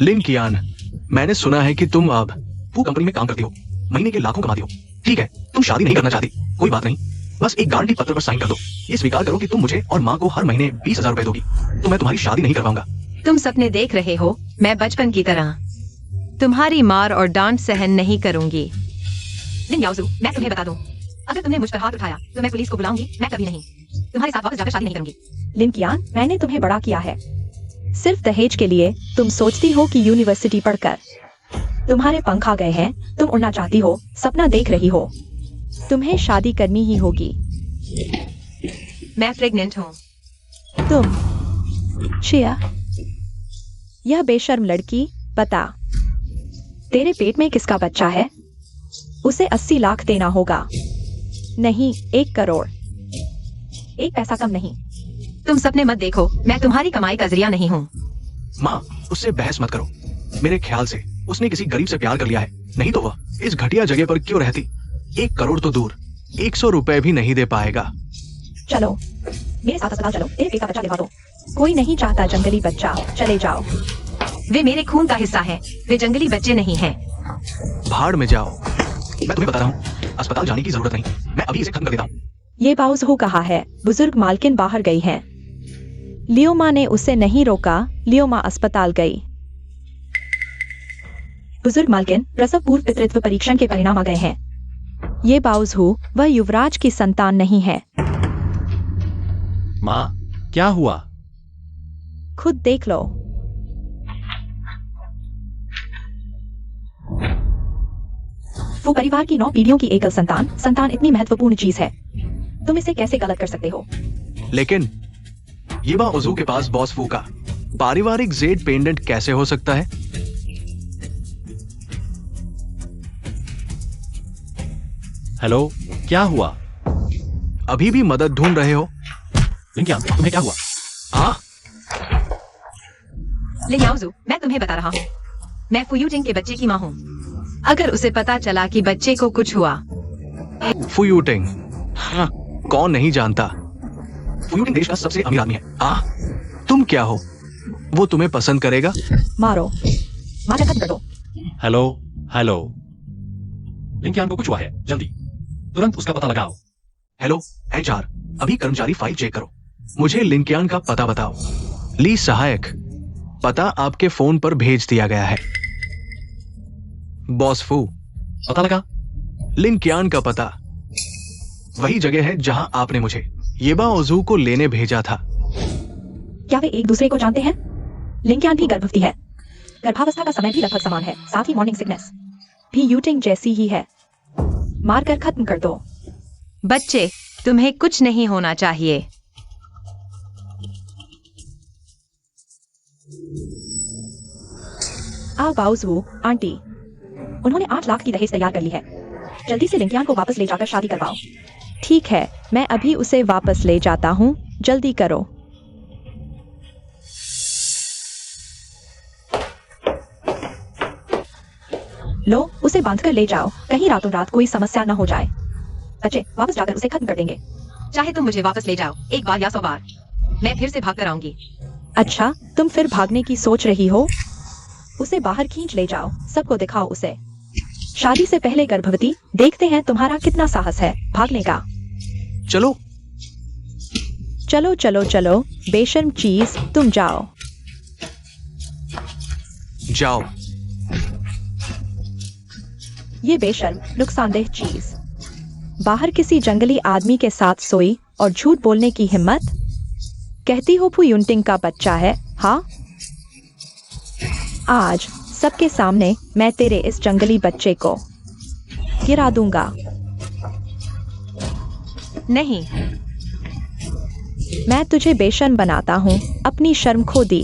लिंकियान, मैंने सुना है कि तुम अब पू कंपनी में काम करती हो, महीने के लाखों कमाती हो। ठीक है, तुम शादी नहीं करना चाहती, कोई बात नहीं, बस एक गारंटी पत्र पर साइन कर दो। ये स्वीकार करो कि तुम मुझे और माँ को हर महीने 20,000 रुपए दोगी, तो मैं तुम्हारी शादी नहीं करवाऊंगा। तुम सपने देख रहे हो, मैं बचपन की तरह तुम्हारी मार और डांट सहन नहीं करूंगी। लिन याओजू, मैं तुम्हें बता दूं, अगर तुमने मुझ पर हाथ उठाया तो मैं पुलिस को बुलाऊंगी। मैं कभी नहीं तुम्हारे साथ वापस जाकर शादी नहीं करूंगी। लिंकियान, मैंने तुम्हें बड़ा किया है। सिर्फ दहेज के लिए तुम सोचती हो कि यूनिवर्सिटी पढ़कर तुम्हारे पंख आ गए हैं, तुम उड़ना चाहती हो, सपना देख रही हो। तुम्हें शादी करनी ही होगी। मैं प्रेग्नेंट हूँ। तुम शिया, यह बेशर्म लड़की, बता, तेरे पेट में किसका बच्चा है? उसे 80 लाख देना होगा। नहीं, 1 करोड़। एक पैसा कम नहीं। तुम सपने मत देखो, मैं तुम्हारी कमाई का जरिया नहीं हूँ। माँ, उससे बहस मत करो। मेरे ख्याल से उसने किसी गरीब से प्यार कर लिया है, नहीं तो वह इस घटिया जगह पर क्यों रहती। 1 करोड़ तो दूर, 100 रुपए भी नहीं दे पाएगा। चलो मेरे साथ अस्पताल चलो, तेरे पेट का बच्चा दिलवा दो। कोई नहीं चाहता जंगली बच्चा, चले जाओ। वे मेरे खून का हिस्सा है, वे जंगली बच्चे नहीं हैं। भाड़ में जाओ। मैं तुम्हें बता रहा हूँ, अस्पताल जाने की जरूरत नहीं, मैं अभी इसे खत्म कर देता हूँ। ये बाउस हो कहा है। बुजुर्ग मालकिन बाहर गई है। लियोमा ने उसे नहीं रोका। लियोमा अस्पताल गई। बुजुर्ग मालकिन, प्रसव पूर्व पितृत्व परीक्षण के परिणाम आ गए हैं। ये बाउस हो, वह युवराज की संतान नहीं है। माँ, क्या हुआ? खुद देख लो। वो परिवार की 9 पीढ़ियों की एकल संतान इतनी महत्वपूर्ण चीज है। तुम इसे कैसे गलत कर सकते हो? लेकिन यीबा ओजू के पास बॉस फू का पारिवारिक जेड पेंडेंट कैसे हो सकता है? हेलो, क्या हुआ? अभी भी मदद ढूंढ रहे हो? लिंकियान, तुम्हें क्या हुआ? हाँ, लियाओजू, मैं तुम्हें बता रहा हूँ। मैं फुयूटिंग के बच्चे की माँ हूँ। अगर उसे पता चला कि बच्चे को कुछ हुआ, फुयूटिंग, हाँ, कौन नहीं जानता। फुयूटिंग देश का सबसे अमीर आदमी है। तुम क्या हो? वो तुम्हें पसंद करेगा? मारो, मारकर खत्म कर दो। Hello, hello. लिंकियान को कुछ हुआ है, जल्दी, तुरंत उसका पता लगाओ। हेलो एचआर, अभी कर्मचारी फाइल चेक करो। मुझे लिंकियान का पता बताओ। ली सहायक, पता आपके फोन पर भेज दिया गया है। बॉस फू, पता लगा? लिंकियान का पता वही जगह है जहां आपने मुझे येबा ओजू को लेने भेजा था। क्या वे एक दूसरे को जानते हैं? लिंकियान भी गर्भवती है। गर्भावस्था का समय भी लगभग समान है, साथ ही मॉर्निंग सिकनेस भी यूटिंग जैसी ही है। मारकर खत्म कर दो। बच्चे, तुम्हें कुछ नहीं होना चाहिए। बाउस वो आंटी, उन्होंने 8 लाख की दहेज तैयार कर ली है। जल्दी से लिंकियान को वापस ले जाकर शादी करवाओ। ठीक है, मैं अभी उसे वापस ले जाता हूँ। जल्दी करो। लो, उसे बांधकर ले जाओ, कहीं रातों रात कोई समस्या न हो जाए। बच्चे, वापस जाकर उसे खत्म कर देंगे। चाहे तुम मुझे वापस ले जाओ, 1 बार या 100 बार, मैं फिर से भाग कर आऊंगी। अच्छा, तुम फिर भागने की सोच रही हो? उसे बाहर खींच ले जाओ, सबको दिखाओ उसे। शादी से पहले गर्भवती, देखते हैं तुम्हारा कितना साहस है भागने का। चलो चलो चलो चलो, बेशर्म चीज, तुम जाओ। जाओ। ये बेशर्म, नुकसानदेह चीज। बाहर किसी जंगली आदमी के साथ सोई और झूठ बोलने की हिम्मत? कहती हो फुयुनटिंग का बच्चा है, हाँ? आज सबके सामने मैं तेरे इस जंगली बच्चे को गिरा दूंगा। नहीं, मैं तुझे बेशर्म बनाता हूँ, अपनी शर्म खो दी।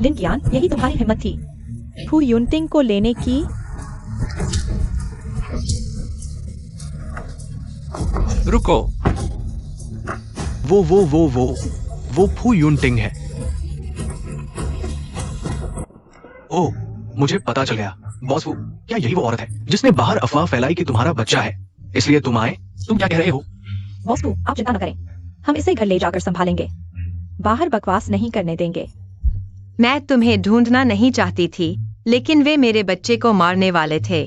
लिंकियान, यही तुम्हारी हिम्मत थी। फुयुनटिंग को लेने की? रुको, वो फू यूनटिंग है। ओह, मुझे पता चल गया। बॉस फू, क्या यही वो औरत है जिसने बाहर अफवाह फैलाई कि तुम्हारा बच्चा है, इसलिए तुम आए? तुम क्या कह रहे हो? बॉस को आप चिंता न करें, हम इसे घर ले जाकर संभालेंगे। बाहर बकवास नहीं करने देंगे। मैं तुम्हें ढूंढना नहीं चाहती थी, लेकिन वे मेरे बच्चे को मारने वाले थे।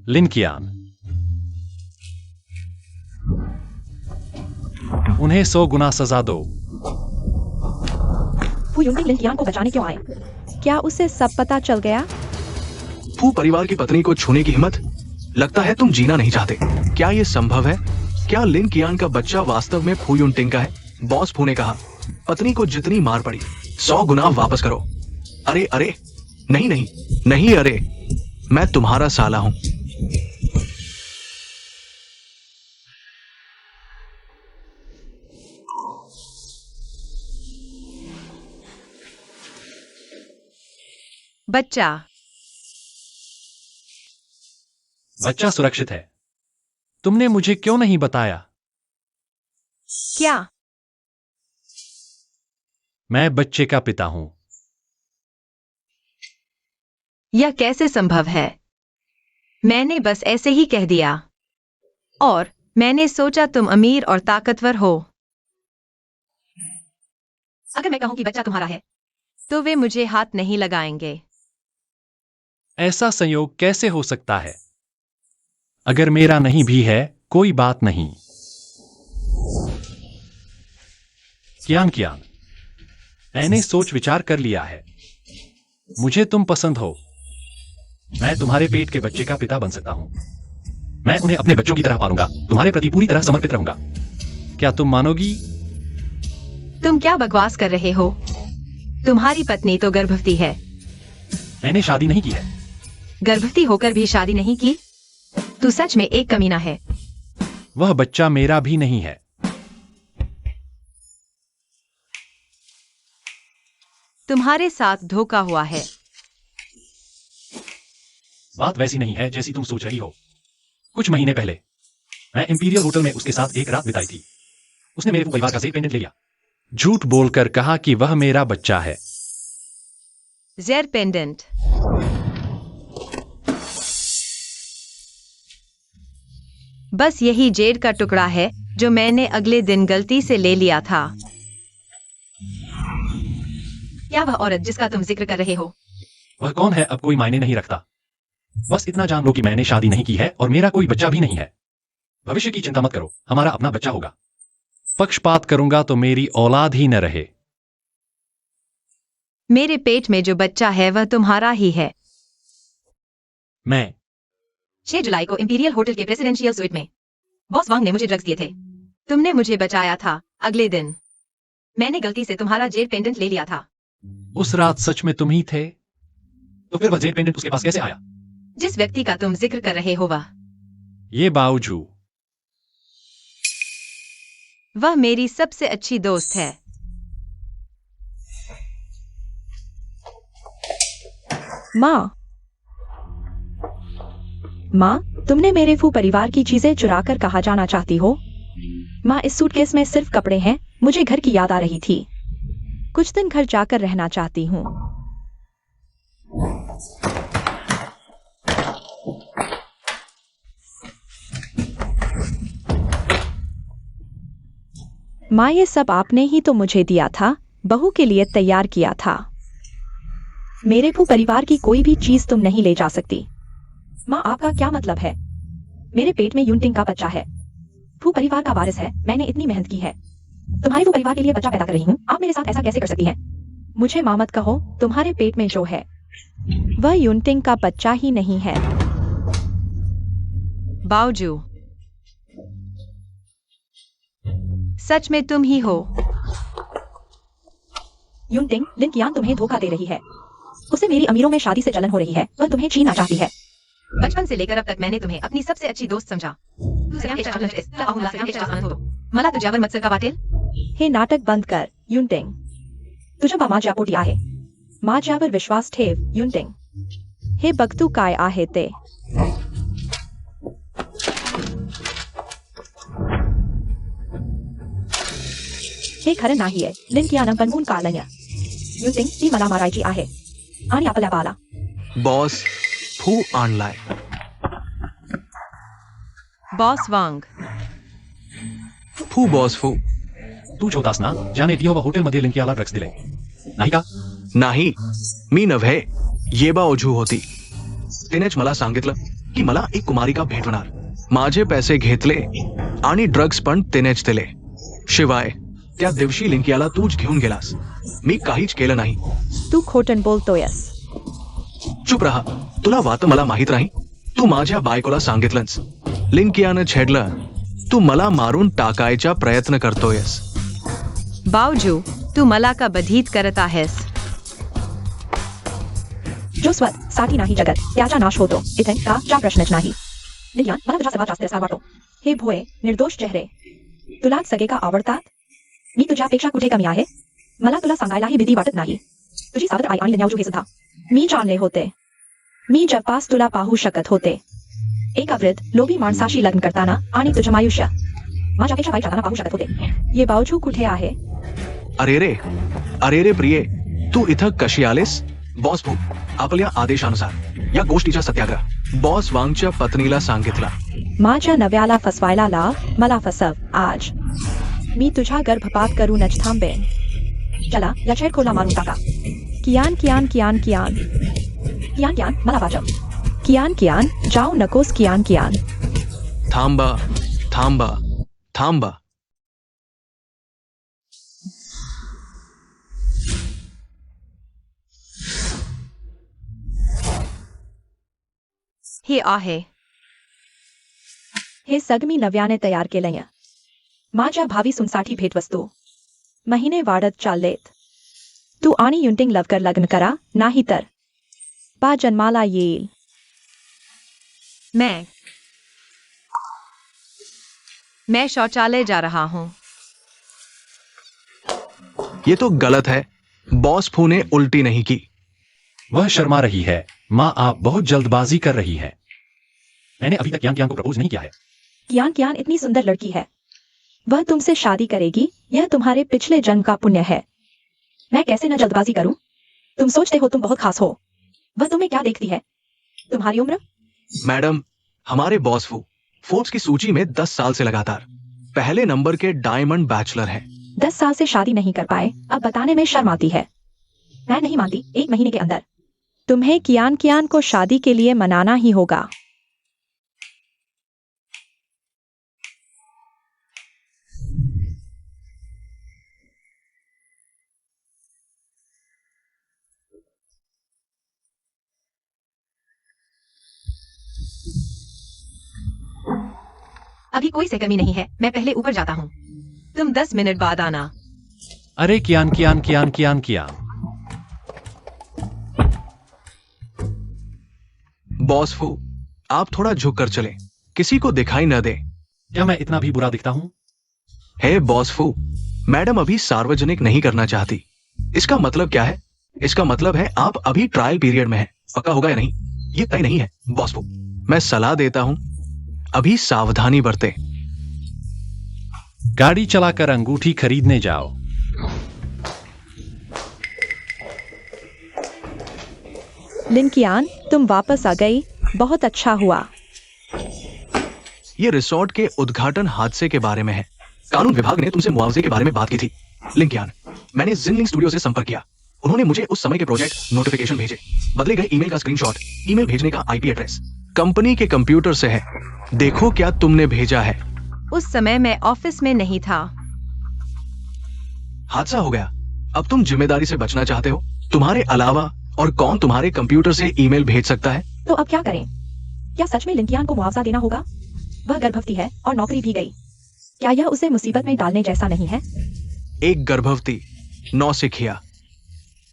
लिंकियान, उन्हें 100 गुना सजा दो। फुयुनटिंग लिंकियान को बचाने क्यों आए? क्या उसे सब पता चल गया? फू परिवार की पत्नी को छूने की हिम्मत? लगता है तुम जीना नहीं चाहते। क्या ये संभव है? क्या लिन कियान का बच्चा वास्तव में फू यूनटिंग का है? बॉस फू ने कहा, पत्नी को जितनी मार पड़ी 100 गुना वापस करो। अरे अरे, नहीं नहीं नहीं, अरे मैं तुम्हारा साला हूं। बच्चा बच्चा सुरक्षित है। तुमने मुझे क्यों नहीं बताया? क्या? मैं बच्चे का पिता हूं। यह कैसे संभव है? मैंने बस ऐसे ही कह दिया, और मैंने सोचा तुम अमीर और ताकतवर हो। अगर मैं कहूं कि बच्चा तुम्हारा है, तो वे मुझे हाथ नहीं लगाएंगे। ऐसा संयोग कैसे हो सकता है? अगर मेरा नहीं भी है कोई बात नहीं। कियान कियान, मैंने सोच विचार कर लिया है। मुझे तुम पसंद हो। मैं तुम्हारे पेट के बच्चे का पिता बन सकता हूं। मैं उन्हें अपने बच्चों की तरह पालूंगा, तुम्हारे प्रति पूरी तरह समर्पित रहूंगा। क्या तुम मानोगी? तुम क्या बकवास कर रहे हो? तुम्हारी पत्नी तो गर्भवती है। मैंने शादी नहीं की है। गर्भवती होकर भी शादी नहीं की? तू सच में एक कमीना है। वह बच्चा मेरा भी नहीं है। तुम्हारे साथ धोखा हुआ है। बात वैसी नहीं है जैसी तुम सोच रही हो। कुछ महीने पहले मैं इंपीरियल होटल में उसके साथ एक रात बिताई थी। उसने मेरे परिवार का जेड पेंडेंट ले लिया, झूठ बोलकर कहा कि वह मेरा बच्चा है। Z pendant? बस यही जेड का टुकड़ा है जो मैंने अगले दिन गलती से ले लिया था। क्या वह औरत जिसका तुम जिक्र कर रहे हो? वह कौन है अब कोई मायने नहीं रखता। बस इतना जान लो कि मैंने शादी नहीं की है और मेरा कोई बच्चा भी नहीं है। भविष्य की चिंता मत करो, हमारा अपना बच्चा होगा। पक्षपात करूंगा तो मेरी औलाद ही न रहे। मेरे पेट में जो बच्चा है वह तुम्हारा ही है। मैं 6 जुलाई को इंपीरियल होटल के प्रेसिडेंशियल स्वीट में बॉस वांग ने मुझे ड्रग्स दिए थे। तुमने मुझे बचाया था। अगले दिन मैंने गलती से तुम्हारा जेड पेंडेंट ले लिया था। उस रात सच में तुम ही थे? तो फिर वह जेड पेंडेंट उसके पास कैसे आया? जिस व्यक्ति का तुम जिक्र कर रहे हो ये बावजू वह मेरी सबसे अच्छी दोस्त है। माँ, तुमने मेरे फू परिवार की चीजें चुरा कर कहाँ जाना चाहती हो? माँ, इस सूटकेस में सिर्फ कपड़े हैं। मुझे घर की याद आ रही थी। कुछ दिन घर जाकर रहना चाहती हूँ। माँ, ये सब आपने ही तो मुझे दिया था, बहू के लिए तैयार किया था। मेरे फू परिवार की कोई भी चीज तुम नहीं ले जा सकती। माँ, आपका क्या मतलब है? मेरे पेट में यूनटिंग का बच्चा है। फू परिवार का वारिस है। मैंने इतनी मेहनत की है। तुम्हारे फू परिवार के लिए बच्चा पैदा कर रही हूँ। आप मेरे साथ ऐसा कैसे कर सकती हैं? मुझे माँ मत कहो। तुम्हारे पेट में जो है वह यूनटिंग का बच्चा ही नहीं है। बावजू सच में तुम ही हो। यूनटिंग, लिन कियान तुम्हें धोखा दे रही है। उसे मेरी अमीरों में शादी से जलन हो रही है। वह तुम्हें छीनना चाहती है। बचपन से लेकर अब तक मैंने तुम्हें अपनी सबसे अच्छी दोस्त समझा। मला तुझ्यावर मत्सर का वाटेल? हे नाटक बंद कर यूनटिंग। तुझ्या माझ्या पोटी आहे। माझ्यावर विश्वास ठेव यूनटिंग। हे बघ तू काय आहे ते। हे खरं नाहीये. लिन कियानं बनवून काढलं. यूनटिंग, ती मला मारायची आहे आणि आपल्या बाला. बॉस फू आणलाय. बॉस वांग. फू बॉस फू. तू छोटास ना, ज्याने दियोबा हॉटेलमध्ये लिंकियाला ड्रग्स दिले, नाही का? नाही, मी नव्हे. येबा ओझू होती. तिनेच मला सांगितलं की मला एक कुमारिका भेटणार. माझे पैसे घेतले आणि ड्रग्स पण तिनेच दिले. शिवाय त्या दिवशी लिंकियाला तूच घेऊन गेलास. मी काहीच केलं नाही. तू खोटं बोलतोयस. चुप रहा. तुला वात मला माहित नाही. तू माझ्या बायकोला सांगितलंच. लिंकियानं छेडलं. तू मला मारून टाकायचा प्रयत्न करतोयस. बावजू तू मला का बधीत करत आहेस? जो स्वत साठी नाही जगत त्याचा नाश होतो. इथे का प्रश्नच नाही. लिन, मला तुझा सर्वात जास्त असा वाटतो. हे भोळे निर्दोष चेहरे तुला सगळे का आवडतात? मी तुझ्यापेक्षा कुठे कमी आहे? मला तुला सांगायलाही भीती वाटत नाही. तुझी सावत्र आई आणि लिन्याओजू हे सुद्धा मी जाणले होते. मी जगपास तुला पाहू शकत होते. एका वृद्ध लोभी माणसाशी लग्न करताना आणि तुझं आयुष्य माझ्यापेक्षा वाईट जाताना पाहू शकत होते. ये बावजू कुठे आहे? अरे रे प्रिये, तू इथं कशी आलेस? बॉस फू आपल्या आदेशानुसार या गोष्टीचा सत्याग्रह बॉस वांगच्या पत्नीला सांगितला. माझ्या नव्याला फसवायला लाव. मला फसव आज. मी तुझा गर्भपात करूनच थांबेन. चला या छेडखोरला मारून टाका. कियान कियान कियान कियान. कियान कियान मला वाचम कियान कियान जाओ नकोस कियान कियान थांबा थांबा थांबा. हे आहे. हे सगमी नव्याने तयार केलंय. माझ्या भावी सुनसाठी भेटवस्तू महिने वाढत चाललेत. तू आणि युंटिंग लवकर लग्न करा, नाही तर बा जन्माला येईल. मैं शौचालय जा रहा हूँ. ये तो गलत है. बॉस फू ने उल्टी नहीं की. वह शर्मा रही है. माँ, आप बहुत जल्दबाजी कर रही हैं. मैंने अभी तक कियान को प्रपोज नहीं किया है. कियान कियान इतनी सुंदर लड़की है. वह तुमसे शादी करेगी. यह तुम्हारे पिछले जन्म का पुण्य है. मैं कैसे न जल्दबाजी करूं? तुम सोचते हो तुम बहुत खास हो. वह तुम्हें क्या देखती है? तुम्हारी उम्र? मैडम, हमारे बॉस फू फोर्ब्स की सूची में 10 साल से लगातार पहले नंबर के डायमंड बैचलर हैं. 10 साल से शादी नहीं कर पाए, अब बताने में शर्म आती है. मैं नहीं मानती. 1 महीने के अंदर तुम्हें कियान कियान को शादी के लिए मनाना ही होगा. अभी कोई से कमी नहीं है. मैं पहले ऊपर जाता हूँ. तुम 10 मिनट बाद आना. अरे कियान कियान कियान कियान कियान. बॉस फू, आप थोड़ा झुक कर चलें. किसी को दिखाई न दे. क्या मैं इतना भी बुरा दिखता हूँ? हे बॉस फू, मैडम अभी सार्वजनिक नहीं करना चाहती. इसका मतलब क्या है? इसका मतलब है आप अभी ट्रायल पीरियड में हैं. पक्का होगा या नहीं, ये तय नहीं है. बॉस फू, मैं सलाह देता हूं, अभी सावधानी बरतें. गाड़ी चलाकर अंगूठी खरीदने जाओ. लिन कियान, तुम वापस आ गई. बहुत अच्छा हुआ. ये रिसोर्ट के उद्घाटन हादसे के बारे में है. कानून विभाग ने तुमसे मुआवजे के बारे में बात की थी. लिंकियान, मैंने जिनलिंग स्टूडियो से संपर्क किया. उन्होंने मुझे उस समय के प्रोजेक्ट नोटिफिकेशन भेजे. बदले गए ईमेल का स्क्रीनशॉट, ईमेल भेजने का आईपी एड्रेस कंपनी के कंप्यूटर से है. देखो क्या तुमने भेजा है. उस समय मैं ऑफिस में नहीं था. हादसा हो गया. अब तुम जिम्मेदारी से बचना चाहते हो. तुम्हारे अलावा और कौन तुम्हारे कंप्यूटर से ईमेल भेज सकता है? तो अब क्या करें? क्या सच में लिंकियान को मुआवजा देना होगा? वह गर्भवती है और नौकरी भी गई. क्या यह उसे मुसीबत में डालने जैसा नहीं है? एक गर्भवती नौसिखिया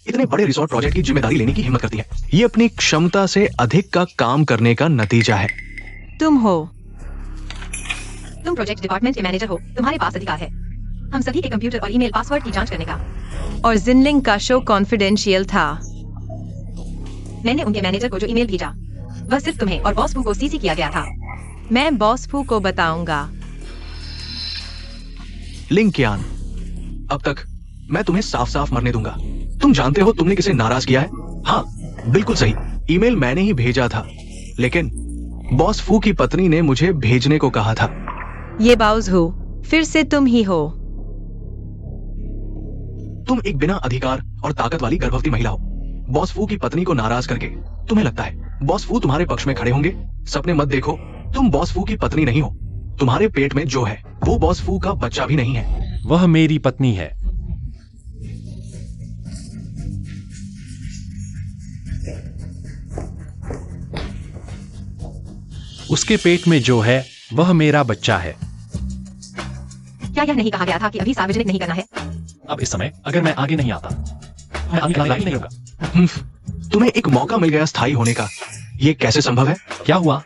इतने बड़े रिसोर्ट प्रोजेक्ट की जिम्मेदारी लेने की हिम्मत करती है. ये अपनी क्षमता से अधिक का काम करने का नतीजा है. तुम हो. तुम प्रोजेक्ट डिपार्टमेंट के मैनेजर हो. तुम्हारे पास अधिकार है हम सभी के कंप्यूटर और ईमेल पासवर्ड की जांच करने का. और जिनलिंग का शो कॉन्फिडेंशियल था. मैंने उनके मैनेजर को जो ईमेल भेजा वह सिर्फ तुम्हें और बॉस फू को सीसी किया गया था. मैं बॉस फू को बताऊंगा. लिंकियान, अब तक मैं तुम्हें साफ साफ मरने दूंगा. तुम जानते हो तुमने किसे नाराज किया है? हाँ, बिल्कुल सही. ईमेल मैंने ही भेजा था, लेकिन बॉस फू की पत्नी ने मुझे भेजने को कहा था. ये बाउज हो, फिर से तुम ही हो. तुम एक बिना अधिकार और ताकत वाली गर्भवती महिला हो. बॉस फू की पत्नी को नाराज करके तुम्हें लगता है बॉस फू तुम्हारे पक्ष में खड़े होंगे? सपने मत देखो. तुम बॉस फू की पत्नी नहीं हो. तुम्हारे पेट में जो है वो बॉस फू का बच्चा भी नहीं है. वह मेरी पत्नी है. उसके पेट में जो है वह मेरा बच्चा है. क्या यह नहीं कहा गया था कि अभी सार्वजनिक नहीं करना है? अब इस समय अगर मैं आगे नहीं आता, मैं आगे लायक ही नहीं होगा. तुम्हें एक मौका मिल गया स्थायी होने का. ये कैसे संभव है? क्या हुआ?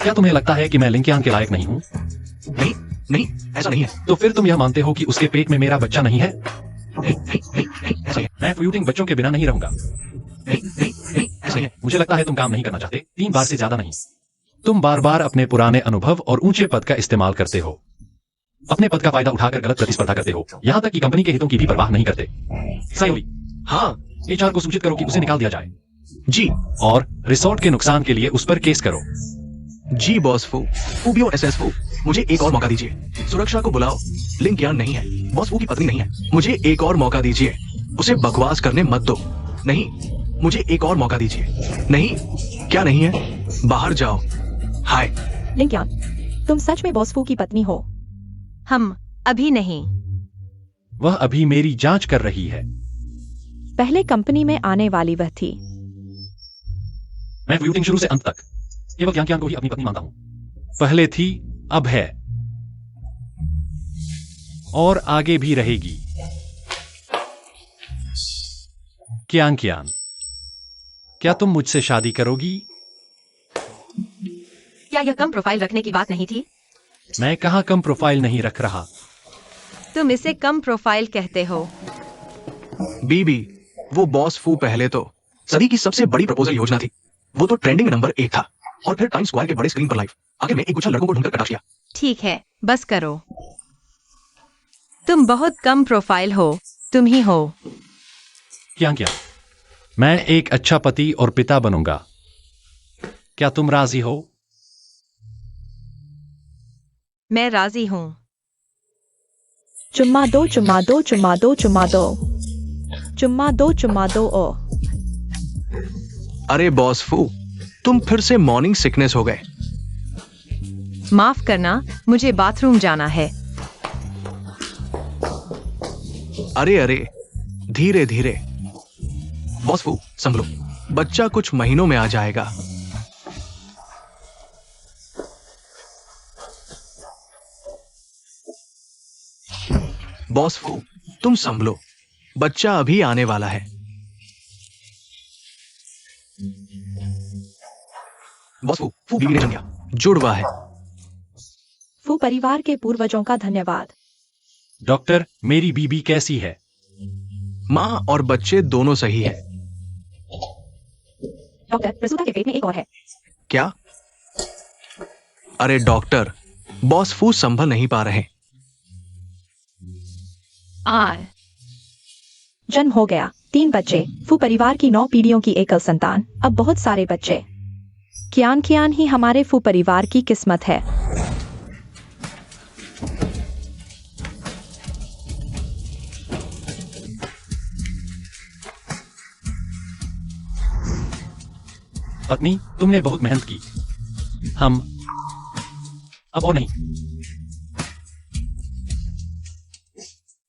क्या तुम्हें लगता है कि मैं लिंकियान के लायक नहीं हूँ? नहीं नहीं, ऐसा नहीं है. तो फिर तुम यह मानते हो कि उसके पेट में मेरा बच्चा नहीं है? ऐसा है. मैं फ्यूटिंग बच्चों के बिना नहीं रहूंगा. ऐसा है. मुझे लगता है तुम काम नहीं करना चाहते. 3 बार से ज्यादा नहीं. तुम बार बार अपने पुराने अनुभव और ऊंचे पद का इस्तेमाल करते हो. अपने पद का फायदा उठाकर गलत प्रतिस्पर्धा करते हो. यहाँ तक कि कंपनी के हितों की भी परवाह नहीं करते. सायोली, हाँ, एचआर को सूचित करो कि उसे निकाल दिया जाए. जी. और रिसोर्ट के नुकसान के लिए उस पर केस करो. जी बॉस फू. फूबियो एसएस फू, मुझे एक और मौका दीजिए. सुरक्षा को बुलाओ. लिंकियान नहीं है, बॉस फू की पत्नी नहीं है. मुझे एक और मौका दीजिए. उसे बकवास करने मत दो. नहीं, मुझे एक और मौका दीजिए। नहीं, क्या नहीं है? बाहर जाओ। हाय। लिंकयान, तुम सच में बॉस फू की पत्नी हो? हम अभी नहीं। वह अभी मेरी जांच कर रही है। पहले कंपनी में आने वाली वह थी। मैं व्यूटिंग शुरू से अंत तक केवल क्यांग को ही अपनी पत्नी मानता हूं। पहले थी, अब है और आगे भी रहेगी। क्यांग, क्या तुम मुझसे शादी करोगी? क्या यह कम प्रोफाइल रखने की बात नहीं थी? मैं कहां कम प्रोफाइल नहीं रख रहा। तुम इसे कम प्रोफाइल कहते हो। बीबी, वो बॉस फू पहले तो सदी की सबसे बड़ी प्रपोजल योजना थी। वो तो ट्रेंडिंग नंबर 1 था और फिर टाइम स्क्वायर के बड़े स्क्रीन पर लाइव आखिर में एक गुच्छा लड़कों को ढूंढकर कटाक्ष किया। ठीक है, बस करो। तुम बहुत कम प्रोफाइल हो। तुम ही हो। क्यांग, मैं एक अच्छा पति और पिता बनूंगा। क्या तुम राजी हो? मैं राजी हूं। चुम्मा दो, चुम्मा दो, चुम्मा दो, चुम्मा दो, चुम्मा दो, चुम्मा दो। ओ अरे बॉस फू, तुम फिर से मॉर्निंग सिकनेस हो गए। माफ करना, मुझे बाथरूम जाना है। अरे अरे, धीरे धीरे। बॉस फू, संभलो, बच्चा कुछ महीनों में आ जाएगा। बॉस फू, तुम संभलो, बच्चा अभी आने वाला है। बॉस फू, बीवी ने जन्म लिया, जुड़वा है। फू परिवार के पूर्वजों का धन्यवाद। डॉक्टर, मेरी बीबी कैसी है? माँ और बच्चे दोनों सही है। डॉक्टर, प्रसूता के पेट में एक और है। क्या? अरे डॉक्टर, बॉस फू संभल नहीं पा रहे। जन्म हो गया, 3 बच्चे। फू परिवार की 9 पीढ़ियों की एकल संतान, अब बहुत सारे बच्चे। क्यान ही हमारे फू परिवार की किस्मत है। पत्नी, तुमने बहुत मेहनत की। हम अब और नहीं।